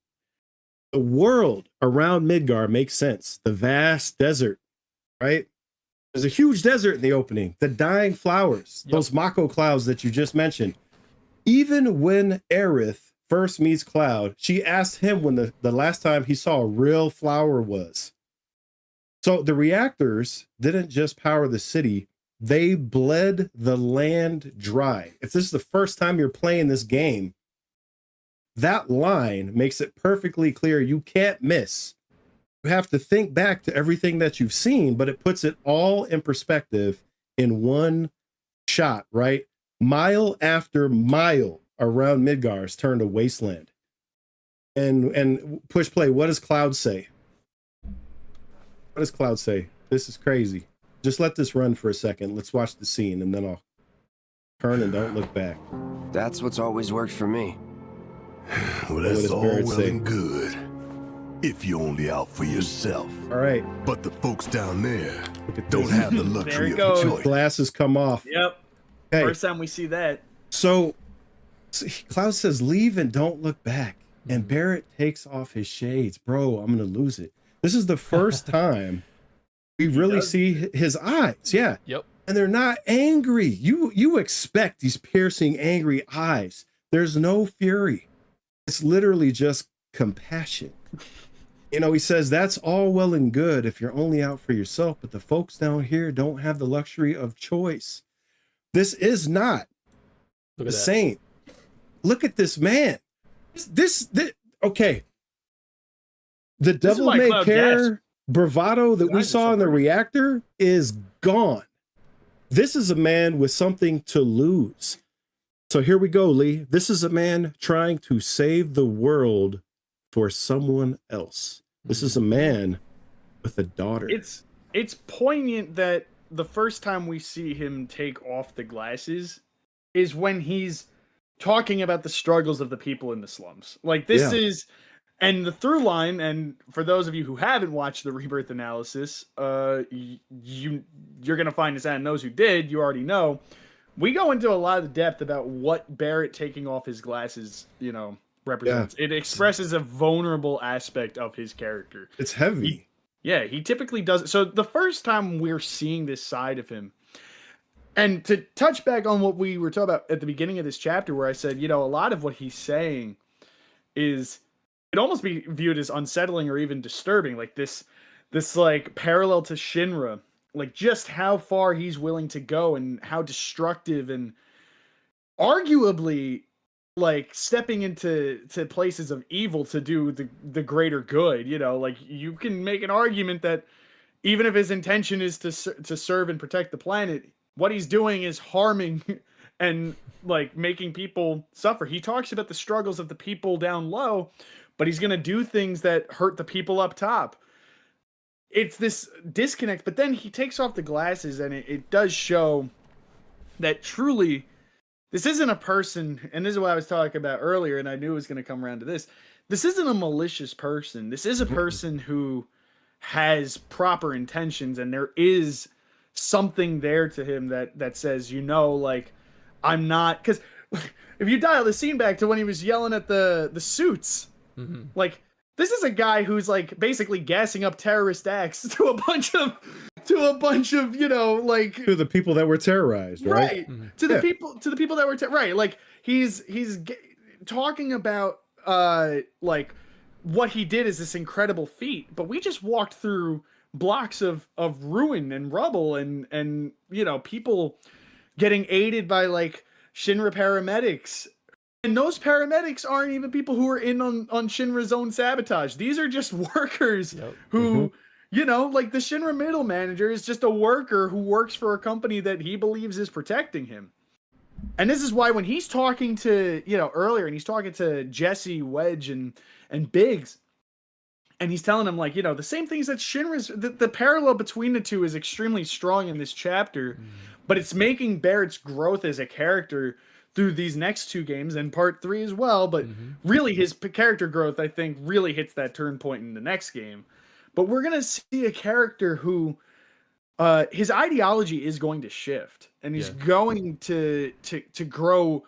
the world around Midgar makes sense. The vast desert, right? There's a huge desert in the opening. The dying flowers, those Mako clouds that you just mentioned. Even when Aerith first meets Cloud, she asked him when the last time he saw a real flower was. So the reactors didn't just power the city, they bled the land dry. If this is the first time you're playing this game, that line makes it perfectly clear you can't miss. You have to think back to everything that you've seen, but it puts it all in perspective in one shot, right? Mile after mile around Midgar is turned to wasteland. And push play, what does Cloud say? What does Cloud say? This is crazy. Just let this run for a second. Let's watch the scene, and then I'll turn and don't look back. That's what's always worked for me. Well, What that's does all Barrett well say? and good. If you're only out for yourself. All right, But the folks down there look at don't this. have the luxury it of goes. choice. Glasses come off. Yep. Okay, First time we see that. so Cloud says, leave and don't look back. And Barrett takes off his shades. Bro, I'm going to lose it. This is the first time we really see his eyes. Yeah. Yep. And they're not angry. You expect these piercing, angry eyes. There's no fury. It's literally just compassion. You know, he says, that's all well and good if you're only out for yourself, but the folks down here don't have the luxury of choice. This is not Look the at that. same. Look at this man. This okay. The This is devil why may Cloud care bravado that we Guys, saw in the reactor is gone. This is a man with something to lose. So here we go, Lee. This is a man trying to save the world for someone else. This is a man with a daughter. It's poignant that the first time we see him take off the glasses is when he's talking about the struggles of the people in the slums. Like this is, and the through line, and for those of you who haven't watched the Rebirth analysis, you're gonna find this, and those who did, you already know. We go into a lot of depth about what Barrett taking off his glasses, represents. It expresses a vulnerable aspect of his character. It's heavy. He typically does. So the first time we're seeing this side of him, and to touch back on what we were talking about at the beginning of this chapter, where I said, a lot of what he's saying is, it almost be viewed as unsettling or even disturbing, like this like parallel to Shinra, like just how far he's willing to go and how destructive and arguably like stepping into places of evil to do the greater good. Like you can make an argument that even if his intention is to serve and protect the planet, what he's doing is harming and like making people suffer. He talks about the struggles of the people down low, but he's going to do things that hurt the people up top. it's this disconnect. But then he takes off the glasses, and it does show that truly this isn't a person. And this is what I was talking about earlier, and I knew it was going to come around to this. This isn't a malicious person. This is a person who has proper intentions, and there is something there to him that says, like, I'm not, because if you dial the scene back to when he was yelling at the suits, like, this is a guy who's like basically gassing up terrorist acts to a bunch of like, to the people that were terrorized, right? To the people that were right. Like, he's talking about like what he did is this incredible feat, but we just walked through blocks of ruin and rubble and people getting aided by like Shinra paramedics, and those paramedics aren't even people who are in on Shinra's own sabotage. These are just workers who like the Shinra middle manager is just a worker who works for a company that he believes is protecting him. And this is why when he's talking to, earlier, and he's talking to Jesse, Wedge, and Biggs, and he's telling them, like, the same things that Shinra's, the parallel between the two is extremely strong in this chapter, but it's making Barrett's growth as a character through these next two games and part 3 as well. But really his character growth, I think, really hits that turn point in the next game. But we're going to see a character who, his ideology is going to shift, and he's going to grow.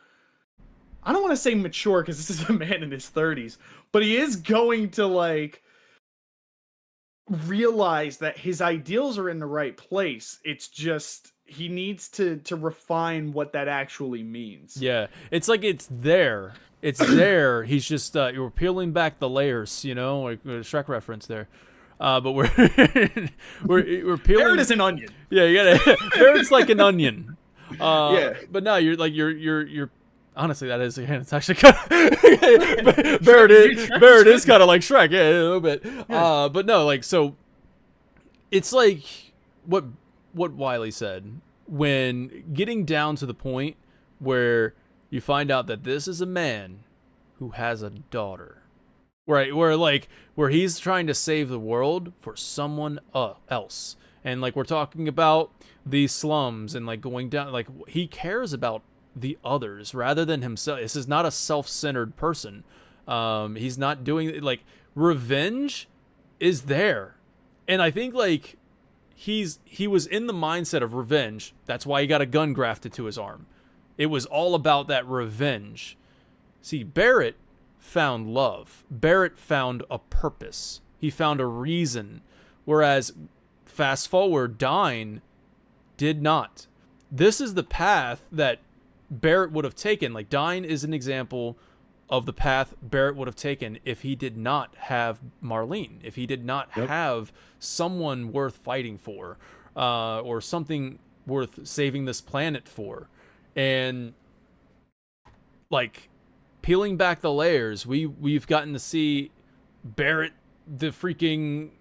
I don't want to say mature, because this is a man in his 30s, but he is going to like realize that his ideals are in the right place. It's just he needs to refine what that actually means. Yeah, it's like it's there. It's there. He's just you're peeling back the layers, like a Shrek reference there. But we're we're peeling. Barrett is an onion. Yeah, you gotta. Barrett's like an onion. But no, you're. Honestly, that is again. It's actually kind of Barrett is kind of like Shrek, yeah, a little bit. Yeah. But no, like, so it's like what Wiley said, when getting down to the point where you find out that this is a man who has a daughter, right? Where he's trying to save the world for someone else, and like we're talking about these slums and like going down, like he cares about the others rather than himself. This is not a self-centered person. He's not doing, like, revenge is there, and I think like he was in the mindset of revenge. That's why he got a gun grafted to his arm. It was all about that revenge. See, Barrett found love. Barrett found a purpose. He found a reason, whereas fast forward, Dine did not. This is the path that Barrett would have taken. Like, Dine is an example of the path Barrett would have taken if he did not have Marlene, if he did not have someone worth fighting for, or something worth saving this planet for. And like, peeling back the layers, we've gotten to see Barrett, the freaking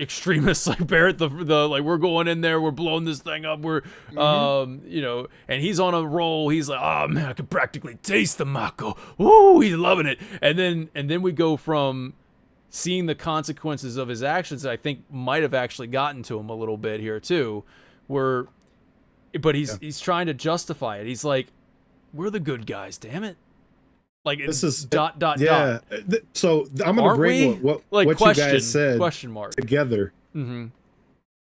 extremists, like Barrett, the like, we're going in there, we're blowing this thing up, we're and he's on a roll. He's like, oh man, I can practically taste the Mako. Woo, he's loving it. And then we go from seeing the consequences of his actions that I think might have actually gotten to him a little bit here too, but he's trying to justify it. He's like, we're the good guys, damn it. Like, this is dot. So I'm gonna bring what you guys said together. Mm-hmm.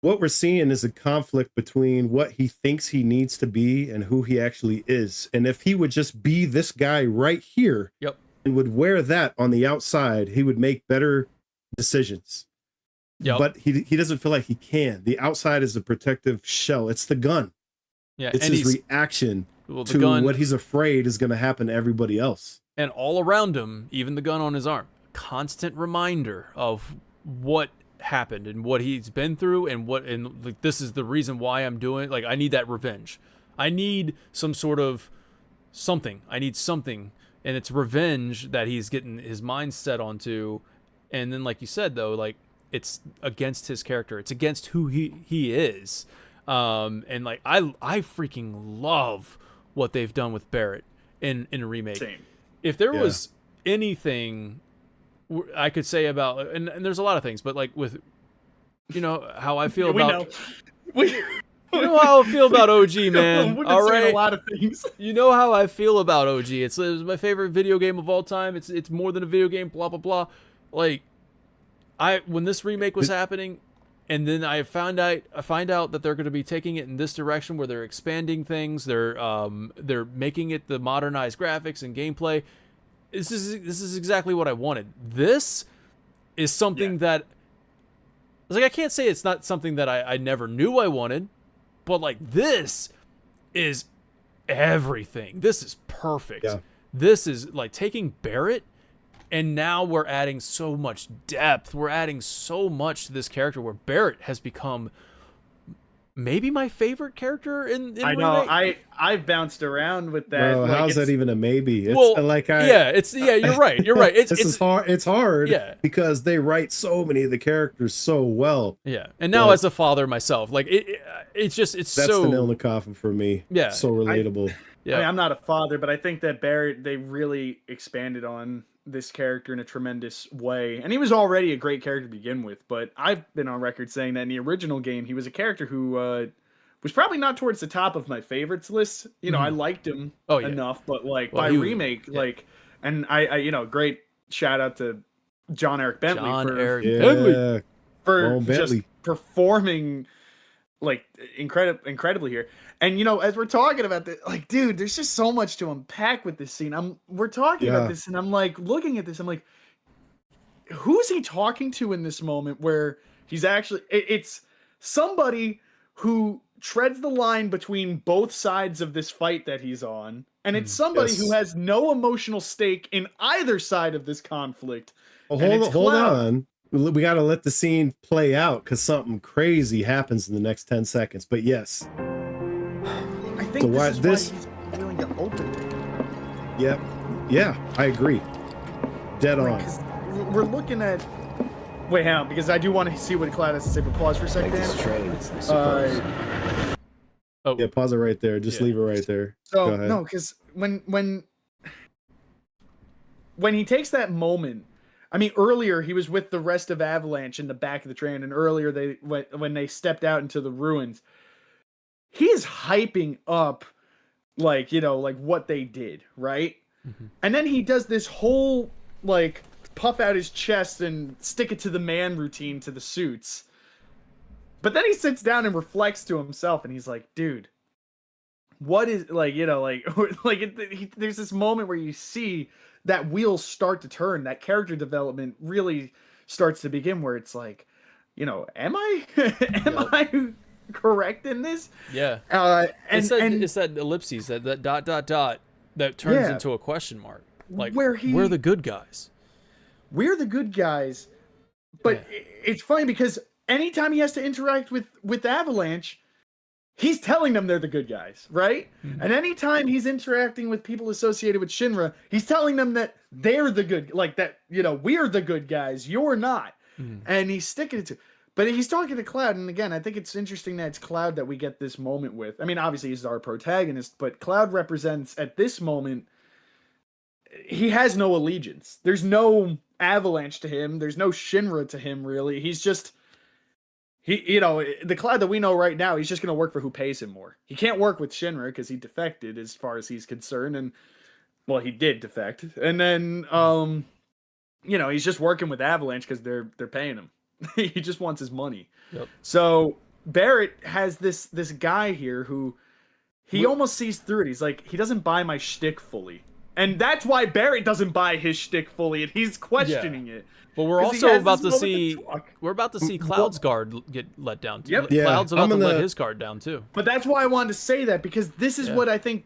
What we're seeing is a conflict between what he thinks he needs to be and who he actually is. And if he would just be this guy right here, and would wear that on the outside, he would make better decisions. But he doesn't feel like he can. The outside is a protective shell. It's the gun. Yeah, it's his reaction to what he's afraid is going to happen to everybody else. And all around him, even the gun on his arm, constant reminder of what happened and what he's been through, and like, this is the reason why I'm doing it. Like, I need that revenge. I need some sort of something. I need something, and it's revenge that he's getting his mind set onto. And then, like you said, though, like, it's against his character. It's against who he is. And like, I freaking love what they've done with Barrett in a remake. Same. If there was anything I could say about, and there's a lot of things, but like with you know how I feel we about. know. We, You know how I feel about OG, man. We've been All saying right. a lot of things. You know how I feel about OG. It's my favorite video game of all time. It's more than a video game. Blah blah blah. Like, when this remake was happening, and then I find out that they're going to be taking it in this direction where they're expanding things. They're making it the modernized graphics and gameplay. This is exactly what I wanted. This is something that, like, I can't say it's not something that I never knew I wanted, but like this is everything. This is perfect. Yeah. This is like taking Barrett, and now we're adding so much depth. We're adding so much to this character where Barrett has become maybe my favorite character in I know. Remake. I've bounced around with that. Bro, like, how's that even a maybe? It's Well, you're right. You're right. It's hard. It's hard. Yeah. Because they write so many of the characters so well. Yeah, and now But- as a father myself, like it's That's so the nail in the coffin for me. Yeah. So relatable. yeah. I mean, I'm not a father, but I think that Barrett, they really expanded on this character in a tremendous way. And he was already a great character to begin with, but I've been on record saying that in the original game, he was a character who was probably not towards the top of my favorites list. You know, I liked him enough, but like by Remake, like, and I, you know, great shout out to John Eric Bentley for just performing like incredibly here. And you know, as we're talking about this, like, dude, there's just so much to unpack with this scene. We're talking about this, and I'm like looking at this, I'm like, who's he talking to in this moment where he's actually it's somebody who treads the line between both sides of this fight that he's on, and it's somebody who has no emotional stake in either side of this conflict. Well, hold on. We got to let the scene play out because something crazy happens in the next 10 seconds. But yes. I think why he's willing to open it. Yep. Yeah, I agree. Dead on. We're looking at... Wait, hang on, because I do want to see what Cloud has to say, but pause for a second, Dan. Yeah, pause it right there. Just leave it right there. So, no, because when he takes that moment... I mean, earlier he was with the rest of Avalanche in the back of the train, and earlier when they stepped out into the ruins, he is hyping up, like, you know, like what they did, right? Mm-hmm. And then he does this whole, like, puff out his chest and stick it to the man routine to the suits. But then he sits down and reflects to himself, and he's like, dude, what is, like, you know, like, there's this moment where you see that wheels start to turn, that character development really starts to begin, where it's like, you know, am I I correct in this? Yeah. It's that ellipses, that dot that turns into a question mark. Like, we're the good guys. We're the good guys. But it's funny because anytime he has to interact with Avalanche, he's telling them they're the good guys, right? Mm-hmm. And anytime he's interacting with people associated with Shinra, he's telling them that they're the good, like that, you know, we're the good guys, you're not. Mm-hmm. And he's sticking it to, but he's talking to Cloud. And again, I think it's interesting that it's Cloud that we get this moment with. I mean, obviously he's our protagonist, but Cloud represents at this moment, he has no allegiance. There's no Avalanche to him. There's no Shinra to him, really. He's just, you know, the Cloud that we know right now, he's just going to work for who pays him more. He can't work with Shinra because he defected as far as he's concerned. And, well, he did defect. And then, you know, he's just working with Avalanche because they're paying him. He just wants his money. Yep. So Barrett has this guy here who he almost sees through it. He's like, he doesn't buy my shtick fully. And that's why Barrett doesn't buy his shtick fully, and he's questioning it. But we're also about to see Cloud's guard get let down too. Yep. Yeah, Cloud's about to let his guard down too. But that's why I wanted to say that, because this is what I think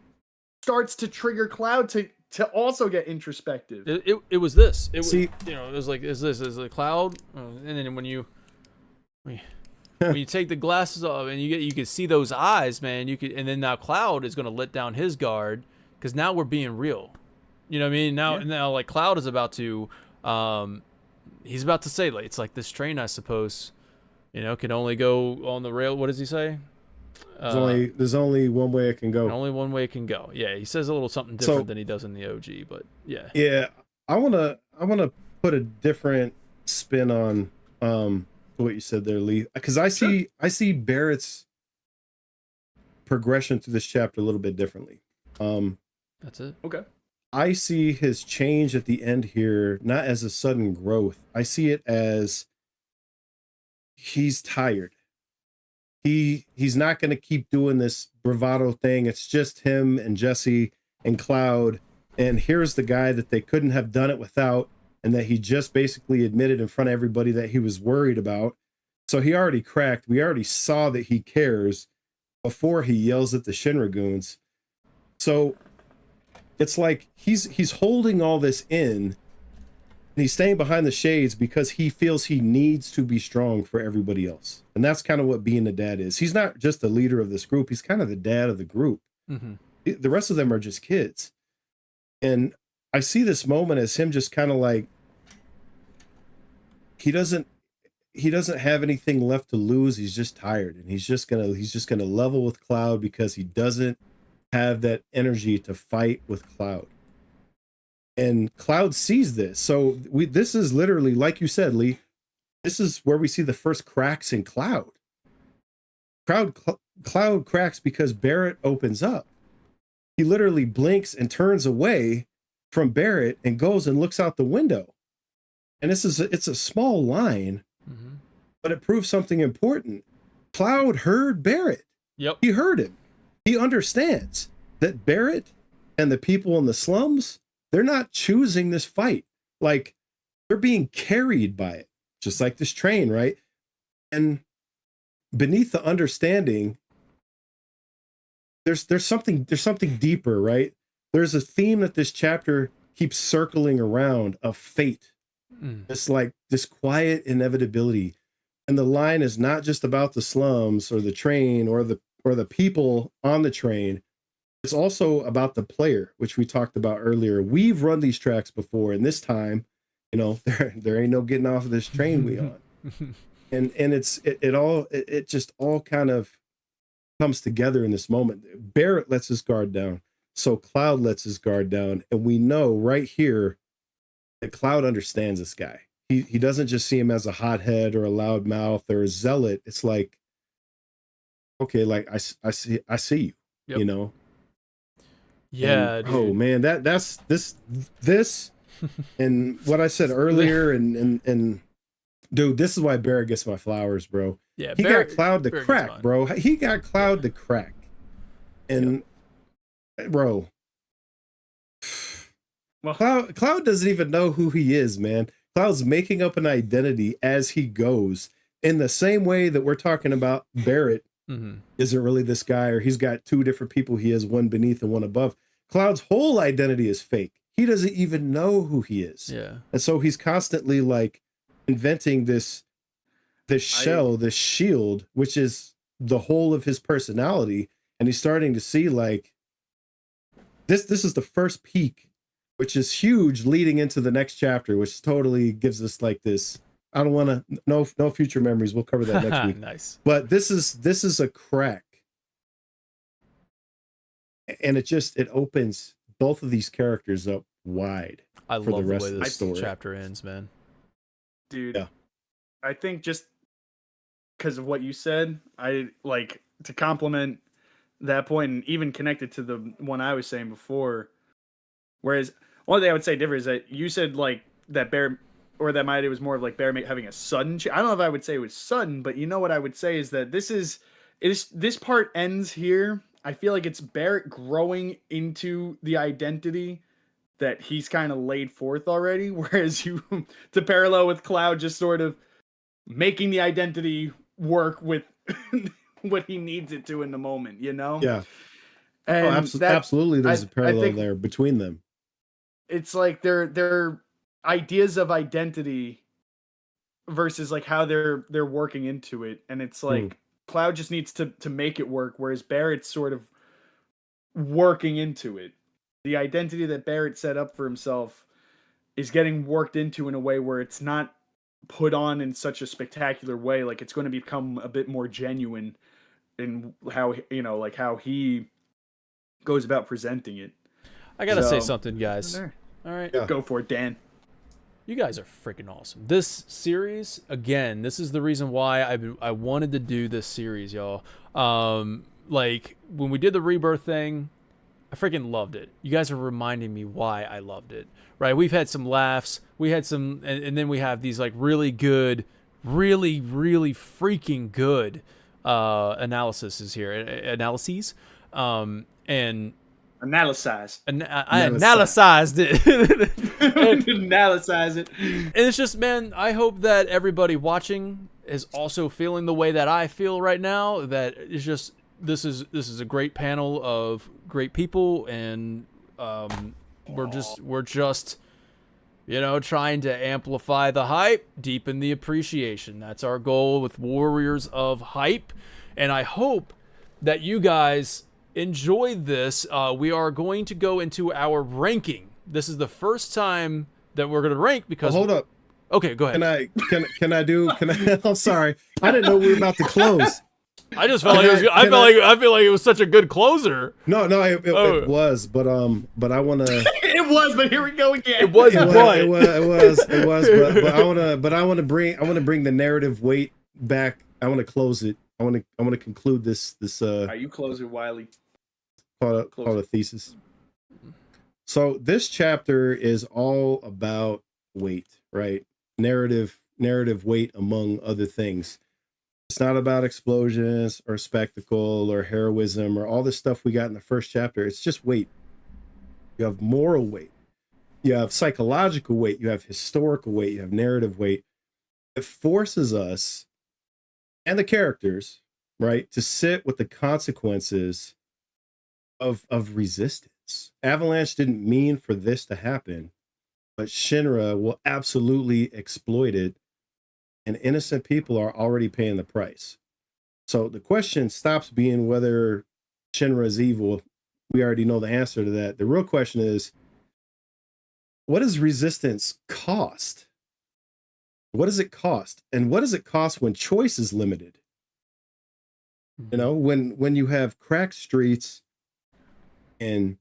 starts to trigger Cloud to also get introspective. It was this. It was, you know, it was like, is a Cloud? And then when you take the glasses off and you can see those eyes, man, and then now Cloud is going to let down his guard because now we're being real. You know what I mean? Now like Cloud is about to, he's about to say, like, it's like this train, I suppose, you know, can only go on the rail. What does he say? There's only one way it can go. Only one way it can go. Yeah, he says a little something different than he does in the OG, but yeah. Yeah, I wanna put a different spin on to what you said there, Lee, because I see Barrett's progression through this chapter a little bit differently. That's it. Okay. I see his change at the end here not as a sudden growth. I see it as he's tired. He's not going to keep doing this bravado thing. It's just him and Jesse and Cloud, and here's the guy that they couldn't have done it without, and that he just basically admitted in front of everybody that he was worried about. So he already cracked. We already saw that he cares before he yells at the Shinragoons. So it's like he's holding all this in, and he's staying behind the shades because he feels he needs to be strong for everybody else. And that's kind of what being a dad is. He's not just the leader of this group. He's kind of the dad of the group. Mm-hmm. The rest of them are just kids. And I see this moment as him just kind of like, he doesn't have anything left to lose. He's just tired, and he's just gonna level with Cloud because he doesn't have that energy to fight with Cloud. And Cloud sees this. So this is literally, like you said, Lee, this is where we see the first cracks in Cloud. Cloud cracks because Barrett opens up. He literally blinks and turns away from Barrett and goes and looks out the window. And it's a small line, Mm-hmm. but it proves something important. Cloud heard Barrett. Yep. He heard him. He understands that Barrett and the people in the slums, they're not choosing this fight. Like, they're being carried by it, just like this train, right? And beneath the understanding, there's something deeper, right? There's a theme that this chapter keeps circling around of fate. It's like this quiet inevitability. And the line is not just about the slums or the train or the people on the train. It's also about the player, which we talked about earlier. We've run these tracks before, and this time, there ain't no getting off of this train we on. And it just all kind of comes together in this moment. Barrett lets his guard down, so Cloud lets his guard down, and we know right here that Cloud understands this guy. He doesn't just see him as a hothead or a loud mouth or a zealot. It's like, okay, like I see you, Yep. you know. Yeah. And, oh man, that's this and what I said earlier, and dude, this is why Barrett gets my flowers, bro. Yeah. He got Cloud to crack, bro. He got Cloud to crack, and bro. Well, Cloud doesn't even know who he is, man. Cloud's making up an identity as he goes, in the same way that we're talking about Barrett isn't really this guy, or he's got two different people he is, one beneath and one above. Cloud's whole identity is fake. He doesn't even know who he is. Yeah. And so he's constantly like inventing this shell, this shield, which is the whole of his personality. And he's starting to see like this is the first peak, which is huge, leading into the next chapter, which totally gives us like this. I don't want to, no future memories. We'll cover that next week. Nice. But this is a crack. And it opens both of these characters up wide. I for love the rest way of the this story. chapter ends, man. dude, Yeah. I think just because of what you said, I like to compliment that point and even connected to the one I was saying before. Whereas one thing I would say different is that you said like that Bear, or that my idea was more of like Bear having a sudden I don't know if I would say it was sudden, but you know what I would say is that this part ends here. I feel like it's Barrett growing into the identity that he's kind of laid forth already, whereas you, to parallel with Cloud, just sort of making the identity work with what he needs it to in the moment, you know? Yeah. And absolutely. There's a parallel think there between them. It's like their ideas of identity versus like how they're working into it, and it's like Cloud just needs to make it work, whereas Barrett's sort of working into it. The identity that Barrett set up for himself is getting worked into in a way where it's not put on in such a spectacular way. Like it's going to become a bit more genuine in how, like how he goes about presenting it. I gotta say something, guys. There. All right. Yeah. Go for it, Dan. You guys are freaking awesome. This series, again, this is the reason why I wanted to do this series, y'all. Like, when we did the Rebirth thing, I freaking loved it. You guys are reminding me why I loved it, right? We've had some laughs. We had some, and then we have these, like, really good, really, really freaking good analyses here. Analyses. And... Analyze. I analyzed it. Analyze it. And it's just, man, I hope that everybody watching is also feeling the way that I feel right now. That it's just, this is a great panel of great people, and we're just you know, trying to amplify the hype, deepen the appreciation. That's our goal with Warriors of Hype, and I hope that you guys enjoyed this. We are going to go into our ranking. This is the first time that we're going to rank because... hold up. Okay, go ahead. Can I I'm sorry. I didn't know we were about to close. I just felt like it was, I feel like it was such a good closer. No, it was, but I want to. It was, but here we go again. It was, but I want to bring the narrative weight back. I want to close it. I want to conclude this. Are you closer, Wiley? Call it a thesis. So this chapter is all about weight, right? Narrative weight, among other things. It's not about explosions or spectacle or heroism or all the stuff we got in the first chapter. It's just weight. You have moral weight. You have psychological weight. You have historical weight. You have narrative weight. It forces us and the characters, right, to sit with the consequences of resistance. Avalanche didn't mean for this to happen, but Shinra will absolutely exploit it, and innocent people are already paying the price. So the question stops being whether Shinra is evil. We already know the answer to that. The real question is, what does resistance cost? What does it cost? And what does it cost when choice is limited? You know, when you have cracked streets and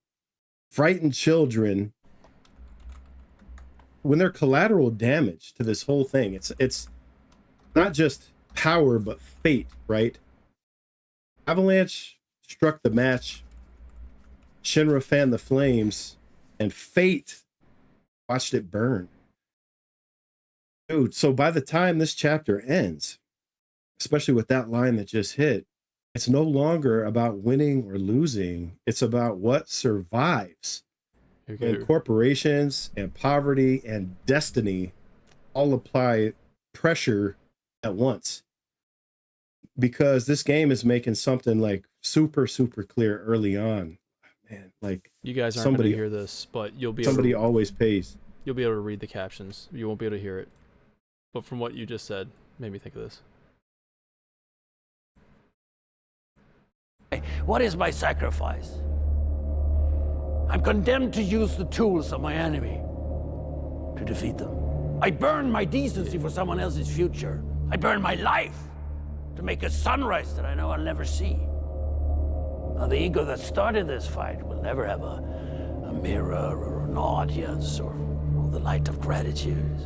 frightened children, when they're collateral damage to this whole thing, it's not just power, but fate, right? Avalanche struck the match, Shinra fanned the flames, and fate watched it burn. Dude, so by the time this chapter ends, especially with that line that just hit, it's no longer about winning or losing. It's about what survives. Okay. And corporations and poverty and destiny all apply pressure at once. Because this game is making something like super, super clear early on. Man, like, you guys aren't going to hear this, but you'll be somebody always pays. You'll be able to read the captions. You won't be able to hear it. But from what you just said, made me think of this. What is my sacrifice? I'm condemned to use the tools of my enemy to defeat them. I burn my decency for someone else's future. I burn my life to make a sunrise that I know I'll never see. Now, the ego that started this fight will never have a mirror or an audience or the light of gratitude.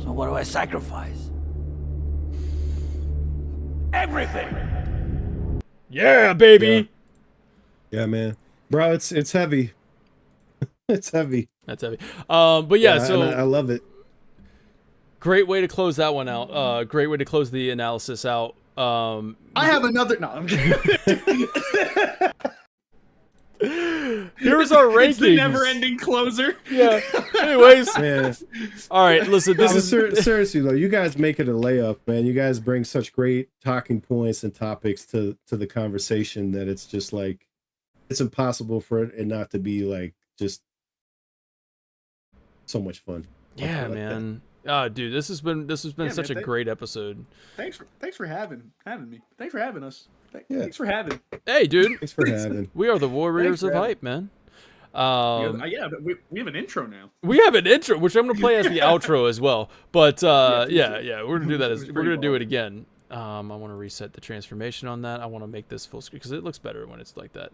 So what do I sacrifice? Everything! Yeah, baby! Yeah, man. Bro, it's heavy. It's heavy. That's heavy. But yeah, so I love it. Great way to close that one out. Great way to close the analysis out. I have another. No, I'm kidding. Here's our rankings. It's the never-ending closer. Yeah. Anyways, man. All right. Listen, this is seriously though. You guys make it a layup, man. You guys bring such great talking points and topics to the conversation that it's just like it's impossible for it not to be like just so much fun. Yeah, man. Dude, this has been such a great episode. Thanks for having me. Thanks for having us. Thanks for having. Hey, dude. Thanks for having. We are the Warriors of Hype, man. Yeah, but we have an intro now. We have an intro, which I'm gonna play as the outro as well. But yeah, we're gonna do that. We're gonna do it again. I want to reset the transformation on that. I want to make this full screen because it looks better when it's like that.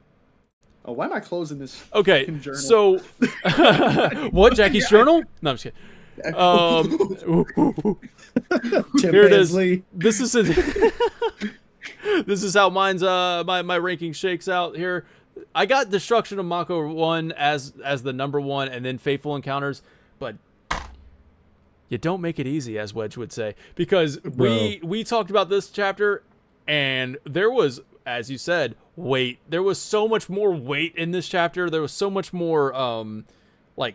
Oh, why am I closing this? Okay, fucking journal? so what? Jackie's journal? No, I'm just kidding. Here it is. Chimpanzee. This is this is how mine's my ranking shakes out here. I got Destruction of Mako 1 as the number 1, and then Fateful Encounters, but you don't make it easy, as Wedge would say, because we talked about this chapter, and there was, as you said, weight. There was so much more weight in this chapter. There was so much more like,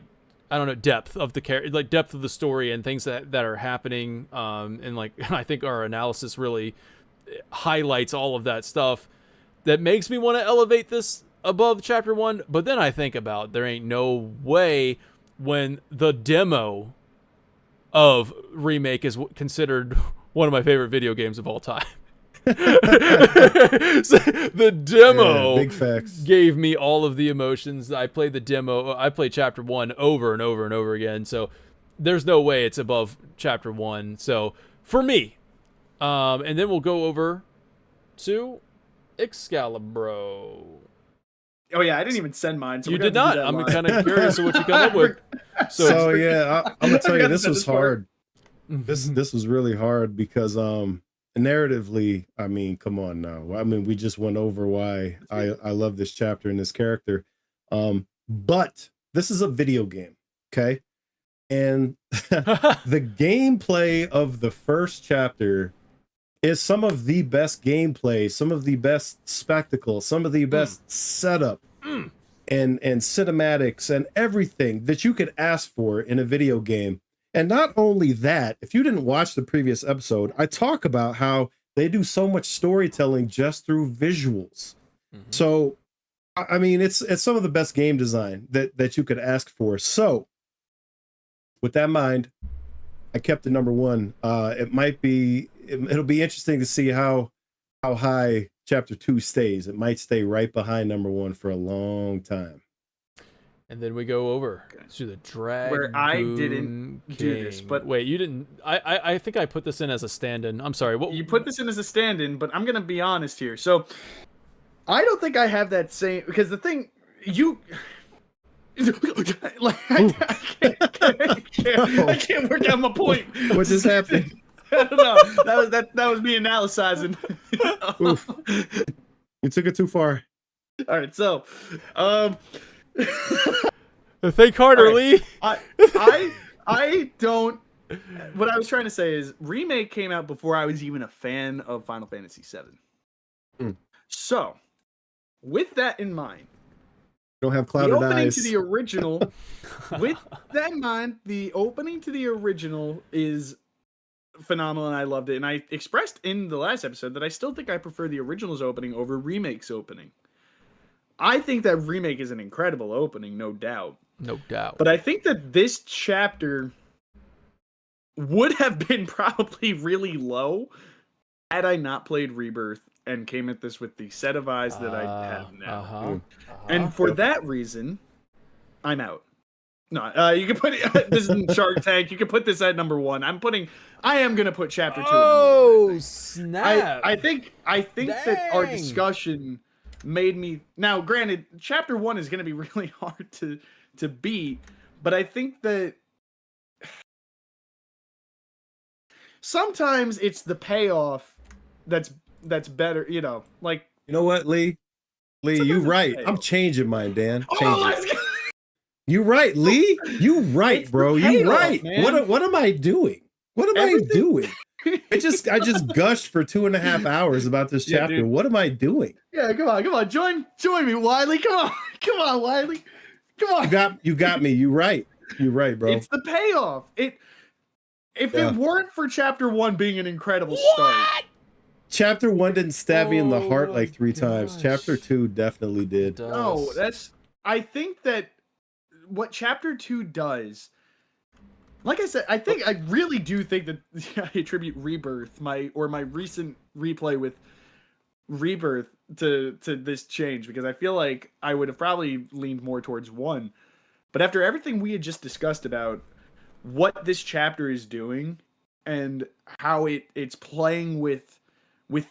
I don't know, depth of the depth of the story and things that are happening. And like, I think our analysis really highlights all of that stuff that makes me want to elevate this above chapter 1. But then I think about, there ain't no way when the demo of Remake is considered one of my favorite video games of all time. So the demo big facts. gave me all of the emotions. I played the demo. I played chapter 1 over and over and over again. So there's no way it's above chapter 1. So for me, and then we'll go over to Excalibro. Oh yeah, I didn't even send mine. So You did not. I'm kind of curious of what you come up with. So yeah, I'm gonna tell you, this was part. hard. This was really hard because narratively, I mean, come on now. I mean, we just went over why I love this chapter and this character. But this is a video game, okay? And the gameplay of the first chapter is some of the best gameplay, some of the best spectacle, some of the best setup and cinematics and everything that you could ask for in a video game. And not only that, if you didn't watch the previous episode, I talk about how they do so much storytelling just through visuals. So, I mean, it's some of the best game design that you could ask for. So, with that in mind, I kept the number 1. It'll be interesting to see how high chapter 2 stays. It might stay right behind number 1 for a long time. And then we go over to the Dragon. Where I didn't do this, but wait, you didn't. I think I put this in as a stand-in. I'm sorry. What you put this in as a stand-in, but I'm gonna be honest here. So I don't think I have that same, because the thing you like I can't work out my point. What just happened? I don't know. That was me analyzing. Oof. You took it too far. All right, so Think harder, Lee. I don't. What I was trying to say is, Remake came out before I was even a fan of Final Fantasy VII. So, with that in mind, Don't have the clouded opening eyes. to the original. With that in mind, the opening to the original is phenomenal, and I loved it. And I expressed in the last episode that I still think I prefer the original's opening over Remake's opening. I think that Remake is an incredible opening, no doubt. No doubt. But I think that this chapter would have been probably really low had I not played Rebirth and came at this with the set of eyes that I have now. And for that reason, I'm out. No, you can put it. This is Shark Tank. You can put this at number 1. I am gonna put chapter 2. Oh, at number 1, snap! I think that our discussion made me. Now, granted, chapter 1 is gonna be really hard to beat, but I think that sometimes it's the payoff that's better. You know, like, You know what, Lee? Lee, you right. I'm changing mine, Dan. Change it. You right, Lee. You right, bro. You right. Man. What am I doing? What am I doing? I just gushed for 2.5 hours about this chapter. Dude. What am I doing? Yeah, come on. Join me, Wiley. Come on, Wiley. Come on. You got me. You right, bro. It's the payoff. If it weren't for chapter 1 being an incredible start. Chapter 1 didn't stab me in the heart like 3 times. Chapter 2 definitely did. No, I think that what chapter 2 does, like I said, I really do think that I attribute Rebirth, my recent replay with Rebirth, to this change, because I feel like I would have probably leaned more towards 1. But after everything we had just discussed about what this chapter is doing and how it's playing with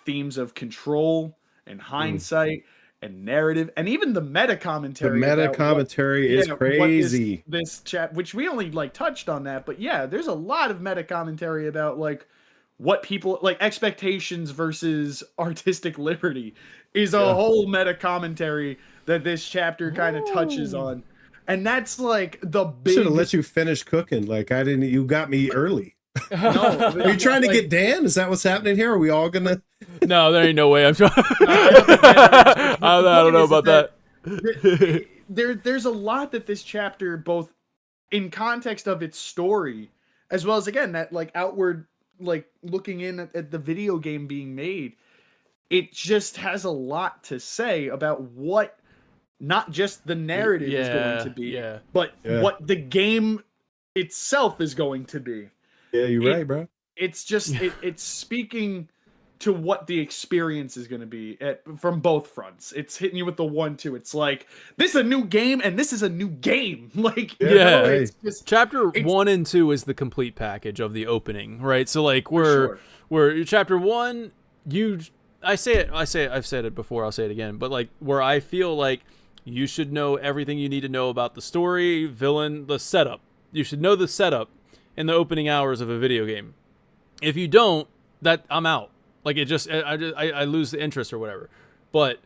themes of control and hindsight and narrative, and even the meta commentary. The meta commentary is crazy. This chat, which we only like touched on that, but yeah, there's a lot of meta commentary about like what people like expectations versus artistic liberty is a whole meta commentary that this chapter kind of touches on. And that's like the big. Should have let you finish cooking. Like I didn't. You got me early. No, are you trying to get Dan? Is that what's happening here? Are we all gonna? No, there ain't no way. I'm trying. I don't know about that. There's a lot that this chapter, both in context of its story, as well as again that like outward, like looking in at the video game being made, it just has a lot to say about what. Not just the narrative is going to be, but what the game itself is going to be. Yeah, you're right, bro. It's just it's speaking to what the experience is going to be from both fronts. It's hitting you with the 1-2. It's like this is a new game and this is a new game. Like it's just, chapter 1 and 2 is the complete package of the opening, right? So like we're chapter 1. I've said it before. I'll say it again. But like where I feel like you should know everything you need to know about the story, villain, the setup. You should know the setup in the opening hours of a video game. If you don't, that I'm out. Like I lose the interest or whatever. But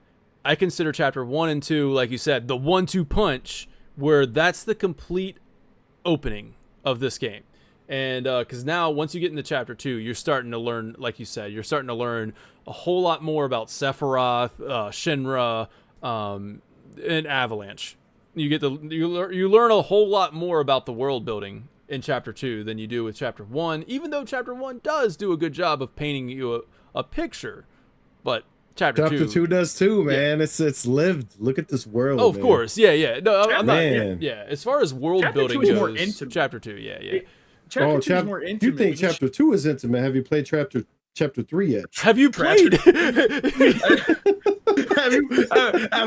I consider chapter 1 and 2, like you said, the 1-2 punch, where that's the complete opening of this game. And because now once you get into chapter 2, you're starting to learn, like you said, you're starting to learn a whole lot more about Sephiroth, Shinra, and Avalanche. You learn a whole lot more about the world building in chapter 2 than you do with chapter 1, even though chapter 1 does do a good job of painting you a picture. But chapter 2 does too, man. Yeah. It's lived. Look at this world. Oh, of course. Yeah. No, I'm not. Yeah. As far as world building goes, chapter 2, yeah. Chapter 2 is more intimate. You think chapter 2 is intimate? Have you played chapter 3 yet? Have you played? Have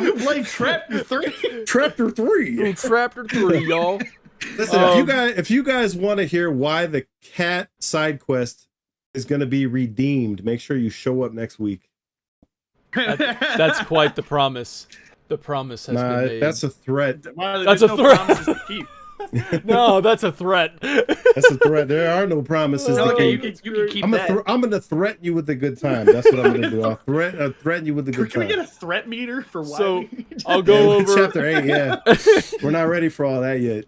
you played Chapter 3? Chapter 3. Chapter 3, y'all. Listen, if you guys want to hear why the cat side quest is going to be redeemed, make sure you show up next week. That's quite the promise. The promise has been made. That's a threat. That's a threat. No, that's a threat. That's a threat. There are no promises to keep. You can keep that. I'm going to threaten you with a good time. That's what I'm going to do. I'll threaten you with a good time. Can we get a threat meter for why? So I'll go over chapter 8. Yeah, we're not ready for all that yet.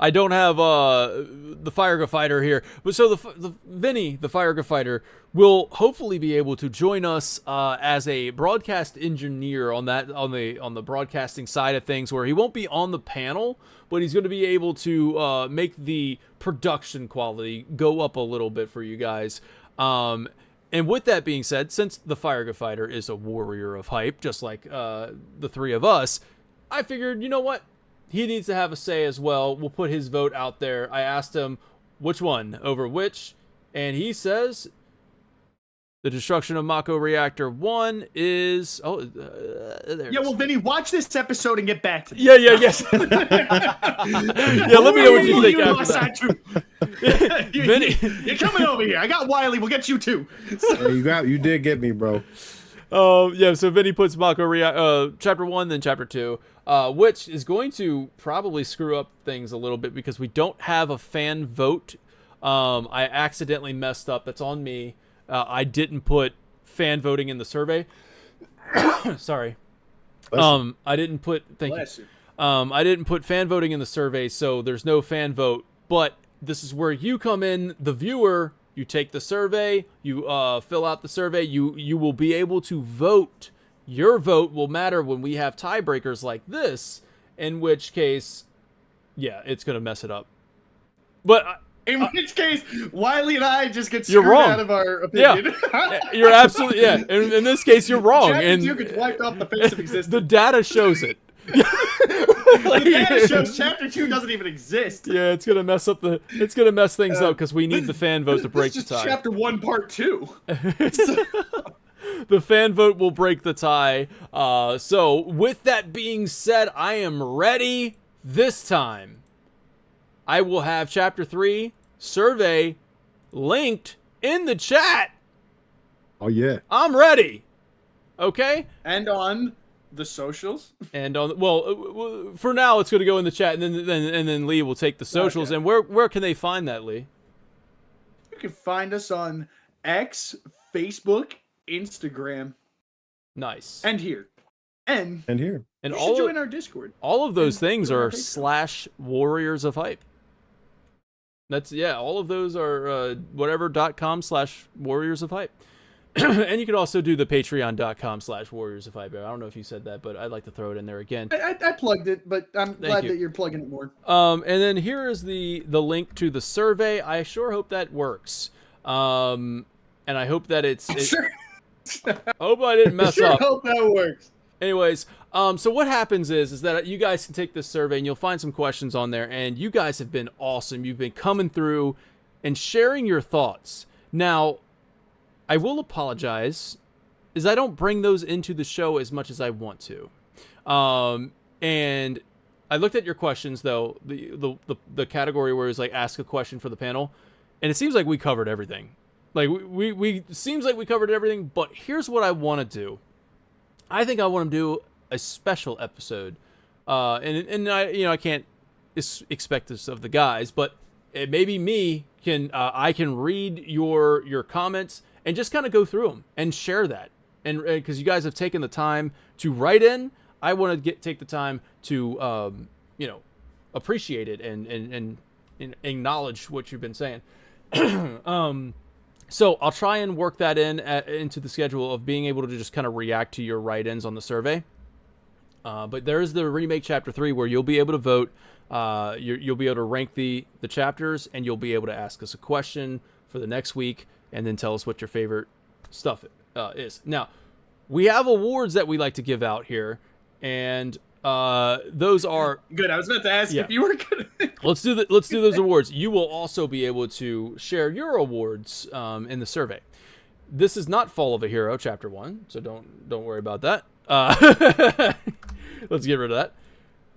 I don't have the Fire Fighter here, but so the Vinny, the Fire Fighter, will hopefully be able to join us as a broadcast engineer on the broadcasting side of things, where he won't be on the panel, but he's going to be able to make the production quality go up a little bit for you guys. And with that being said, since the Fire Fighter is a warrior of hype, just like the three of us, I figured, you know what? He needs to have a say as well. We'll put his vote out there. I asked him which one over which, and he says the destruction of Mako Reactor 1 is... there. Yeah, well, Vinny, watch this episode and get back to me. Yes. Yeah, let me know what you think after that. Vinny, you're coming over here. I got Wiley. We'll get you too. You did get me, bro. So Vinny puts Mako chapter 1, then chapter 2. Which is going to probably screw up things a little bit because we don't have a fan vote. I accidentally messed up. That's on me. I didn't put fan voting in the survey. Sorry. I didn't put. Thank you. I didn't put fan voting in the survey, so there's no fan vote. But this is where you come in, the viewer. You take the survey. You fill out the survey. You will be able to vote. Your vote will matter when we have tiebreakers like this, in which case, it's going to mess it up. But in which case, Wiley and I just get screwed out of our opinion. Yeah, you're absolutely, In this case, you're wrong. And you get wiped off the face of existence. The data shows it. The data shows chapter 2 doesn't even exist. Yeah, it's gonna mess things up because we need the fan vote to break the tie. Chapter 1, part 2. The fan vote will break the tie. So with that being said, I am ready this time. I will have chapter 3 survey linked in the chat. Oh yeah. I'm ready. Okay? And on the socials. And on for now, it's going to go in the chat, and then Lee will take the socials. Okay. And where can they find that, Lee? You can find us on X, Facebook, Instagram, Nice. and here. And here. And you all should join our Discord. all of those and things join our are Patreon. /Warriors of Hype. That's all of those are whatever.com/Warriors of Hype. And you can also do the patreon.com/Warriors of Hype. I don't know if you said that, but I'd like to throw it in there again. I plugged it, but I'm glad you. that you're plugging it more. And then here is the link to the survey. I sure hope that works. And I hope that Sure. hope I didn't mess Sure up. hope that works. Anyways, so what happens is that you guys can take this survey and you'll find some questions on there, and you guys have been awesome. You've been coming through and sharing your thoughts. Now, I will apologize, is I don't bring those into the show as much as I want to. And I looked at your questions, though, the category where it's like ask a question for the panel, and it seems like we covered everything. Like we seems like we covered everything, but here's what I want to do. I think I want to do a special episode, and I can't expect this of the guys, but it maybe me I can read your comments and just kind of go through them and share that, and because you guys have taken the time to write in, I want to take the time to appreciate it and acknowledge what you've been saying. So I'll try and work that into the schedule of being able to just kind of react to your write-ins on the survey. But there is the Remake Chapter 3 where you'll be able to vote. You'll be able to rank the chapters, and you'll be able to ask us a question for the next week, and then tell us what your favorite stuff is. Now, we have awards that we like to give out here, and those are good. I was about to ask if you were gonna. Let's do those awards. You will also be able to share your awards in the survey. This is not Fall of a Hero Chapter 1, so don't worry about that. Let's get rid of that.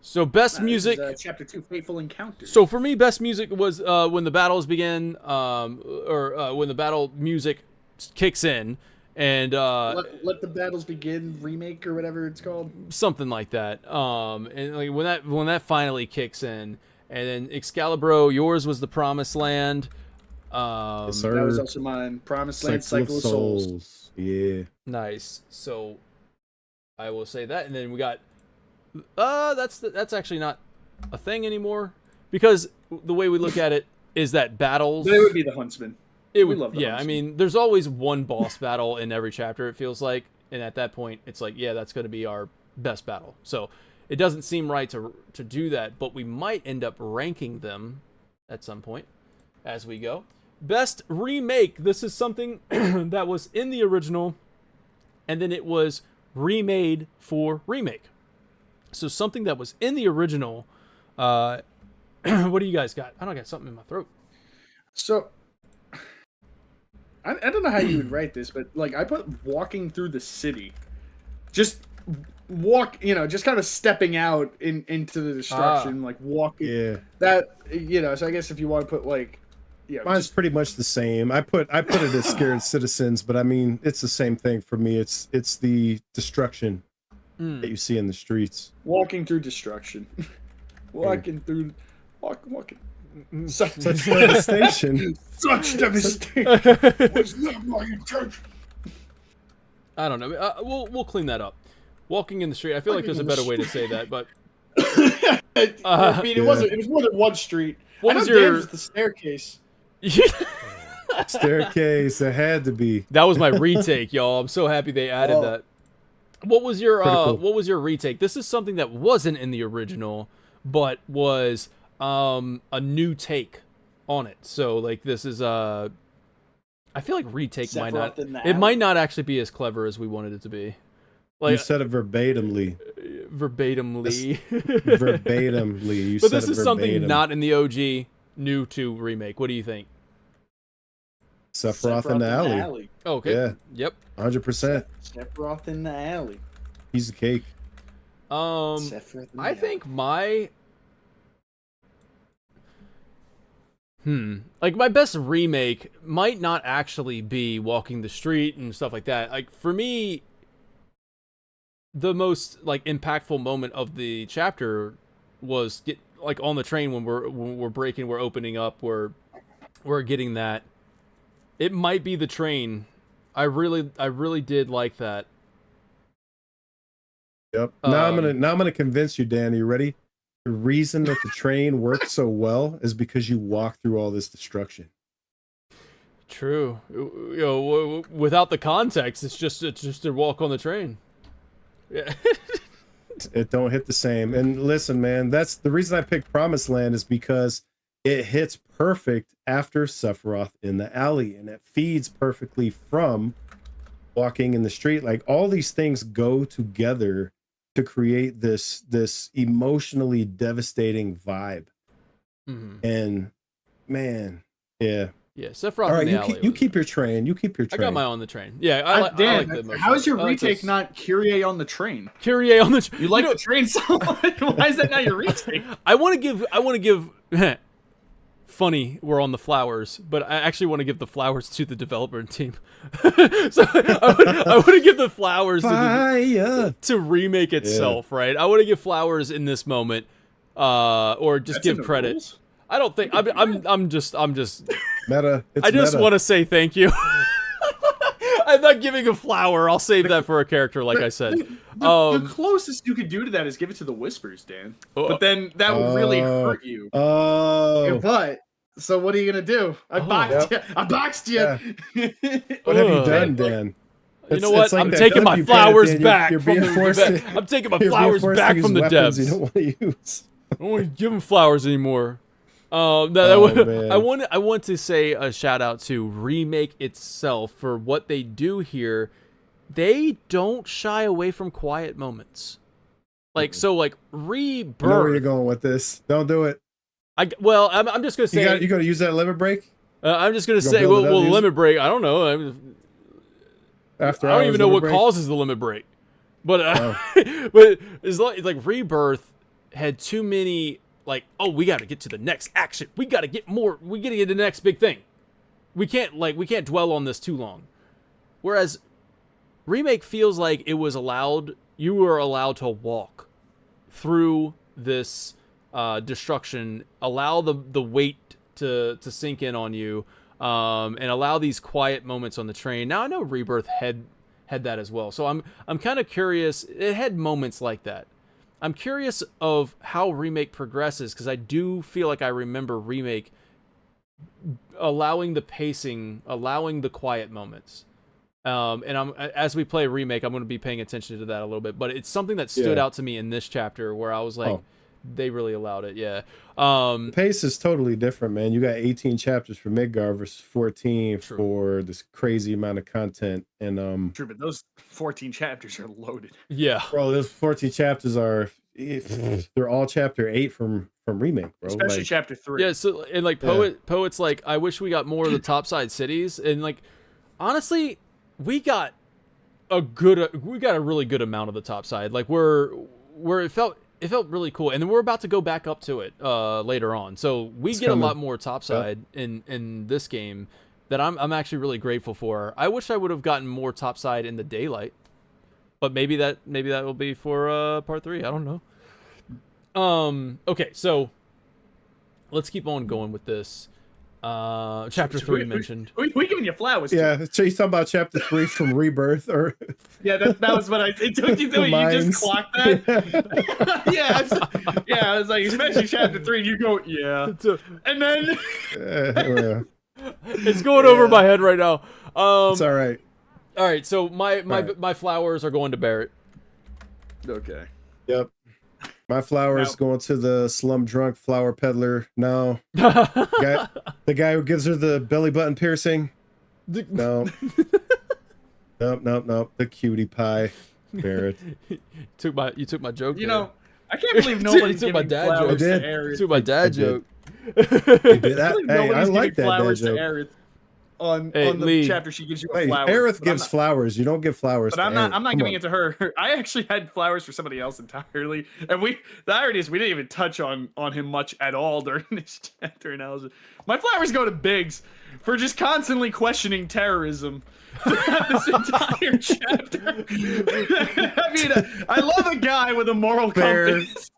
So best music. This is, Chapter 2, Fateful Encounters. So for me, best music was when the battles begin, or when the battle music kicks in. And let the battles begin, remake or whatever it's called, something like that. And like when that finally kicks in, and then Excalibur, yours was the Promised Land. Yes, that was also mine. Promised Land, Cycle of Souls. Yeah, nice. So I will say that, and then we got that's actually not a thing anymore, because the way we look at it is that battles. But it would be the Huntsman. It would, love the yeah. Huntsman. I mean, there's always one boss battle in every chapter. It feels like, and at that point, it's like, yeah, that's going to be our best battle. So it doesn't seem right to do that, but we might end up ranking them at some point as we go. Best remake. This is something that was in the original, and then it was remade for remake. So something that was in the original. What do you guys got? I don't got something in my throat. So. I don't know how you would write this, but like I put walking through the city, just just kind of stepping out into the destruction, like walking. Yeah. That so I guess if you want to put like, mine's pretty much the same. I put it as scared citizens, but I mean it's the same thing for me. It's the destruction that you see in the streets. Walking through destruction, walking. Such devastation. Such devastation. Was not my intention. I don't know. We'll clean that up. Walking in the street. I feel like there's a better way to say that, but I mean, it wasn't. It was more than one street. What was the staircase? Staircase. It had to be. That was my retake, y'all. I'm so happy they added that. What was your What was your retake? This is something that wasn't in the original, but was a new take on it. So like this is I feel like retake might not actually be as clever as we wanted it to be. Like you said it verbatimly. Verbatimly. You but said this is something not in the OG, new to remake. What do you think? Sephiroth in the alley. Okay. Yeah. Yep. 100%. Sephiroth in the alley. Piece of cake. I think my like my best remake might not actually be walking the street and stuff like that. Like for me, the most like impactful moment of the chapter was like on the train when we're breaking, we're opening up, we're getting that. It might be the train. I really did like that. Yep. Now I'm gonna convince you, Dan. Are you ready? The reason that the train works so well is because you walk through all this destruction. True. You know, without the context, it's just a walk on the train. Yeah. It don't hit the same. And listen, man, that's the reason I picked Promised Land is because it hits perfect after Sephiroth in the alley, and it feeds perfectly from walking in the street. Like all these things go together to create this emotionally devastating vibe. And man, yeah. Yeah, Sephiroth All right, in the alley. you keep your train. You keep your train. I got my on the train. Yeah, I like the emotion. How is your I like retake this. not Kyrie on the train? Kyrie on the train? You like the train so much. Why is that not your retake? I want to give funny, we're on the flowers, but I actually want to give the flowers to the developer team. So I want to give the flowers to Remake itself, right? I want to give flowers in this moment, or just give credit. Rules? I don't think I'm just meta. I just want to say thank you. I'm not giving a flower. I'll save that for a character, like I said. The closest you could do to that is give it to the Whispers, Dan. But then that would really hurt you. But so what are you gonna do? I boxed you. Yeah. What have you done, Dan? You know what? I'm taking my flowers back. I'm taking my flowers back from the devs. You don't want to use. I don't want to give them flowers anymore. I want to say a shout out to Remake itself for what they do here. They don't shy away from quiet moments. Like Rebirth. I know where you're going with this. Don't do it. I'm just gonna say you gonna use that limit break. I'm just gonna say limit break. I don't know. I don't even know what causes the limit break. But but it's like Rebirth had too many. Like, oh, we got to get to the next action. We got to get more. We got to get to the next big thing. We can't dwell on this too long. Whereas Remake feels like it was allowed. You were allowed to walk through this destruction. Allow the weight to sink in on you, and allow these quiet moments on the train. Now I know Rebirth had that as well. So I'm kind of curious. It had moments like that. I'm curious of how Remake progresses, because I do feel like I remember Remake allowing the pacing, allowing the quiet moments. And as we play Remake, I'm going to be paying attention to that a little bit. But it's something that stood out to me in this chapter where I was like, they really allowed it. Yeah. The pace is totally different, man. You got 18 chapters for Midgar versus 14 for this crazy amount of content. And True, but those 14 chapters are loaded. Yeah. Bro, those 14 chapters they're all chapter 8 from Remake, bro. Especially chapter 3. Yeah, so and like Poet's like, I wish we got more of the topside cities. And like honestly, we got a really good amount of the topside. Like where it felt really cool, and then we're about to go back up to it later on. So we get a lot more topside in this game that I'm actually really grateful for. I wish I would have gotten more topside in the daylight, but maybe that will be for part 3. I don't know. Okay, so let's keep on going with this. Chapter 3 mentioned. We giving you flowers. Yeah, so he's talking about chapter 3 from Rebirth, or yeah, that was what it took you to. You just clocked that. Yeah, I was like, especially chapter 3. You go, and then it's going over my head right now. It's all right. All right, so my flowers are going to Barrett. Okay. Yep. My flowers going to the slum drunk flower peddler. No. The guy who gives her the belly button piercing. No. Nope. The cutie pie. Barrett. You took my joke. You know, I can't believe nobody's took my dad joke. To Aerith. Took my dad joke. I like that dad joke. on Hey, the Lee. chapter she gives you a Hey, flower. Aerith but I'm gives not- flowers. You don't give flowers. But to I'm not. Aerith. I'm not Come giving on. it to her. I actually had flowers for somebody else entirely, and the irony is we didn't even touch on him much at all during this chapter analysis. My flowers go to Biggs for just constantly questioning terrorism throughout this entire chapter. I mean, I love a guy with a moral Fair. compass.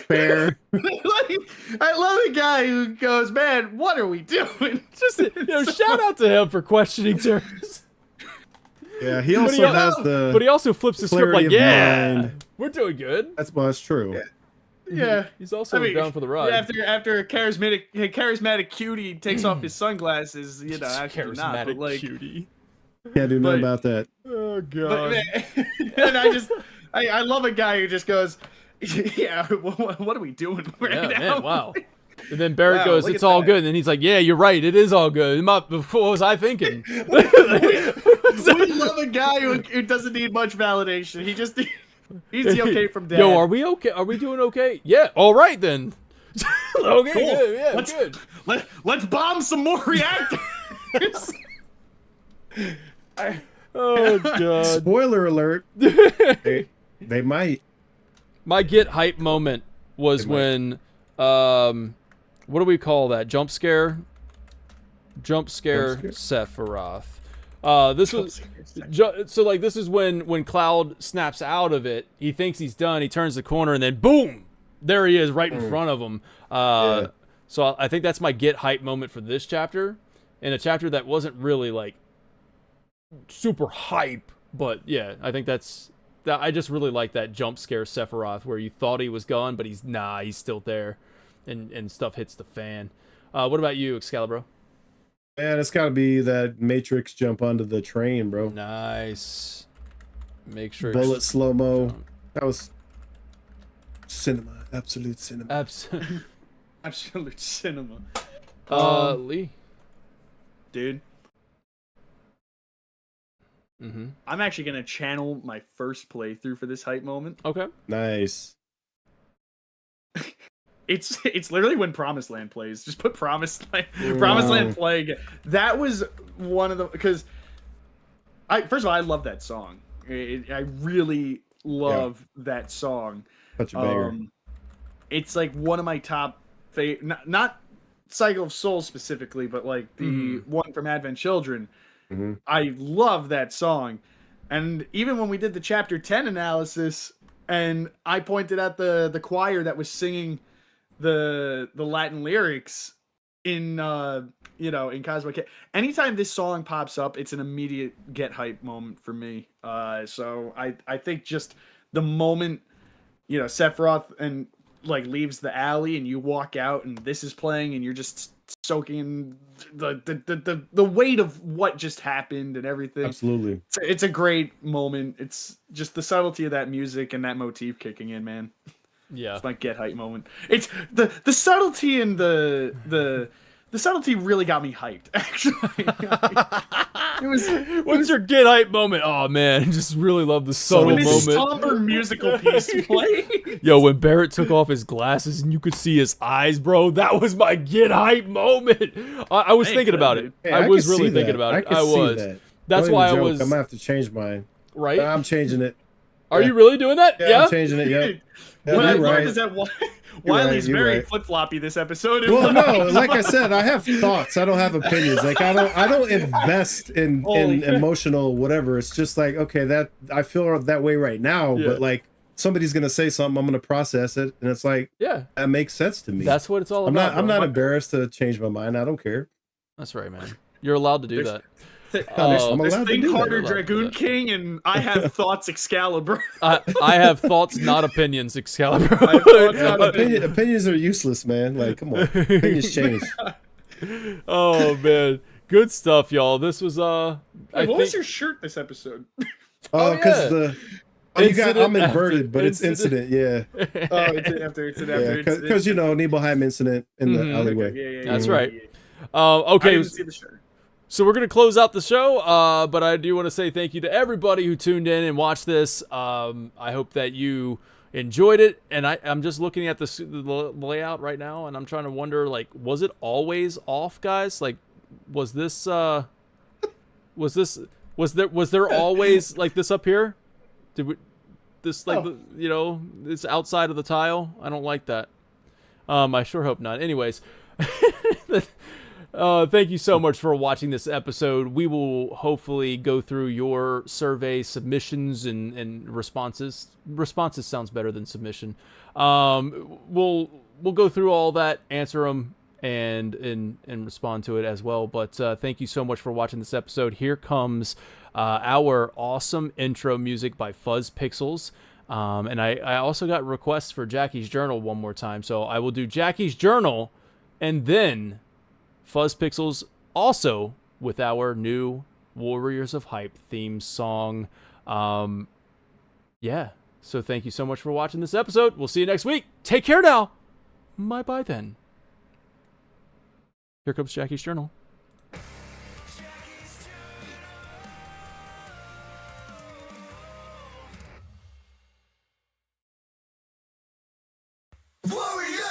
Fair. Like, I love a guy who goes, "Man, what are we doing?" Just shout out to him for questioning terrorists. Yeah, he But also has the. But he also flips the script clarity like, of yeah, mind. we're doing good. That's true. Yeah, He's also down for the ride. After a charismatic cutie takes off his sunglasses, you know, actually not, but like, cutie. Can't do nothing But- about that. Oh but, god. and I love a guy who just goes, "Yeah, what are we doing right Yeah, now?" man, wow. And then Barrett Wow, goes, look "It's at all that. good." And then he's like, "Yeah, you're right. It is all good. What was I thinking?" We love a guy who doesn't need much validation. He's the okay from dad. Yo, are we okay? Are we doing okay? Yeah. All right then. Okay. Cool. Good. Yeah. Let's, Good. let's bomb some more reactors. Oh god. Spoiler alert. They might. My get hype moment was when what do we call that? Jump scare Sephiroth. This was so like this is when Cloud snaps out of it. He thinks he's done. He turns the corner and then boom, there he is right in front of him. Yeah. So I think that's my get hype moment for this chapter, in a chapter that wasn't really like super hype, but yeah, I think that I just really like that jump scare Sephiroth where you thought he was gone, but he's still there, and stuff hits the fan. What about you, Excalibur? Man, it's got to be that Matrix jump onto the train, bro. Nice. Make sure Bullet slow mo. That was cinema. Absolute cinema. Absolute cinema. Lee. Dude, Mm-hmm. I'm actually gonna channel my first playthrough for this hype moment. Okay. Nice. It's literally when Promised Land plays. Just put Promised Land play again. That was one of the, because first of all, I love that song. I really love that song. Such a banger. It's like one of my top not Cycle of Souls specifically, but like the one from Advent Children. Mhm. I love that song. And even when we did the chapter 10 analysis and I pointed out the choir that was singing the Latin lyrics in in Cosmo K. Anytime this song pops up, it's an immediate get hype moment for me. So I think just the moment, Sephiroth and like leaves the alley and you walk out and this is playing and you're just soaking in the weight of what just happened and everything. Absolutely. It's a great moment. It's just the subtlety of that music and that motif kicking in, man. Yeah. It's my get hype moment. It's the subtlety and the subtlety really got me hyped, actually. What's your get hype moment? Oh man, just really love the subtle when this moment. somber musical piece played. Yo, when Barrett took off his glasses and you could see his eyes, bro, that was my get hype moment. I was Thanks, thinking about dude. it. Hey, I can was see really that. thinking about it. can I see was. that. That's Don't why I even was. joke. I'm gonna have to change mine. Right? I'm changing it. Are you really doing that? Yeah, I'm changing it. Yep. Yeah, What I you're learned right. is that You're Wiley's right, you're very right. flip-floppy this episode. Well, no, like I said, I have thoughts. I don't have opinions. Like I don't invest in Holy- emotional whatever. It's just like, okay, that I feel that way right now, Yeah. but like somebody's gonna say something, I'm gonna process it, and it's like Yeah. that makes sense to me. That's what it's all I'm about. not bro. embarrassed to change my mind. I don't care. That's right, man. You're allowed to do that. There's I'm this allowed to thing do that. Carter You're allowed to do Dragoon that. King and I have thoughts Excalibur. I have thoughts, not opinions, Excalibur. I have thoughts, not Opinions are useless, man. Like, come on, opinions change. Oh man, good stuff, y'all. This was Hey, I what was think your shirt this episode? Oh, because yeah. you got I'm Incident inverted, after but it's incident. incident. Yeah, Oh, it's after yeah, because Nibelheim incident in the Mhm. alleyway. Yeah, That's yeah, right. yeah, yeah. I Okay, didn't see the shirt. so we're gonna close out the show, but I do want to say thank you to everybody who tuned in and watched this. I hope that you enjoyed it, and I'm just looking at the layout right now, and I'm trying to wonder, like, was it always off, guys? Like, was this was there always like this up here? Did we this like you know, it's outside of the tile? I don't like that. I sure hope not. Anyways, thank you so much for watching this episode. We will hopefully go through your survey submissions and responses. Responses sounds better than submission. We'll go through all that, answer them, and respond to it as well. But thank you so much for watching this episode. Here comes our awesome intro music by Fuzz Pixels. And I also got requests for Jackie's Journal one more time. So I will do Jackie's Journal and then Fuzz Pixels also with our new Warriors of Hype theme song. Yeah. So thank you so much for watching this episode. We'll see you next week. Take care now. Bye then. Here comes Jackie's Journal. Warrior!